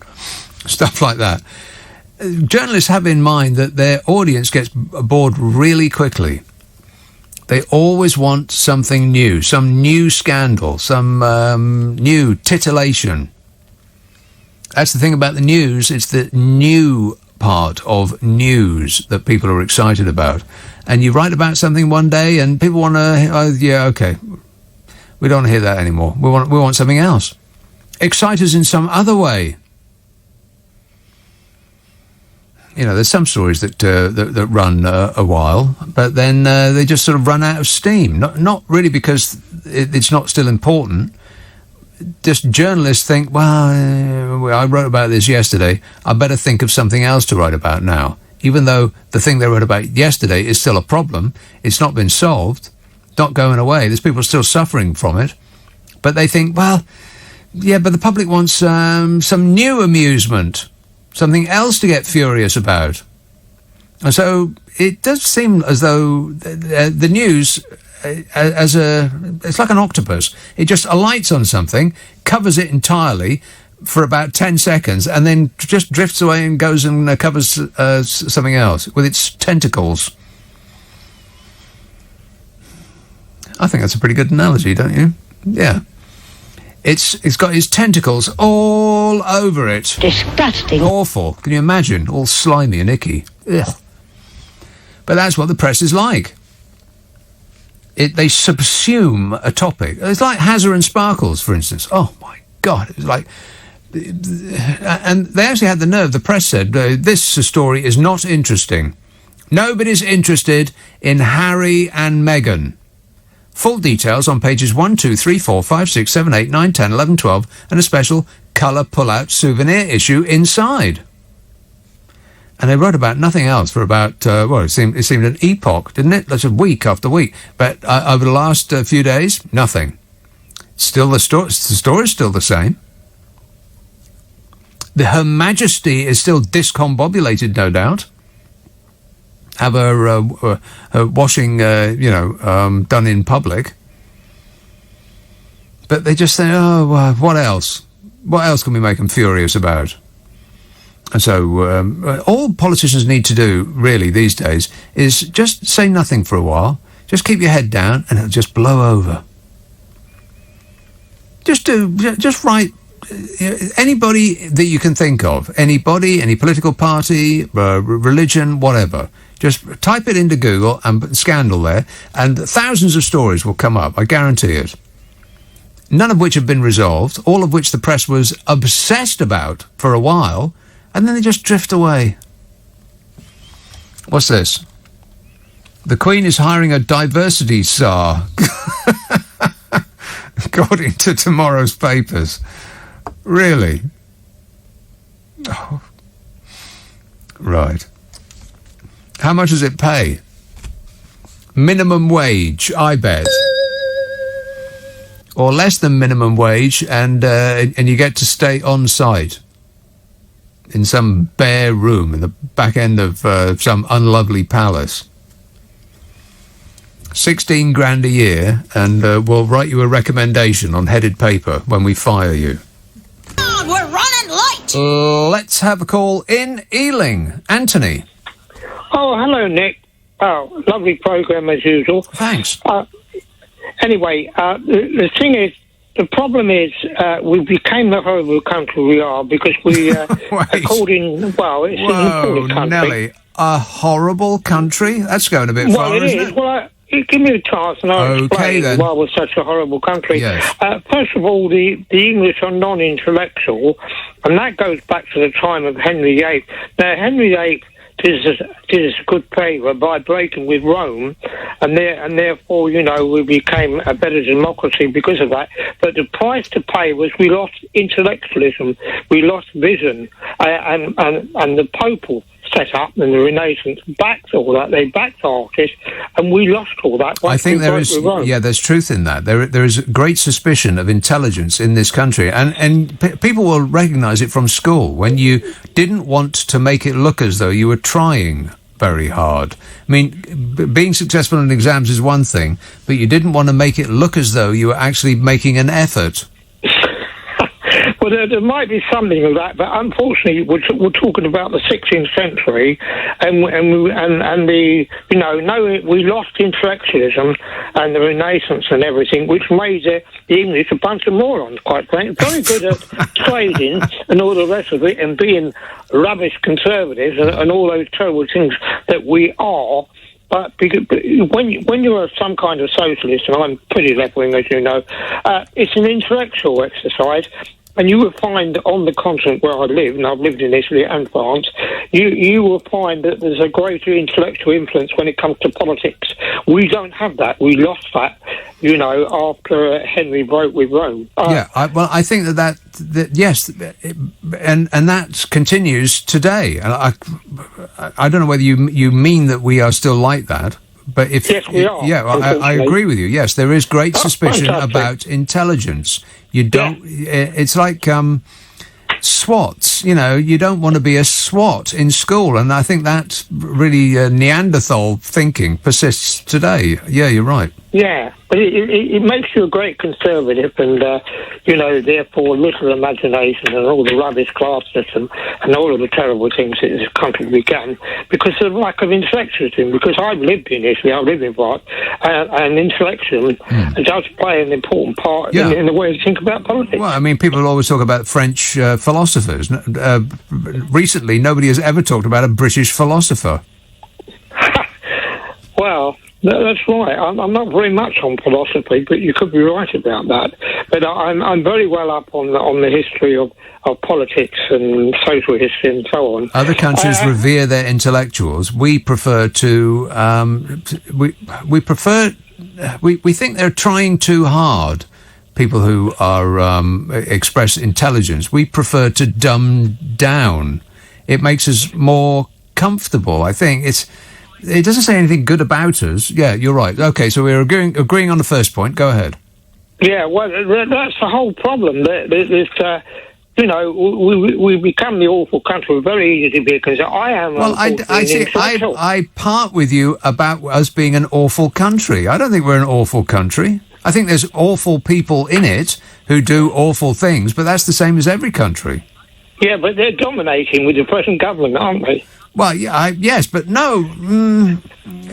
stuff like that, journalists have in mind that their audience gets bored really quickly. They always want something new, some new scandal, some new titillation. That's the thing about the news. It's the new part of news that people are excited about. And you write about something one day and people want to, okay. We don't hear that anymore. We want something else. Excite us in some other way. You know, there's some stories that run a while, but then they just sort of run out of steam. Not really because it's not still important. Just journalists think, well, I wrote about this yesterday. I better think of something else to write about now. Even though the thing they wrote about yesterday is still a problem, it's not been solved, not going away. There's people still suffering from it. But they think, well, yeah, but the public wants some new amusement, something else to get furious about. And so it does seem as though the news, it's like an octopus. It just alights on something, covers it entirely for about 10 seconds, and then just drifts away and goes and covers something else with its tentacles. I think that's a pretty good analogy, don't you? Yeah. It's got its tentacles all over it. Disgusting. Awful. Can you imagine? All slimy and icky. Ugh. But that's what the press is like. They subsume a topic. It's like Hazard and Sparkles, for instance. Oh, my God. It was like... And they actually had the nerve. The press said, this story is not interesting. Nobody's interested in Harry and Meghan. Full details on pages 1, 2, 3, 4, 5, 6, 7, 8, 9, 10, 11, 12, and a special colour pull-out souvenir issue inside. And they wrote about nothing else for about, it seemed an epoch, didn't it? That's a week after week. But over the last few days, nothing. Still the story's still the same. Her Majesty is still discombobulated, no doubt. Have her washing, done in public. But they just say, what else? What else can we make them furious about? And so all politicians need to do, really, these days, is just say nothing for a while. Just keep your head down, and it'll just blow over. Just write... anybody that you can think of, anybody, any political party, religion, whatever, just type it into Google and scandal there, and thousands of stories will come up, I guarantee it. None of which have been resolved, all of which the press was obsessed about for a while, and then they just drift away. What's this? The Queen is hiring a diversity czar, according to tomorrow's papers. Really? Oh. Right. How much does it pay? Minimum wage, I bet. Or less than minimum wage, and you get to stay on site in some bare room in the back end of some unlovely palace. 16 grand a year, and we'll write you a recommendation on headed paper when we fire you. We're running late. Let's have a call in Ealing. Anthony. Oh, hello, Nick. Oh, lovely programme as usual. Thanks. Anyway, the thing is, the problem is we became the horrible country we are because we, it's an important country. Nelly, a horrible country? That's going a bit far, isn't it? Well, give me a chance and I'll explain why we're such a horrible country. Yes. First of all, the English are non-intellectual, and that goes back to the time of Henry VIII. Now, Henry VIII did us a good favour by breaking with Rome, and therefore, we became a better democracy because of that. But the price to pay was we lost intellectualism, we lost vision, and the Pope set up and the Renaissance backed all that. They backed artists, and we lost all that. I think there's truth in that. There is great suspicion of intelligence in this country, and people will recognise it from school when you didn't want to make it look as though you were trying very hard. I mean, being successful in exams is one thing, but you didn't want to make it look as though you were actually making an effort. Well, there might be something of that, but unfortunately, we're talking about the 16th century, and we lost intellectualism and the Renaissance and everything, which made the English a bunch of morons, quite frankly. Very good at trading and all the rest of it, and being rubbish conservatives and all those terrible things that we are. But when you're some kind of socialist, and I'm pretty left-wing, as you know, it's an intellectual exercise. And you will find on the continent where I live, and I've lived in Italy and France, you will find that there's a greater intellectual influence when it comes to politics. We don't have that. We lost that, after Henry broke with Rome. I think that yes, and that continues today. And I don't know whether you mean that we are still like that. But yes, we are. Yeah, I agree with you. Yes, there is great suspicion about intelligence. You don't. It's like SWATs. You don't want to be a SWAT in school, and I think that really Neanderthal thinking persists today. Yeah, you're right. Yeah, but it makes you a great conservative, and therefore little imagination and all the rubbish class system and all of the terrible things that this country began because of the lack of intellectualism. Because I've lived in Italy, I live in France, and intellectualism does play an important part in the way to think about politics. Well, I mean, people always talk about French philosophers. Recently, nobody has ever talked about a British philosopher. Well, that's right. I'm not very much on philosophy, but you could be right about that. But I'm very well up on the history of politics and social history and so on. Other countries revere their intellectuals. We prefer to. We think they're trying too hard. People who are express intelligence. We prefer to dumb down. It makes us more comfortable. I think It doesn't say anything good about us. Yeah, you're right. Okay, so we're agreeing on the first point. Go ahead. Yeah, well, that's the whole problem. We become the awful country. We're very easy to be because I am. Well, I part with you about us being an awful country. I don't think we're an awful country. I think there's awful people in it who do awful things, but that's the same as every country. Yeah, but they're dominating with the present government, aren't they? Well, yeah, yes, but no.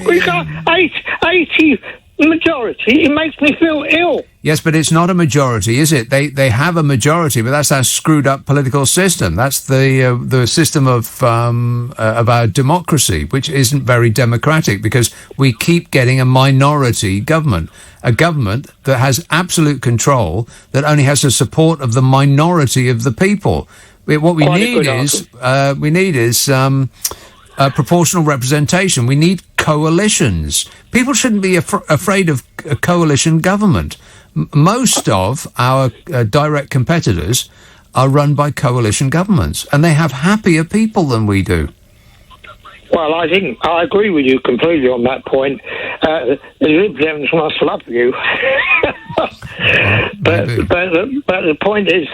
We got 80 majority. It makes me feel ill. Yes, but it's not a majority, is it? They have a majority, but that's our screwed up political system. That's the system of our democracy, which isn't very democratic because we keep getting a minority government, a government that has absolute control that only has the support of the minority of the people. What we need is proportional representation. We need coalitions. People shouldn't be afraid of a coalition government. Most of our direct competitors are run by coalition governments, and they have happier people than we do. Well, I agree with you completely on that point. The Lib Dems must love you. but the point is...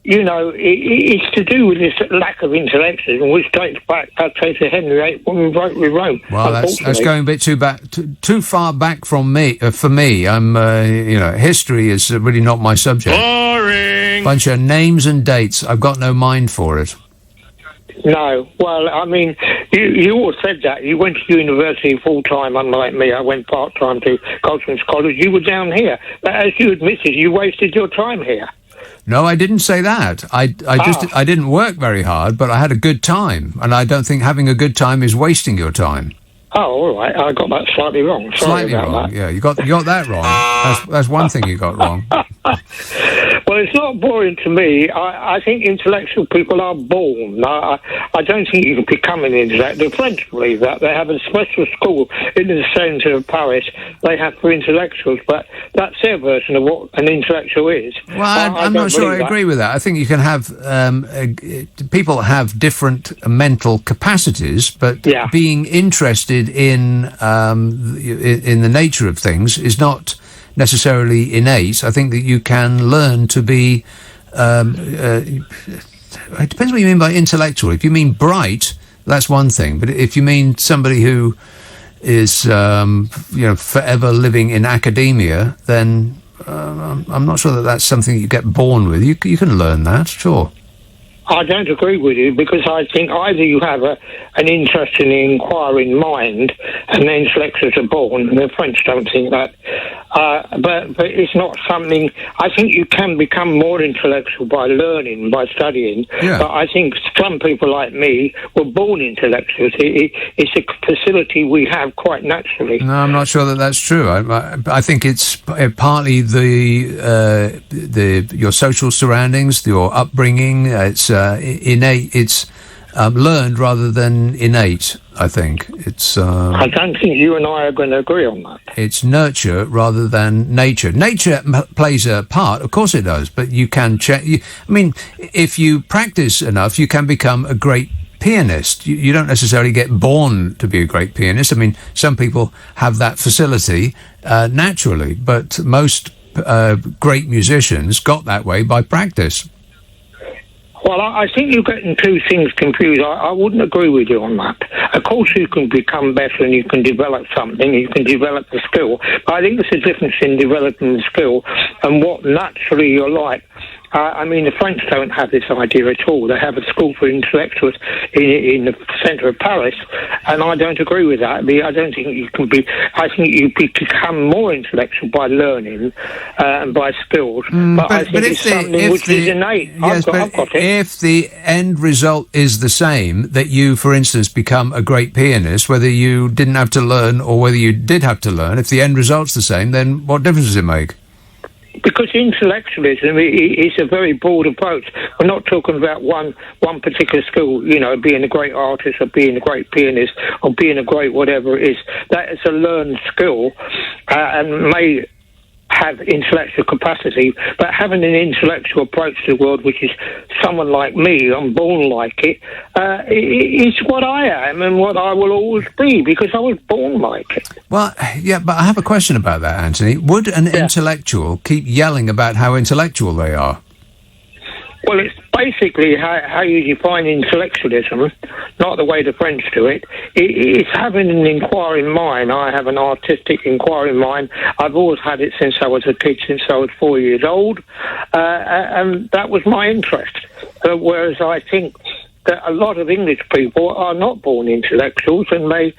it's to do with this lack of intellectualism, which dates back, I'd say, to Henry VIII when we broke with Rome. Well, that's going a bit too far back from me. For me, I'm, history is really not my subject. Boring. Bunch of names and dates. I've got no mind for it. No. Well, I mean, you all said that. You went to university full-time, unlike me. I went part-time to Goldsmiths College. You were down here. But as you admitted, you wasted your time here. No, I didn't say that. I didn't work very hard, but I had a good time, and I don't think having a good time is wasting your time. Oh, all right. I got that slightly wrong. Sorry about wrong. That. Yeah, you got that wrong. That's one thing you got wrong. Well, it's not boring to me. I think intellectual people are born. I don't think you can become an intellectual. The French believe that. They have a special school in the centre of Paris they have for intellectuals, but that's their version of what an intellectual is. Well, I'm not sure I agree with that. I think you can have... people have different mental capacities, but being interested in the nature of things is not necessarily innate. I think that you can learn to be... it depends what you mean by intellectual. If you mean bright, that's one thing. But if you mean somebody who is, forever living in academia, then I'm not sure that that's something you get born with. You can learn that, sure. I don't agree with you because I think either you have an interesting, inquiring mind and the intellectuals are born, and the French don't think that. But it's not something. I think you can become more intellectual by learning, by studying. Yeah. But I think some people like me were born intellectuals. It's a facility we have quite naturally. No, I'm not sure that that's true. I think it's partly your social surroundings, your upbringing. It's innate. It's learned rather than innate. I think it's. I don't think you and I are going to agree on that. It's nurture rather than nature. Nature plays a part, of course it does. But you can I mean, if you practice enough, you can become a great pianist. You don't necessarily get born to be a great pianist. I mean, some people have that facility naturally, but most great musicians got that way by practice. Well, I think you're getting two things confused. I wouldn't agree with you on that. Of course, you can become better and you can develop something, you can develop the skill. But I think there's a difference in developing the skill and what naturally you're like. I mean, the French don't have this idea at all. They have a school for intellectuals in the centre of Paris, and I don't agree with that. I don't think you can be. I think you become more intellectual by learning and by skills. But I think it's something which is innate. Yes, I've got it. If the end result is the same, that you, for instance, become a great pianist, whether you didn't have to learn or whether you did have to learn, if the end result's the same, then what difference does it make? Because intellectualism is a very broad approach. We're not talking about one particular skill, being a great artist or being a great pianist or being a great whatever it is. That is a learned skill and may have intellectual capacity, but having an intellectual approach to the world, which is someone like me, I'm born like it, is what I am and what I will always be because I was born like it. Well, yeah, but I have a question about that, Anthony. Would an intellectual keep yelling about how intellectual they are? Well, it's basically how you define intellectualism, not the way the French do it. It's having an inquiring mind. I have an artistic inquiring mind. I've always had it since I was a kid, since I was 4 years old, and that was my interest. Whereas I think that a lot of English people are not born intellectuals, and they...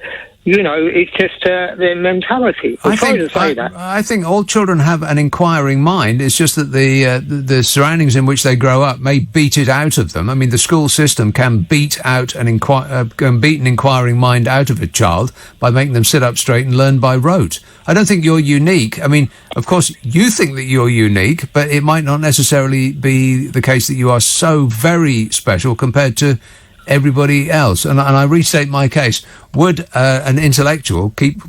it's just their mentality. I'm sorry to say that. I think all children have an inquiring mind. It's just that the surroundings in which they grow up may beat it out of them. I mean, the school system can beat an inquiring mind out of a child by making them sit up straight and learn by rote. I don't think you're unique. I mean, of course, you think that you're unique, but it might not necessarily be the case that you are so very special compared to everybody else. And I restate my case. Would an intellectual keep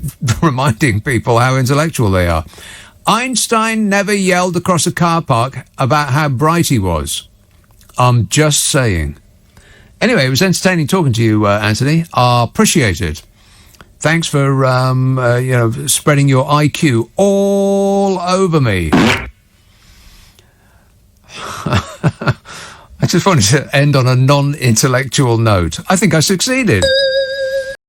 reminding people how intellectual they are? Einstein never yelled across a car park about how bright he was. I'm just saying. Anyway, it was entertaining talking to you, Anthony. I appreciate it. Thanks for spreading your IQ all over me. I just wanted to end on a non-intellectual note. I think I succeeded.